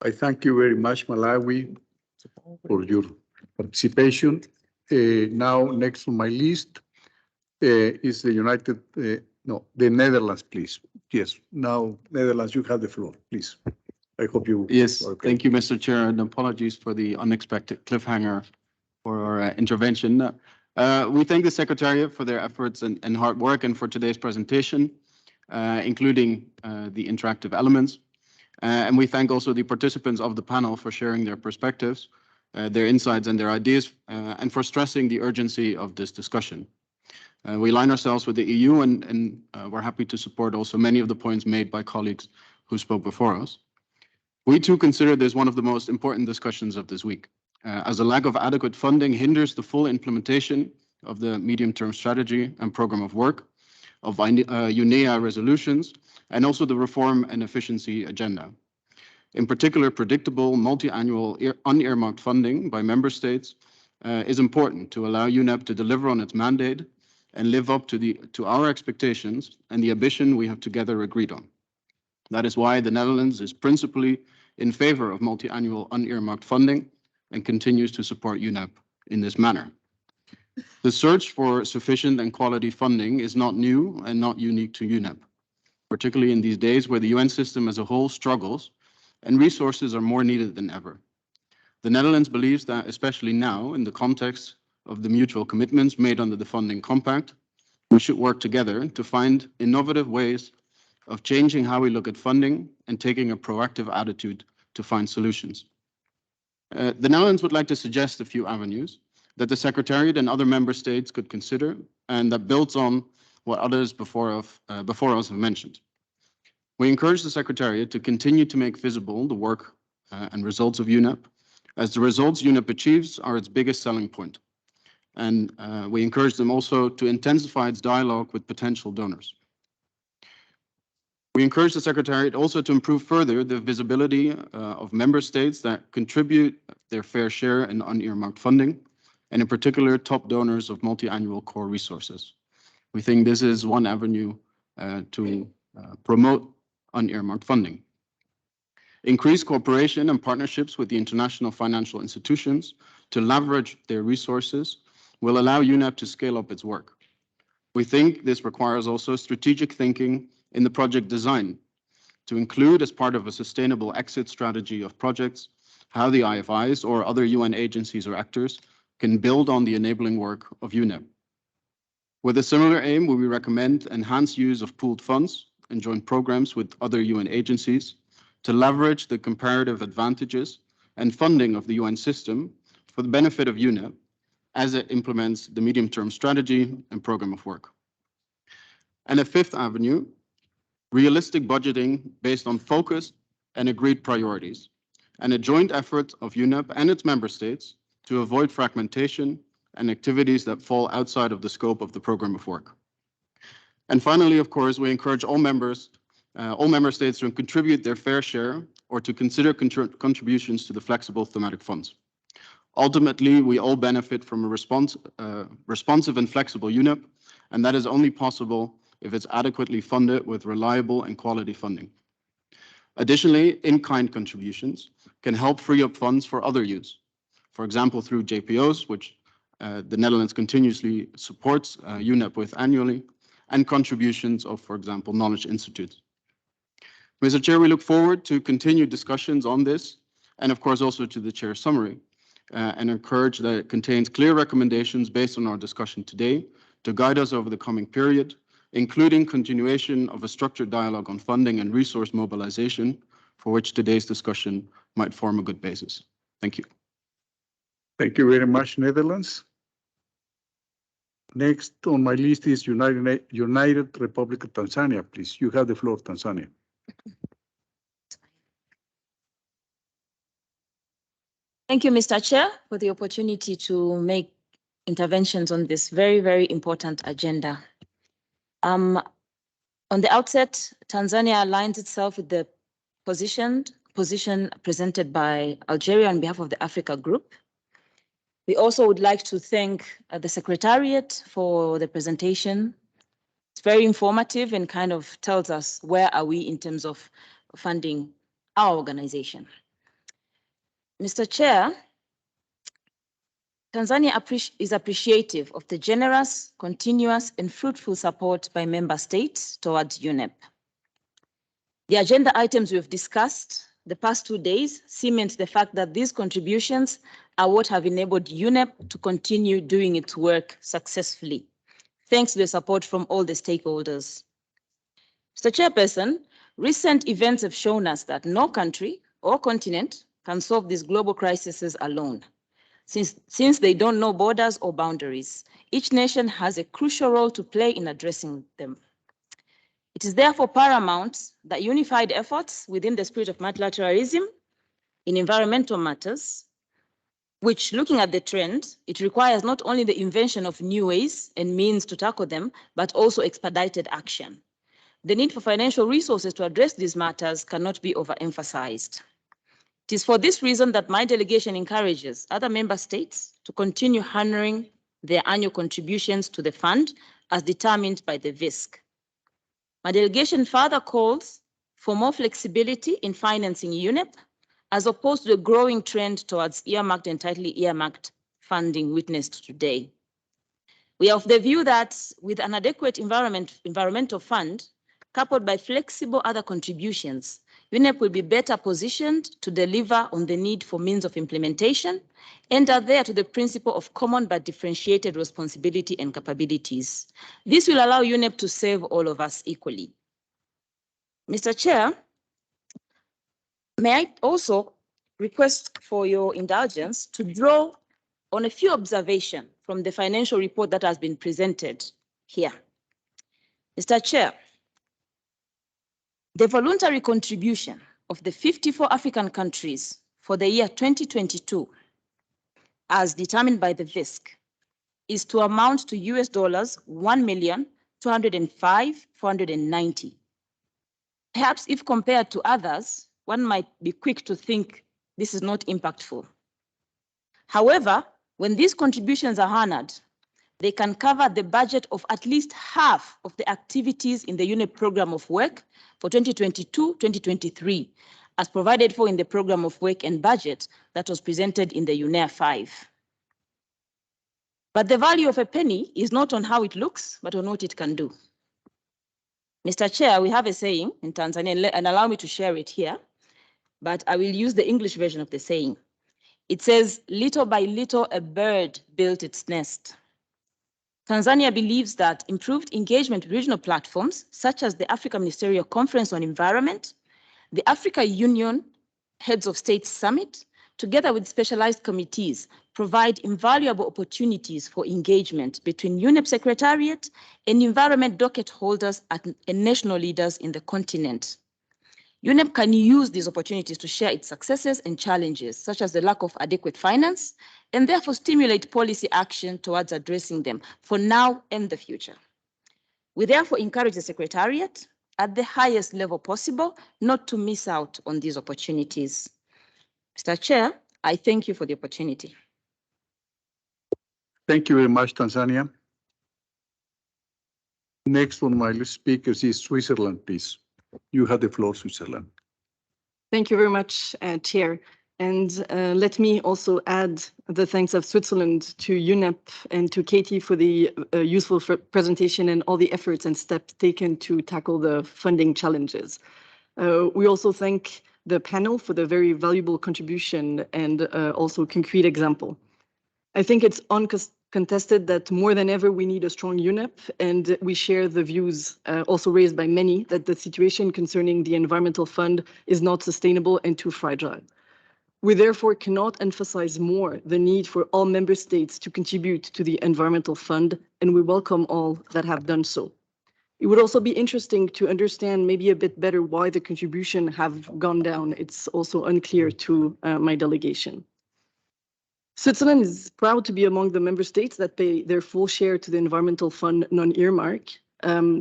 I thank you very much, Malawi, for your participation. Now, next on my list is the the Netherlands, please. Yes, now, Netherlands, you have the floor, please. I hope you. Yes, thank you, Mr. Chair, and apologies for the unexpected cliffhanger for our intervention. We thank the Secretariat for their efforts and hard work and for today's presentation, including the interactive elements. And we thank also the participants of the panel for sharing their perspectives, their insights and their ideas, and for stressing the urgency of this discussion. We align ourselves with the EU and we're happy to support also many of the points made by colleagues who spoke before us. We too consider this one of the most important discussions of this week, as a lack of adequate funding hinders the full implementation of the medium-term strategy and program of work, of UNEA resolutions, and also the reform and efficiency agenda. In particular, predictable multi-annual unearmarked funding by member states is important to allow UNEP to deliver on its mandate and live up to our expectations and the ambition we have together agreed on. That is why the Netherlands is principally in favor of multi-annual unearmarked funding and continues to support UNEP in this manner. The search for sufficient and quality funding is not new and not unique to UNEP, particularly in these days where the UN system as a whole struggles and resources are more needed than ever. The Netherlands believes that, especially now, in the context of the mutual commitments made under the Funding Compact, we should work together to find innovative ways of changing how we look at funding and taking a proactive attitude to find solutions. The Netherlands would like to suggest a few avenues that the Secretariat and other member states could consider, and that builds on what others before us have mentioned. We encourage the Secretariat to continue to make visible the work and results of UNEP, as the results UNEP achieves are its biggest selling point. And we encourage them also to intensify its dialogue with potential donors. We encourage the Secretariat also to improve further the visibility of member states that contribute their fair share in unearmarked funding, and in particular, top donors of multi-annual core resources. We think this is one avenue to promote unearmarked funding. Increase cooperation and partnerships with the international financial institutions to leverage their resources will allow UNEP to scale up its work. We think this requires also strategic thinking in the project design to include as part of a sustainable exit strategy of projects how the IFIs or other UN agencies or actors can build on the enabling work of UNEP. With a similar aim, we recommend enhanced use of pooled funds and joint programs with other UN agencies to leverage the comparative advantages and funding of the UN system for the benefit of UNEP as it implements the medium-term strategy and program of work. And a fifth avenue, realistic budgeting based on focused and agreed priorities, and a joint effort of UNEP and its member states to avoid fragmentation and activities that fall outside of the scope of the program of work. And finally, of course, we encourage all member states to contribute their fair share or to consider contributions to the flexible thematic funds. Ultimately, we all benefit from a responsive and flexible UNEP and that is only possible if it's adequately funded with reliable and quality funding. Additionally, in-kind contributions can help free up funds for other use. For example, through JPOs, which the Netherlands continuously supports UNEP with annually, and contributions of, for example, knowledge institutes. Mr. Chair, we look forward to continued discussions on this, and of course also to the Chair's summary, and encourage that it contains clear recommendations based on our discussion today to guide us over the coming period, including continuation of a structured dialogue on funding and resource mobilization, for which today's discussion might form a good basis. Thank you. Thank you very much, Netherlands. Next on my list is United Republic of Tanzania. Please, you have the floor, Tanzania. Thank you, Mr. Chair, for the opportunity to make interventions on this very, very important agenda. On the outset, Tanzania aligns itself with the position presented by Algeria on behalf of the Africa Group. We also would like to thank the Secretariat for the presentation. It's very informative and kind of tells us where are we in terms of funding our organization. Mr. Chair, Tanzania is appreciative of the generous, continuous, and fruitful support by member states towards UNEP. The agenda items we've discussed the past 2 days cement the fact that these contributions are what have enabled UNEP to continue doing its work successfully, thanks to the support from all the stakeholders. Mr. Chairperson, recent events have shown us that no country or continent can solve these global crises alone. Since they don't know borders or boundaries, each nation has a crucial role to play in addressing them. It is therefore paramount that unified efforts within the spirit of multilateralism in environmental matters, which, looking at the trend, it requires not only the invention of new ways and means to tackle them, but also expedited action. The need for financial resources to address these matters cannot be overemphasized. It is for this reason that my delegation encourages other member states to continue honoring their annual contributions to the fund as determined by the VISC. My delegation further calls for more flexibility in financing UNEP, as opposed to the growing trend towards earmarked and tightly earmarked funding witnessed today. We are of the view that with an adequate environmental fund, coupled by flexible other contributions, UNEP will be better positioned to deliver on the need for means of implementation and adhere to the principle of common but differentiated responsibility and capabilities. This will allow UNEP to serve all of us equally. Mr. Chair, may I also request for your indulgence to draw on a few observations from the financial report that has been presented here. Mr. Chair, the voluntary contribution of the 54 African countries for the year 2022, as determined by the VISC, is to amount to US dollars 1,205,490. Perhaps if compared to others, one might be quick to think this is not impactful. However, when these contributions are honored, they can cover the budget of at least half of the activities in the UNEP program of work for 2022-2023, as provided for in the program of work and budget that was presented in the UNEA 5. But the value of a penny is not on how it looks, but on what it can do. Mr. Chair, we have a saying in Tanzania, and allow me to share it here, but I will use the English version of the saying. It says, little by little, a bird built its nest. Tanzania believes that improved engagement with regional platforms, such as the Africa Ministerial Conference on Environment, the Africa Union Heads of State Summit, together with specialized committees, provide invaluable opportunities for engagement between UNEP Secretariat and environment docket holders and national leaders in the continent. UNEP can use these opportunities to share its successes and challenges, such as the lack of adequate finance, and therefore stimulate policy action towards addressing them for now and the future. We therefore encourage the Secretariat at the highest level possible not to miss out on these opportunities. Mr. Chair, I thank you for the opportunity. Thank you very much, Tanzania. Next on my list speakers is Switzerland, please. You have the floor, Switzerland. Thank you very much, Chair. And let me also add the thanks of Switzerland to UNEP and to Katie for the useful presentation and all the efforts and steps taken to tackle the funding challenges. We also thank the panel for the very valuable contribution and also concrete example. I think it's uncontested that more than ever we need a strong UNEP, and we share the views also raised by many that the situation concerning the Environmental Fund is not sustainable and too fragile. We therefore cannot emphasize more the need for all member states to contribute to the Environmental Fund, and we welcome all that have done so. It would also be interesting to understand maybe a bit better why the contribution have gone down. It's also unclear to my delegation. Switzerland is proud to be among the member states that pay their full share to the Environmental Fund non-earmark,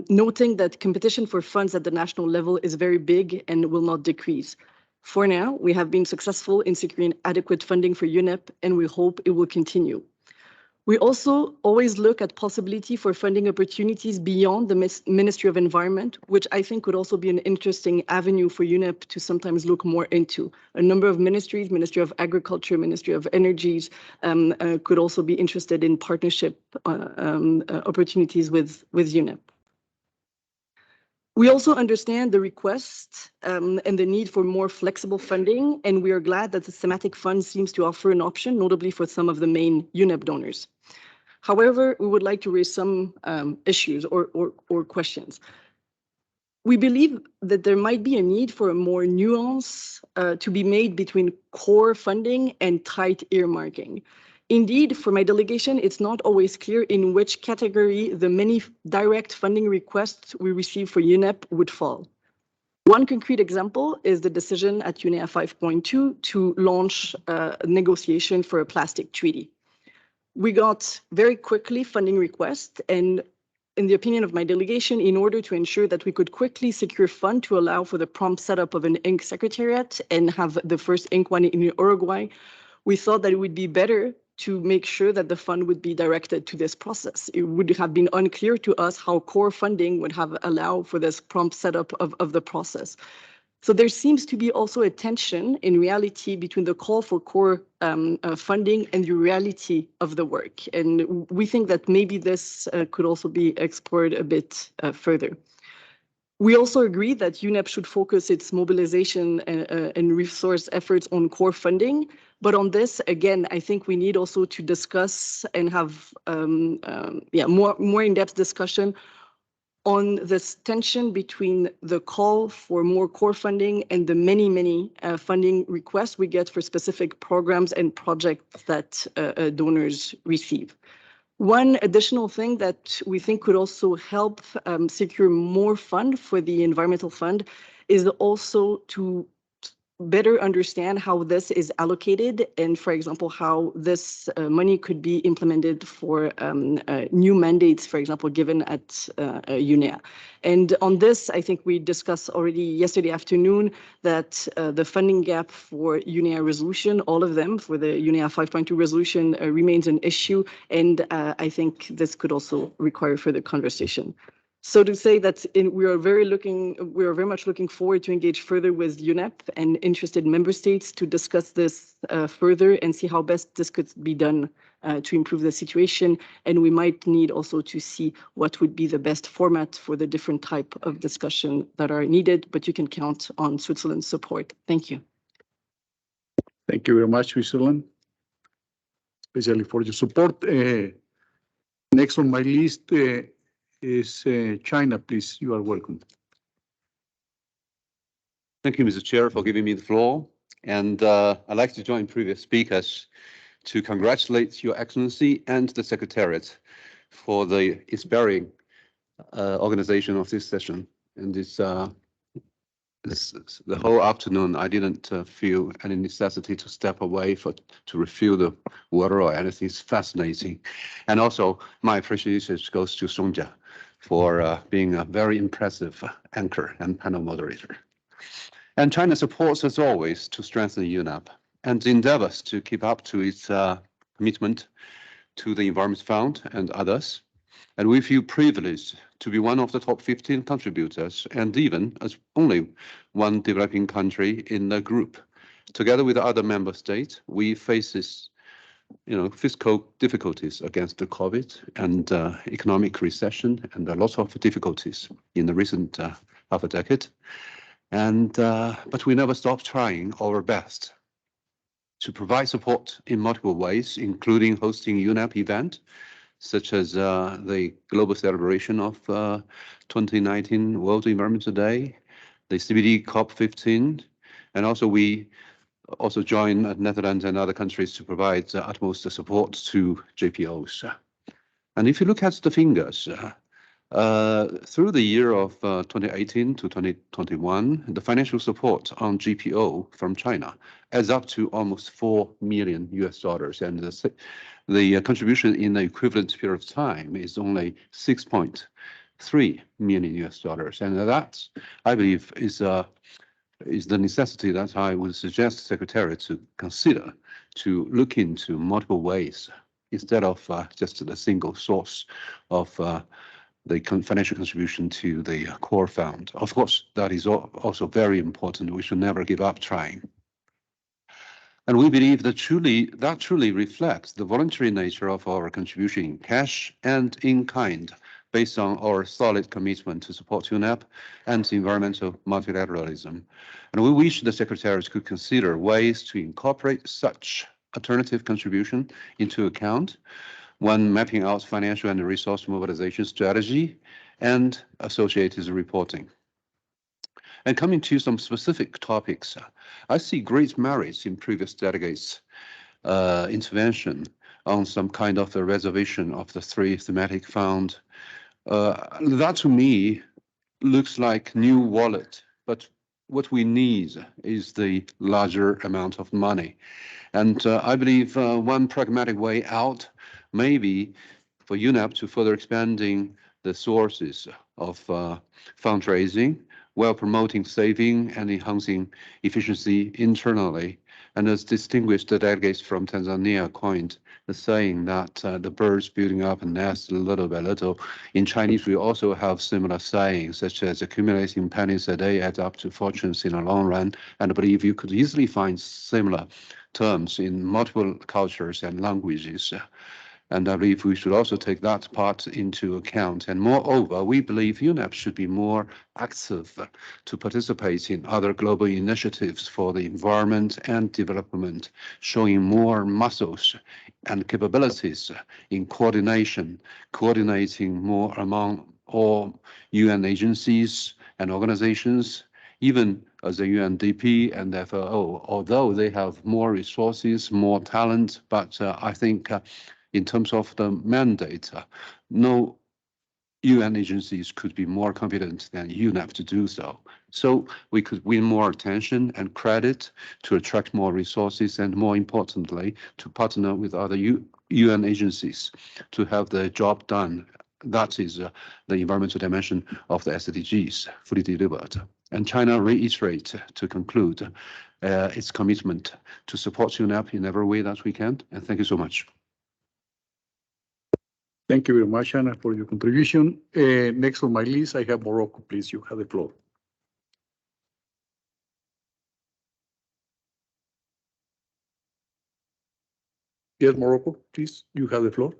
noting that competition for funds at the national level is very big and will not decrease. For now, we have been successful in securing adequate funding for UNEP, and we hope it will continue. We also always look at possibility for funding opportunities beyond the Ministry of Environment, which I think could also be an interesting avenue for UNEP to sometimes look more into. A number of ministries, Ministry of Agriculture, Ministry of Energies, could also be interested in partnership opportunities with UNEP. We also understand the request and the need for more flexible funding, and we are glad that the thematic fund seems to offer an option, notably for some of the main UNEP donors. However, we would like to raise some issues or questions. We believe that there might be a need for a more nuance to be made between core funding and tight earmarking. Indeed, for my delegation, it's not always clear in which category the many direct funding requests we receive for UNEP would fall. One concrete example is the decision at UNEA 5.2 to launch a negotiation for a plastic treaty. We got very quickly funding requests, and in the opinion of my delegation, in order to ensure that we could quickly secure funds to allow for the prompt setup of an INC secretariat and have the first INC one in Uruguay, we thought that it would be better to make sure that the fund would be directed to this process. It would have been unclear to us how core funding would have allowed for this prompt setup of the process. So there seems to be also a tension in reality between the call for core funding and the reality of the work. And we think that maybe this could also be explored a bit further. We also agree that UNEP should focus its mobilization and resource efforts on core funding. But on this, again, I think we need also to discuss and have more in-depth discussion on this tension between the call for more core funding and the many funding requests we get for specific programs and projects that donors receive. One additional thing that we think could also help secure more fund for the Environmental Fund is also to better understand how this is allocated and, for example, how this money could be implemented for new mandates, for example, given at UNEA. And on this, I think we discussed already yesterday afternoon that the funding gap for UNEA resolution, all of them for the UNEA 5.2 resolution remains an issue. And I think this could also require further conversation. So to say that we are very much looking forward to engage further with UNEP and interested member states to discuss this further and see how best this could be done to improve the situation. And we might need also to see what would be the best format for the different type of discussion that are needed, but you can count on Switzerland's support. Thank you. Thank you very much, Switzerland, especially for your support. Next on my list is China, please. You are welcome. Thank you, Mr. Chair, for giving me the floor. And I'd like to join previous speakers to congratulate Your Excellency and the Secretariat for the inspiring organization of this session. And the whole afternoon, I didn't feel any necessity to step away to refill the water or anything. It's fascinating. And also, my appreciation goes to Sonja for being a very impressive anchor and panel moderator. And China supports, as always, to strengthen UNEP and endeavors to keep up to its commitment to the Environment Fund and others. And we feel privileged to be one of the top 15 contributors, and even as only one developing country in the group. Together with other member states, we face this, fiscal difficulties against the COVID and economic recession, and a lot of difficulties in the recent half a decade. And but we never stop trying our best to provide support in multiple ways, including hosting UNEP event, such as the global celebration of 2019 World Environmental Day, the CBD COP15, and also we also join Netherlands and other countries to provide utmost support to JPOs. And if you look at the figures, through the year of 2018 to 2021, the financial support on GPO from China adds up to almost $4 million, and the contribution in the equivalent period of time is only $6.3 million, and that, I believe, is the necessity that I would suggest the Secretariat to consider, to look into multiple ways instead of just the single source of the financial contribution to the core fund. Of course, that is also very important. We should never give up trying. And we believe that truly reflects the voluntary nature of our contribution in cash and in kind, based on our solid commitment to support UNEP and environmental multilateralism. And we wish the Secretariat could consider ways to incorporate such alternative contribution into account when mapping out financial and resource mobilization strategy and associated reporting. And coming to some specific topics, I see great merits in previous delegates' intervention on some kind of a reservation of the 3 thematic fund. That to me looks like new wallet, but what we need is the larger amount of money. And I believe one pragmatic way out may be for UNEP to further expanding the sources of fundraising while promoting saving and enhancing efficiency internally. And as distinguished delegates from Tanzania coined the saying that the birds building up a nest little by little. In Chinese, we also have similar sayings, such as accumulating pennies a day adds up to fortunes in the long run. And I believe you could easily find similar terms in multiple cultures and languages. And I believe we should also take that part into account. And moreover, we believe UNEP should be more active to participate in other global initiatives for the environment and development, showing more muscles and capabilities in coordinating more among all UN agencies and organizations, even as the UNDP and FAO, although they have more resources, more talent, but I think in terms of the mandate, no UN agencies could be more competent than UNEP to do so. So we could win more attention and credit to attract more resources, and more importantly, to partner with other UN agencies to have the job done. That is the environmental dimension of the SDGs fully delivered. And China reiterates, to conclude, its commitment to support UNEP in every way that we can. And thank you so much. Thank you very much, Anna, for your contribution. Next on my list, I have Morocco. Please, you have the floor. Yes, Morocco, please, you have the floor.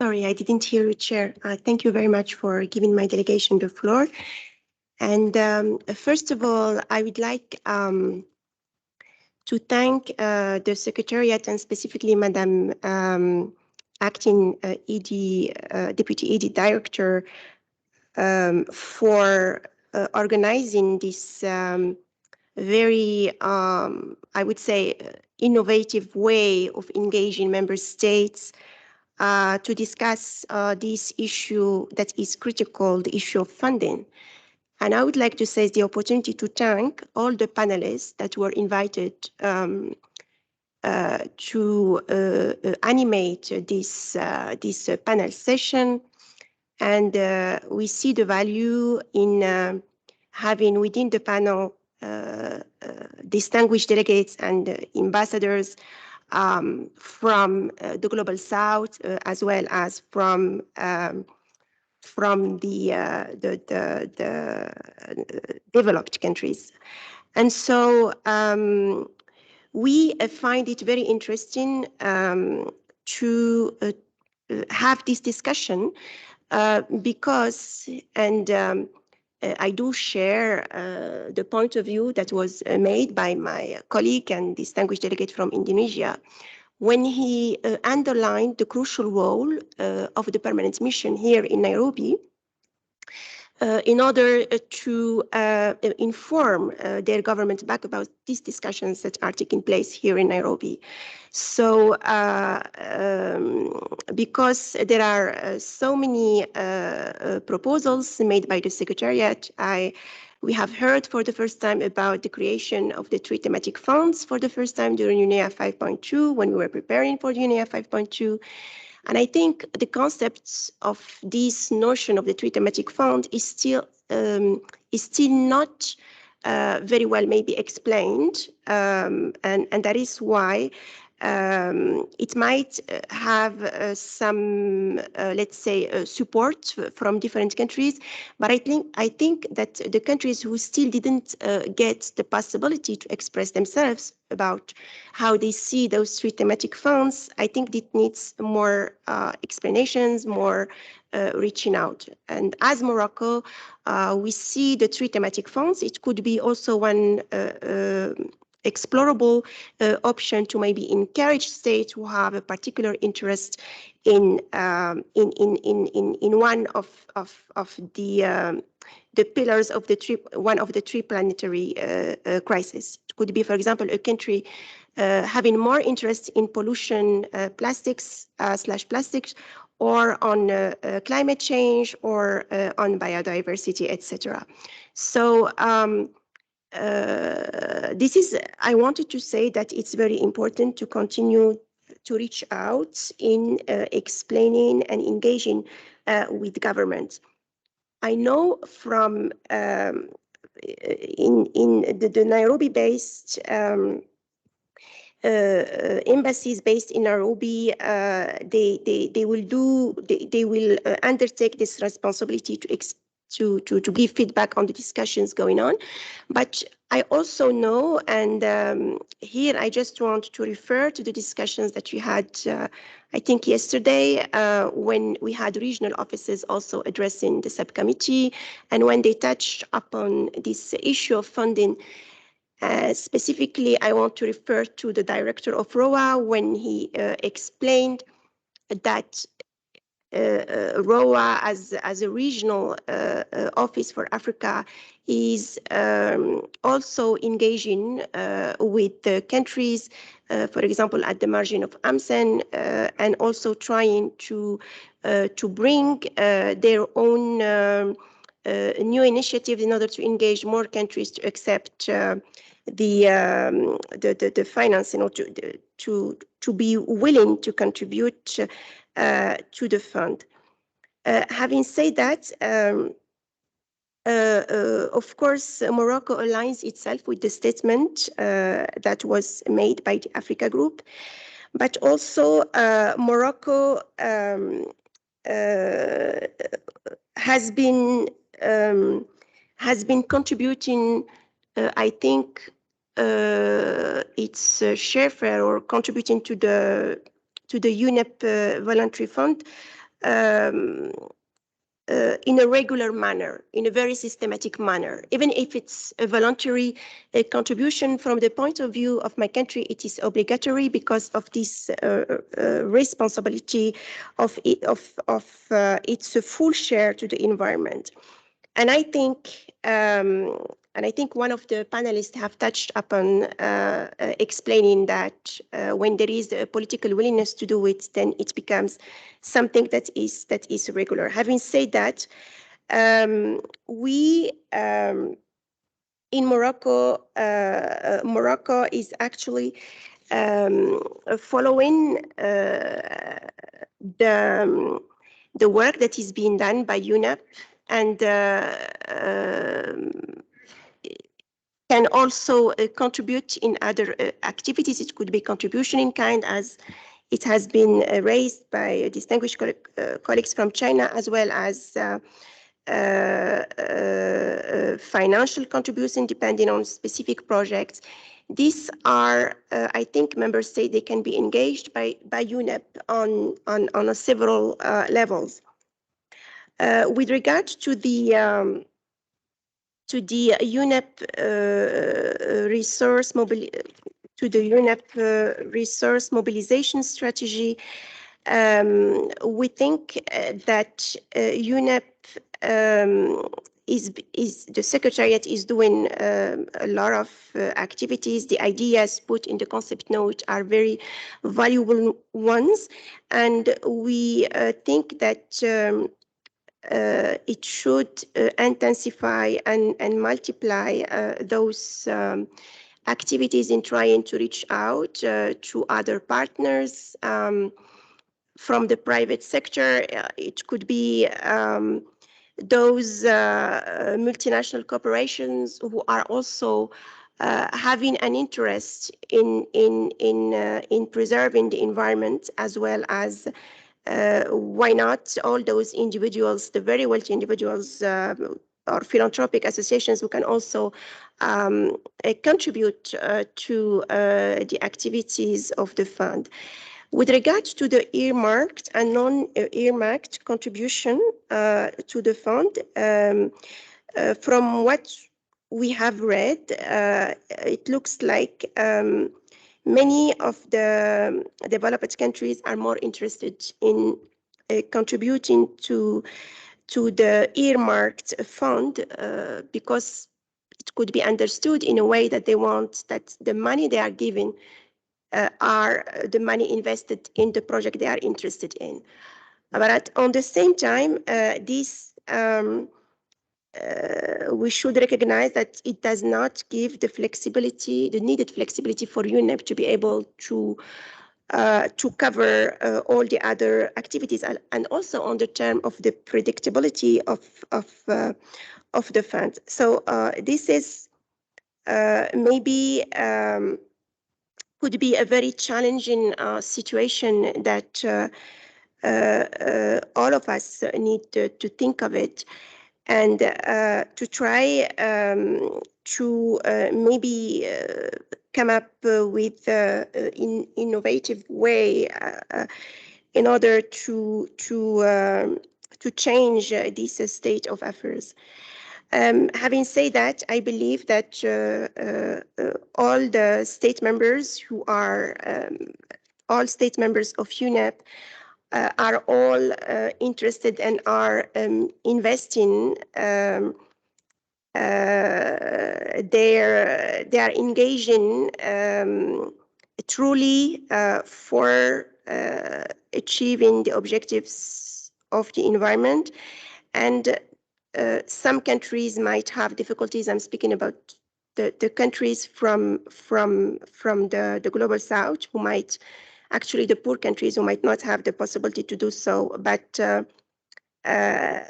Sorry, I didn't hear you, Chair. Thank you very much for giving my delegation the floor. And first of all, I would like to thank the Secretariat and specifically Madam Acting Deputy ED Director for organizing this very, I would say, innovative way of engaging member states to discuss this issue that is critical, the issue of funding. And I would like to seize the opportunity to thank all the panelists that were invited to animate this panel session. And we see the value in having within the panel distinguished delegates and ambassadors from the Global South, as well as from the developed countries. And so we find it very interesting to have this discussion because, and I do share the point of view that was made by my colleague and distinguished delegate from Indonesia when he underlined the crucial role of the permanent mission here in Nairobi in order to inform their government back about these discussions that are taking place here in Nairobi. So because there are so many proposals made by the Secretariat, we have heard for the first time about the creation of the 3 thematic funds for the first time during UNEA 5.2 when we were preparing for UNEA 5.2. And I think the concepts of this notion of the 3 thematic fund is still not very well maybe explained, and that is why it might have some, let's say, support from different countries. But I think that the countries who still didn't get the possibility to express themselves about how they see those 3 thematic funds, I think it needs more explanations, more reaching out. And as Morocco, we see the 3 thematic funds. It could be also one explorable option to maybe encourage states who have a particular interest in one of the pillars of one of the 3 planetary crises. It could be, for example, a country having more interest in pollution, plastics or on climate change or on biodiversity, etc. So I wanted to say that it's very important to continue to reach out in explaining and engaging with government. I know from in the Nairobi-based embassies based in Nairobi, they will undertake this responsibility to give feedback on the discussions going on. But I also know, and here I just want to refer to the discussions that we had, I think yesterday, when we had regional offices also addressing the subcommittee, and when they touched upon this issue of funding. Specifically, I want to refer to the director of ROA when he explained that ROA as a regional office for Africa is also engaging with the countries, for example, at the margin of AMCEN, and also trying to bring their own new initiatives in order to engage more countries to accept the finance, to be willing to contribute to the fund. Having said that, of course, Morocco aligns itself with the statement that was made by the Africa Group, but also Morocco has been contributing, I think, its share or contributing to the UNEP voluntary fund in a regular manner, in a very systematic manner. Even if it's a voluntary contribution, from the point of view of my country, it is obligatory because of this responsibility of its full share to the environment. And I think one of the panelists have touched upon explaining that when there is a political willingness to do it, then it becomes something that is regular. Having said that, we in Morocco, Morocco is actually following the work that is being done by UNEP. And can also contribute in other activities. It could be contribution in kind, as it has been raised by distinguished colleagues from China, as well as financial contribution depending on specific projects. These are, I think, member states, they can be engaged by UNEP on several levels. With regard to the UNEP resource mobilization strategy, we think that UNEP the Secretariat is doing a lot of activities. The ideas put in the concept note are very valuable ones, and we think that it should intensify and multiply those activities in trying to reach out to other partners from the private sector. It could be those multinational corporations who are also having an interest in preserving the environment, as well as why not all those individuals, the very wealthy individuals or philanthropic associations who can also contribute to the activities of the fund. With regards to the earmarked and non-earmarked contribution to the fund, from what we have read, it looks like many of the developed countries are more interested in contributing to the earmarked fund because it could be understood in a way that they want that the money they are giving are the money invested in the project they are interested in. But on the same time, we should recognize that it does not give the flexibility, the needed flexibility for UNEP to be able to cover all the other activities, and also on the term of the predictability of the fund. So this is maybe could be a very challenging situation that all of us need to think of it, and to try to maybe come up with an innovative way in order to change this state of affairs. Having said that, I believe that all the state members who are all state members of UNEP are all interested and are investing. They are engaging truly for achieving the objectives of the environment, and some countries might have difficulties. I'm speaking about the countries from the global south, who might actually, the poor countries who might not have the possibility to do so. But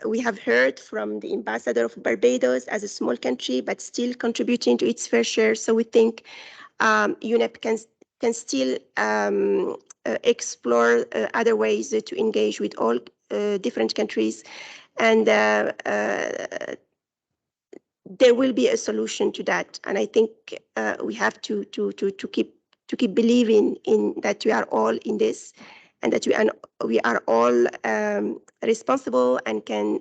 we have heard from the ambassador of Barbados as a small country, but still contributing to its fair share. So we think UNEP can still explore other ways to engage with all different countries, and there will be a solution to that. And I think we have to keep believing in that we are all in this, and that we are all responsible and can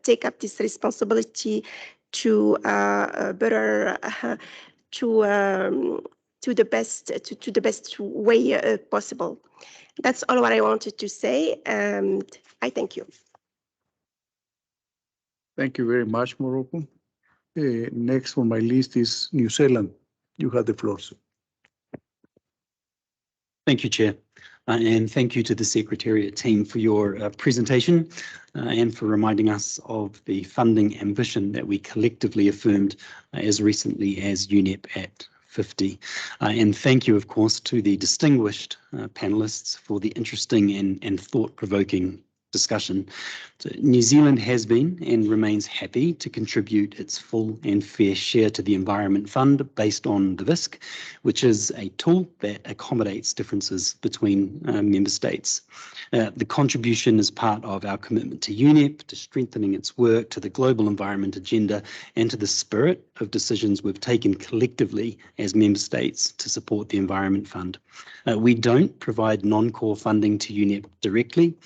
take up this responsibility to better to the best way possible. That's all what I wanted to say, and I thank you. Thank you very much, Morocco. Next on my list is New Zealand. You have the floor, sir. Thank you, Chair. And thank you to the Secretariat team for your presentation and for reminding us of the funding ambition that we collectively affirmed as recently as UNEP at 50. And thank you, of course, to the distinguished panelists for the interesting and thought-provoking discussion. So New Zealand has been and remains happy to contribute its full and fair share to the Environment Fund based on the VISC, which is a tool that accommodates differences between member states. The contribution is part of our commitment to UNEP, to strengthening its work, to the global environment agenda, and to the spirit of decisions we've taken collectively as member states to support the Environment Fund. We don't provide non-core funding to UNEP directly,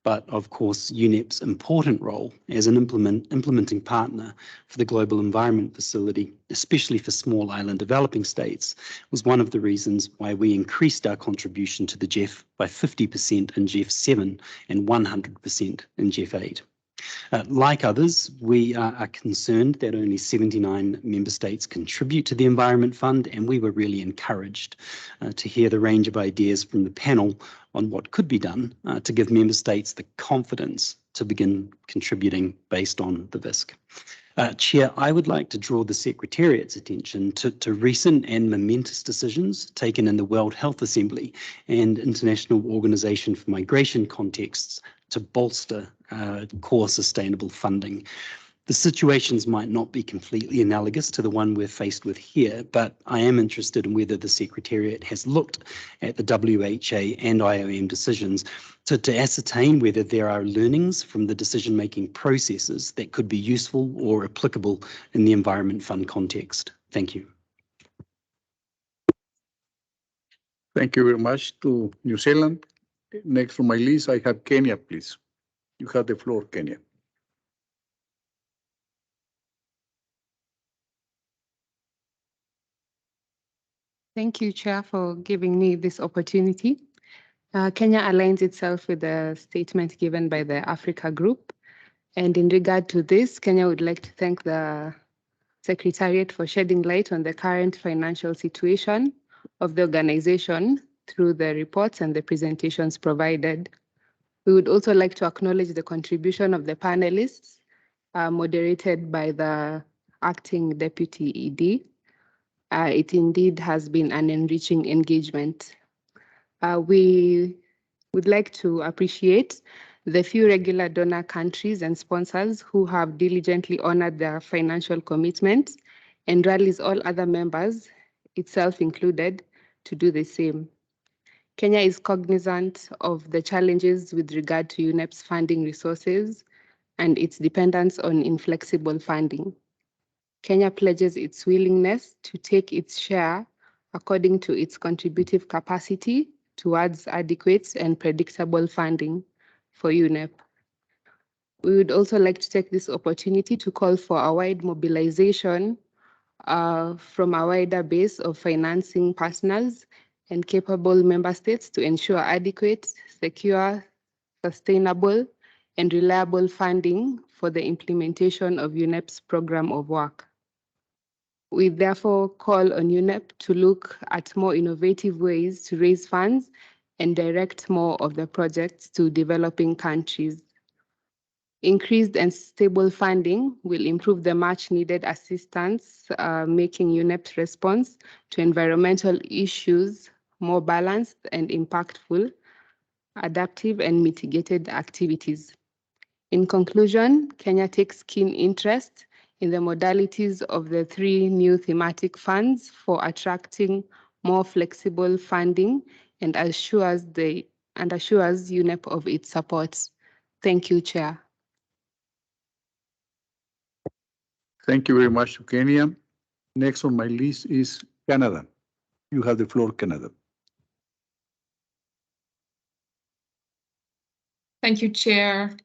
but of course, UNEP's important role as an implementing partner for the Global Environment Facility, especially for small island developing states, was one of the reasons why we increased our contribution to the GEF by 50% in GEF 7 and 100% in GEF 8. Like others, we are concerned that only 79 member states contribute to the Environment Fund, and we were really encouraged to hear the range of ideas from the panel on what could be done to give member states the confidence to begin contributing based on the VISC. Chair, I would like to draw the Secretariat's attention to recent and momentous decisions taken in the World Health Assembly and International Organization for Migration contexts to bolster core sustainable funding. The situations might not be completely analogous to the one we're faced with here, but I am interested in whether the Secretariat has looked at the WHA and IOM decisions to ascertain whether there are learnings from the decision-making processes that could be useful or applicable in the Environment Fund context. Thank you. Thank you very much to New Zealand. Next on my list, I have Kenya, please. You have the floor, Kenya. Thank you, Chair, for giving me this opportunity. Kenya aligns itself with the statement given by the Africa Group. And in regard to this, Kenya would like to thank the Secretariat for shedding light on the current financial situation of the organization through the reports and the presentations provided. We would also like to acknowledge the contribution of the panelists, moderated by the Acting Deputy ED. It indeed has been an enriching engagement. We would like to appreciate the few regular donor countries and sponsors who have diligently honored their financial commitments and rallies all other members, itself included, to do the same. Kenya is cognizant of the challenges with regard to UNEP's funding resources and its dependence on inflexible funding. Kenya pledges its willingness to take its share according to its contributive capacity towards adequate and predictable funding for UNEP. We would also like to take this opportunity to call for a wide mobilization from a wider base of financing partners and capable member states to ensure adequate, secure, sustainable, and reliable funding for the implementation of UNEP's program of work. We therefore call on UNEP to look at more innovative ways to raise funds and direct more of the projects to developing countries. Increased and stable funding will improve the much needed assistance, making UNEP's response to environmental issues more balanced and impactful, adaptive and mitigated activities. In conclusion, Kenya takes keen interest in the modalities of the 3 new thematic funds for attracting more flexible funding and assures UNEP of its support. Thank you, Chair. Thank you very much to Kenya. Next on my list is Canada. You have the floor, Canada. Thank you, Chair.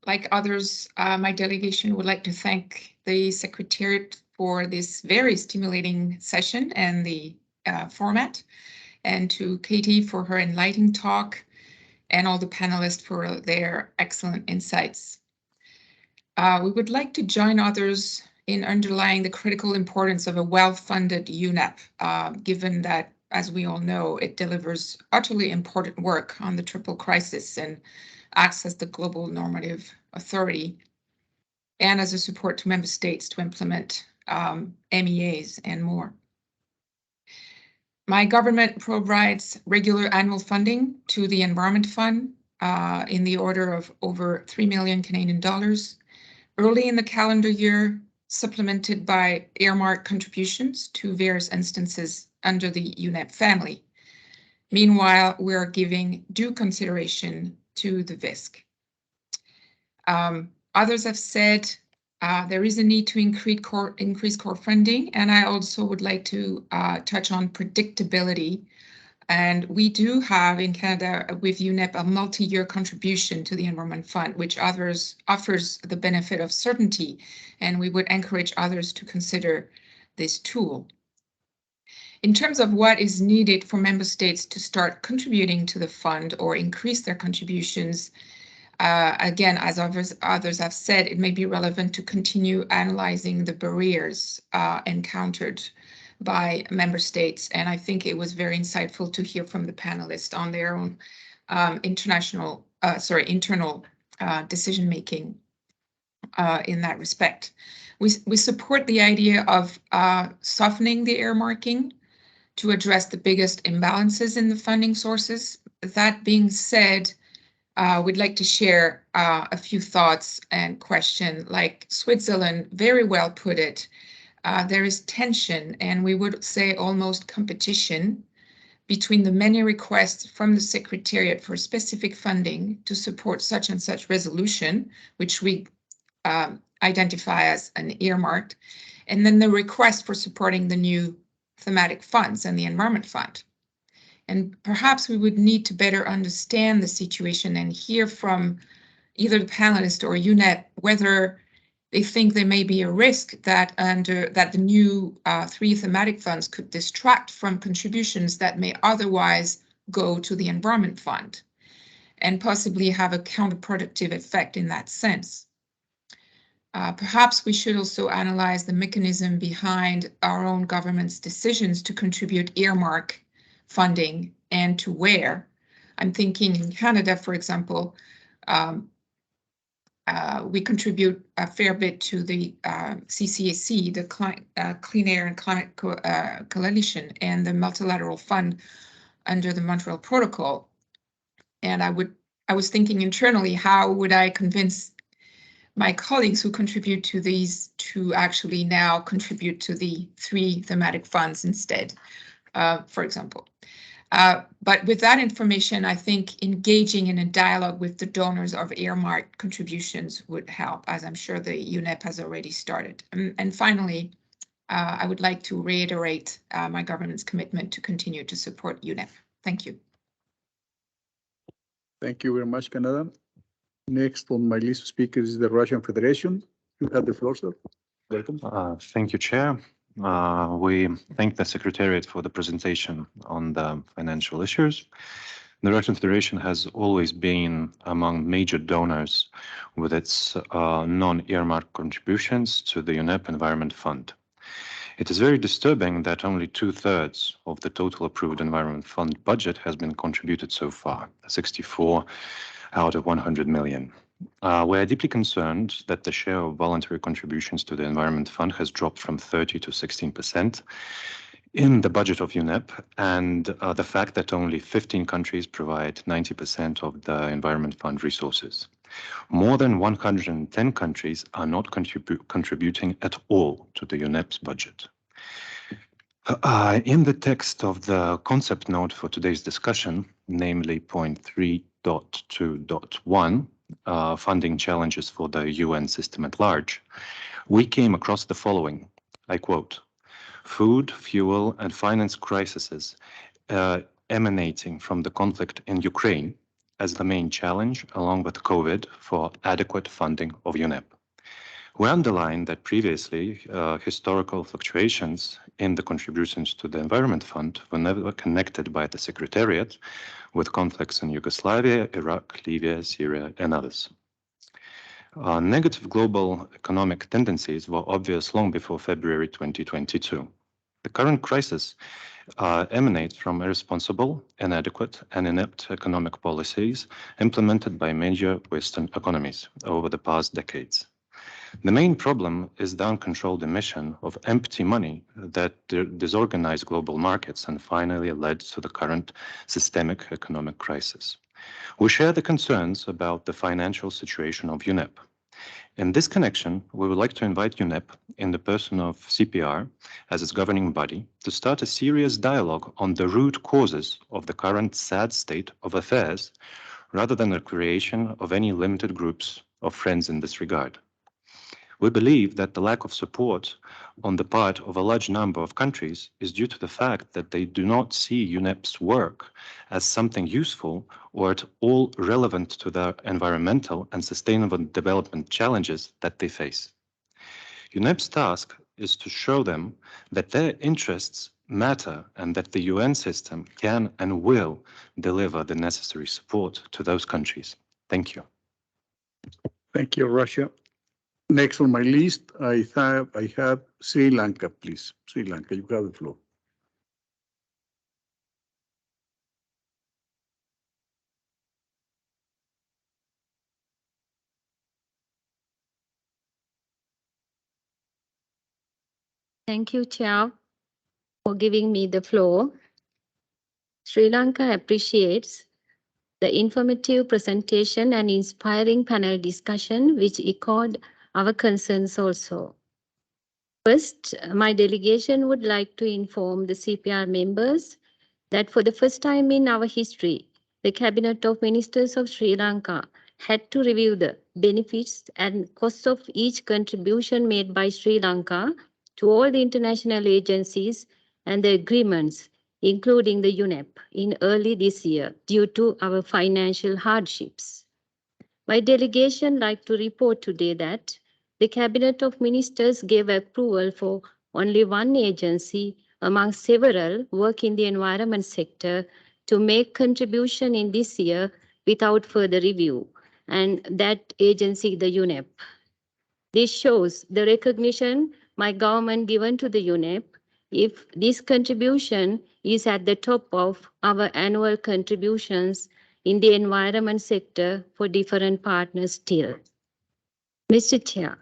Like others, my delegation would like to thank the Secretariat for this very stimulating session and the format, and to Katie for her enlightening talk, and all the panelists for their excellent insights. We would like to join others in underlying the critical importance of a well-funded UNEP, given that, as we all know, it delivers utterly important work on the triple crisis and acts as the global normative authority, and as a support to member states to implement MEAs and more. My government provides regular annual funding to the Environment Fund in the order of over 3 million Canadian dollars early in the calendar year, supplemented by earmark contributions to various instances under the UNEP family. Meanwhile, we are giving due consideration to the VISC. Others have said there is a need to increase core funding, and I also would like to touch on predictability. And we do have in Canada with UNEP a multi-year contribution to the Environment Fund, which offers the benefit of certainty, and we would encourage others to consider this tool. In terms of what is needed for member states to start contributing to the fund or increase their contributions, again, as others have said, it may be relevant to continue analyzing the barriers encountered by member states. And I think it was very insightful to hear from the panelists on their own internal decision-making in that respect. We support the idea of softening the earmarking to address the biggest imbalances in the funding sources. That being said, we'd like to share a few thoughts and questions. Like Switzerland very well put it, there is tension, and we would say almost competition, between the many requests from the Secretariat for specific funding to support such and such resolution, which we identify as an earmarked, and then the request for supporting the new thematic funds and the Environment Fund. And perhaps we would need to better understand the situation and hear from either the panelists or UNEP whether they think there may be a risk that the new 3 thematic funds could distract from contributions that may otherwise go to the Environment Fund and possibly have a counterproductive effect in that sense. Perhaps we should also analyze the mechanism behind our own government's decisions to contribute earmark funding and to where. I'm thinking in Canada, for example, we contribute a fair bit to the CCAC, the Clean Air and Climate Coalition, and the multilateral fund under the Montreal Protocol. And I was thinking internally, how would I convince my colleagues who contribute to these to actually now contribute to the 3 thematic funds instead, for example. But with that information, I think engaging in a dialogue with the donors of earmarked contributions would help, as I'm sure the UNEP has already started. And finally, I would like to reiterate my government's commitment to continue to support UNEP. Thank you. Thank you very much, Canada. Next on my list of speakers is the Russian Federation. You have the floor, sir. Welcome. Thank you, Chair. We thank the Secretariat for the presentation on the financial issues. The Russian Federation has always been among major donors with its non-earmarked contributions to the UNEP Environment Fund. It is very disturbing that only 2/3 of the total approved Environment Fund budget has been contributed so far, 64 out of 100 million. We are deeply concerned that the share of voluntary contributions to the Environment Fund has dropped from 30 to 16% in the budget of UNEP, and the fact that only 15 countries provide 90% of the Environment Fund resources. More than 110 countries are not contributing at all to the UNEP's budget. In the text of the concept note for today's discussion, namely point 3.2.1, funding challenges for the UN system at large, we came across the following, I quote, food, fuel, and finance crises emanating from the conflict in Ukraine as the main challenge, along with COVID, for adequate funding of UNEP. We underline that previously, historical fluctuations in the contributions to the Environment Fund were never connected by the Secretariat with conflicts in Yugoslavia, Iraq, Libya, Syria, and others. Negative global economic tendencies were obvious long before February 2022. The current crisis emanates from irresponsible, inadequate, and inept economic policies implemented by major Western economies over the past decades. The main problem is the uncontrolled emission of empty money that disorganized global markets and finally led to the current systemic economic crisis. We share the concerns about the financial situation of UNEP. In this connection, we would like to invite UNEP, in the person of CPR as its governing body, to start a serious dialogue on the root causes of the current sad state of affairs, rather than the creation of any limited groups of friends in this regard. We believe that the lack of support on the part of a large number of countries is due to the fact that they do not see UNEP's work as something useful or at all relevant to the environmental and sustainable development challenges that they face. UNEP's task is to show them that their interests matter and that the UN system can and will deliver the necessary support to those countries. Thank you. Thank you, Russia. Next on my list, I have Sri Lanka, please. Sri Lanka, you have the floor. Thank you, Chair, for giving me the floor. Sri Lanka appreciates the informative presentation and inspiring panel discussion, which echoed our concerns also. First, my delegation would like to inform the CPR members that for the first time in our history, the Cabinet of Ministers of Sri Lanka had to review the benefits and costs of each contribution made by Sri Lanka to all the international agencies and the agreements, including the UNEP, in early this year due to our financial hardships. My delegation like to report today that the Cabinet of Ministers gave approval for only one agency among several work in the environment sector to make contribution in this year without further review, and that agency, the UNEP. This shows the recognition my government given to the UNEP if this contribution is at the top of our annual contributions in the environment sector for different partners still. Mr. Chair,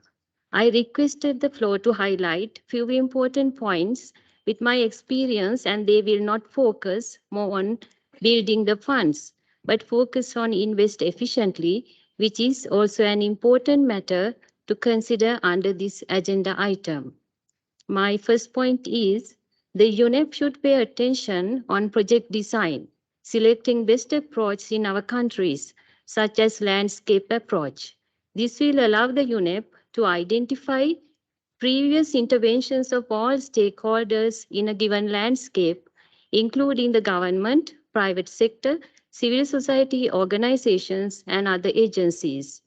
I requested the floor to highlight few important points with my experience, and they will not focus more on building the funds, but focus on invest efficiently, which is also an important matter to consider under this agenda item. My first point is the UNEP should pay attention on project design, selecting best approach in our countries, such as landscape approach. This will allow the UNEP to identify previous interventions of all stakeholders in a given landscape, including the government, private sector, civil society organizations, and other agencies.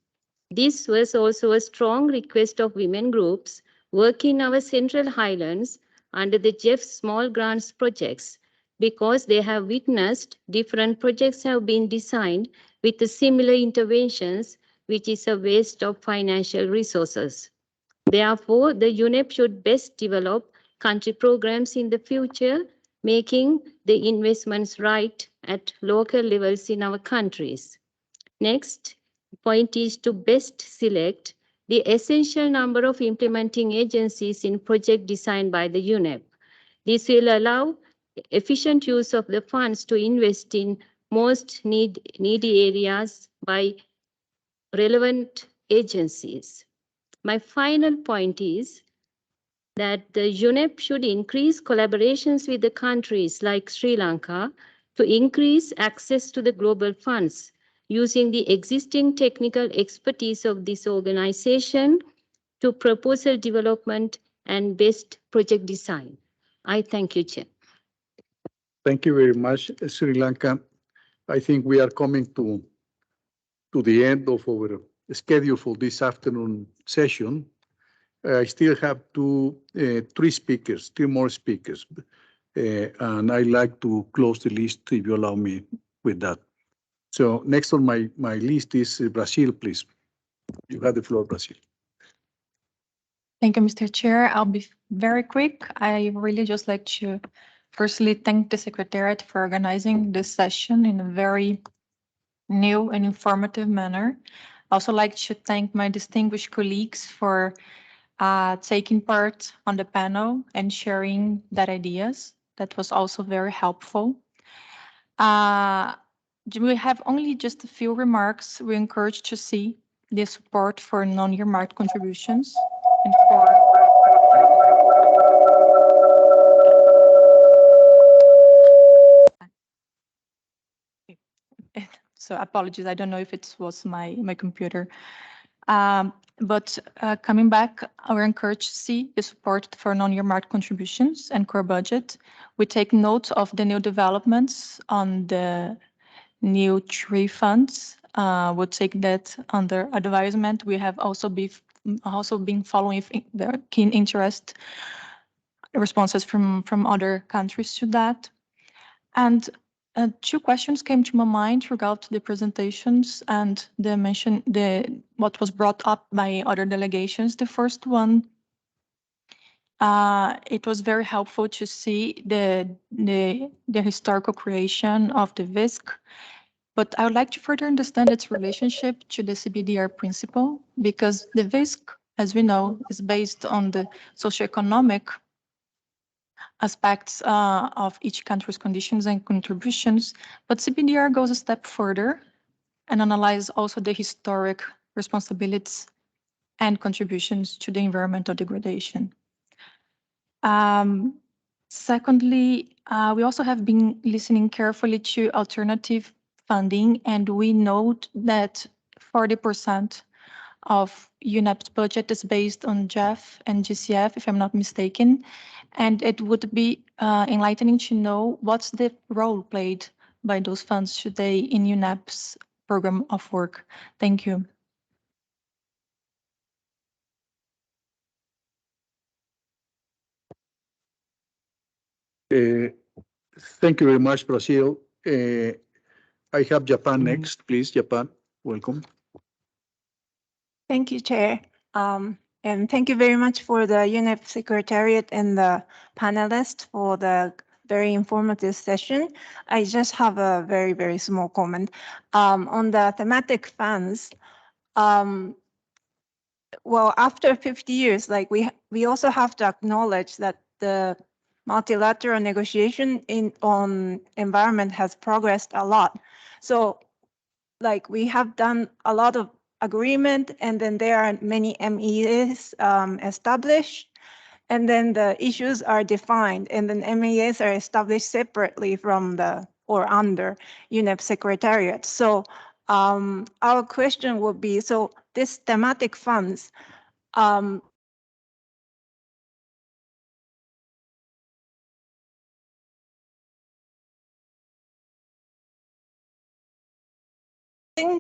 This was also a strong request of women groups working in our Central Highlands under the JEF Small Grants projects, because they have witnessed different projects have been designed with the similar interventions, which is a waste of financial resources. Therefore, the UNEP should best develop country programs in the future, making the investments right at local levels in our countries. Next point is to best select the essential number of implementing agencies in project designed by the UNEP. This will allow efficient use of the funds to invest in most needy areas by relevant agencies. My final point is that the UNEP should increase collaborations with the countries like Sri Lanka to increase access to the global funds using the existing technical expertise of this organization to proposal development and best project design. I thank you, Chair. Thank you very much, Sri Lanka. I think we are coming to the end of our schedule for this afternoon session. I still have three more speakers, and I'd like to close the list if you allow me with that. So next on my list is Brazil, please. You have the floor, Brazil. Thank you, Mr. Chair. I'll be very quick. I really just like to firstly thank the Secretariat for organizing this session in a very new and informative manner. I also like to thank my distinguished colleagues for taking part on the panel and sharing their ideas. That was also very helpful. we have only just a few remarks. We encourage to see the support for non-earmarked contributions and for so apologies, I don't know if it was my computer. But coming back, we're encouraged to see the support for non-earmarked contributions and core budget. We take note of the new developments on the new tree funds. We'll take that under advisement. We have also been following with the keen interest responses from other countries to that. And two questions came to my mind regarding the presentations and what was brought up by other delegations. The first one, it was very helpful to see the historical creation of the VISC, but I would like to further understand its relationship to the CBDR principle, because the VISC, as we know, is based on the socioeconomic aspects of each country's conditions and contributions, but CBDR goes a step further and analyzes also the historic responsibilities and contributions to the environmental degradation. Secondly, we also have been listening carefully to alternative funding, and we note that 40% of UNEP's budget is based on GEF and GCF, if I'm not mistaken. And it would be enlightening to know what's the role played by those funds today in UNEP's program of work. Thank you. Thank you very much, Brazil. I have Japan next, please. Japan, welcome. Thank you, Chair. And thank you very much for the UNEP Secretariat and the panelists for the very informative session. I just have a very, very small comment. On the thematic funds, well, after 50 years, like we also have to acknowledge that the multilateral negotiation on environment has progressed a lot. So like we have done a lot of agreement, and then there are many MEAs established, and then the issues are defined, and then MEAs are established separately from the or under UNEP Secretariat. So our question would be, so this thematic funds,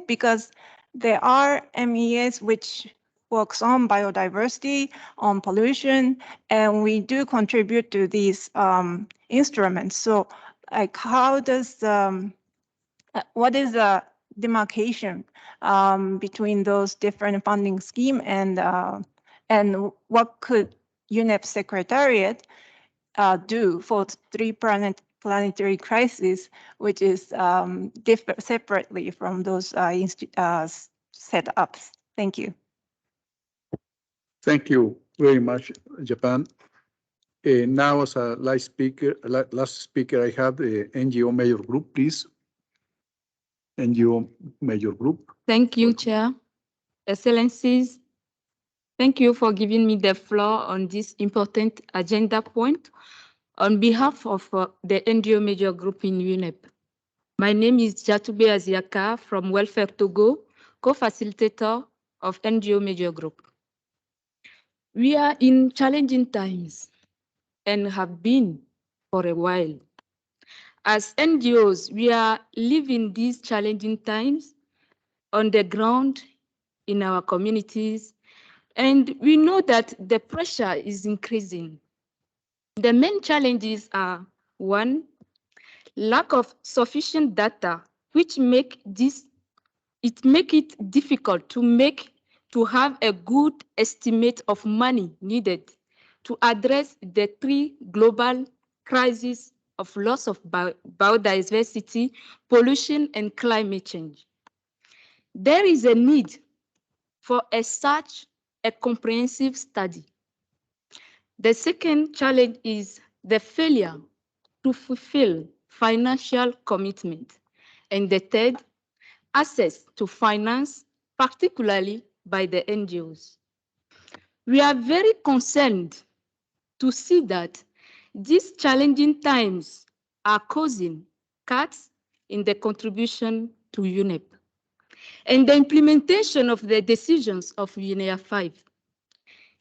because there are MEAs which works on biodiversity, on pollution, and we do contribute to these instruments. So like how does, what is the demarcation between those different funding scheme, and what could UNEP Secretariat do for three planetary crises, which is different separately from those setups. Thank you. Thank you very much, Japan. Now, as a last speaker, I have the NGO Major Group, please. NGO Major Group. Thank you, Chair. Excellencies, thank you for giving me the floor on this important agenda point. On behalf of the NGO Major Group in UNEP, my name is Jatube Aziaka from Welfare Togo, co-facilitator of NGO Major Group. We are in challenging times and have been for a while. As NGOs, we are living these challenging times on the ground in our communities, and we know that the pressure is increasing. The main challenges are, one, lack of sufficient data, which make it difficult to have a good estimate of money needed to address the three global crises of loss of biodiversity, pollution, and climate change. There is a need for such a comprehensive study. The second challenge is the failure to fulfill financial commitment. And the third, access to finance, particularly by the NGOs. We are very concerned to see that these challenging times are causing cuts in the contribution to UNEP and the implementation of the decisions of UNEA 5.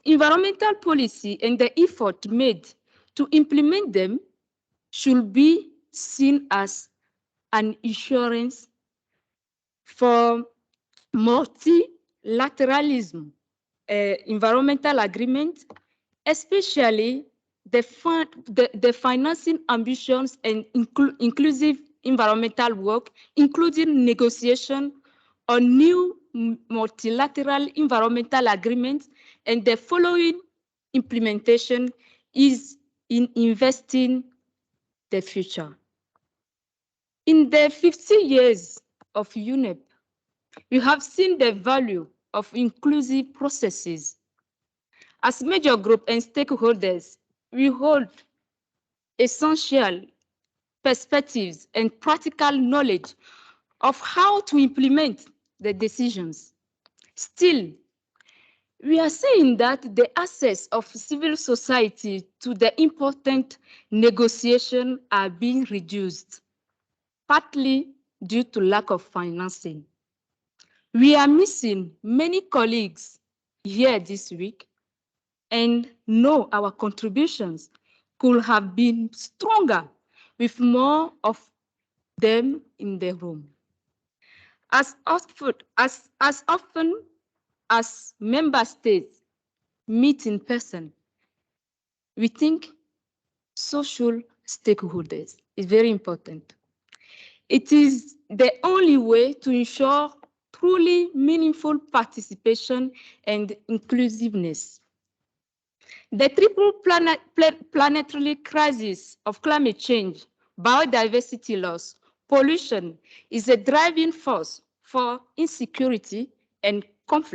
Environmental policy and the effort made to implement them should be seen as an insurance for multilateralism, environmental agreement, especially the financing ambitions and inclusive environmental work, including negotiation on new multilateral environmental agreements, and the following implementation is in investing the future. In the 50 years of UNEP, we have seen the value of inclusive processes. As major group and stakeholders, we hold essential perspectives and practical knowledge of how to implement the decisions. Still, we are saying that the access of civil society to the important negotiation are being reduced, partly due to lack of financing. We are missing many colleagues here this week and know our contributions could have been stronger with more of them in the room. As often as member states meet in person, we think social stakeholders is very important. It is the only way to ensure truly meaningful participation and inclusiveness. The triple planetary crisis of climate change, biodiversity loss, pollution is a driving force for insecurity and conflict.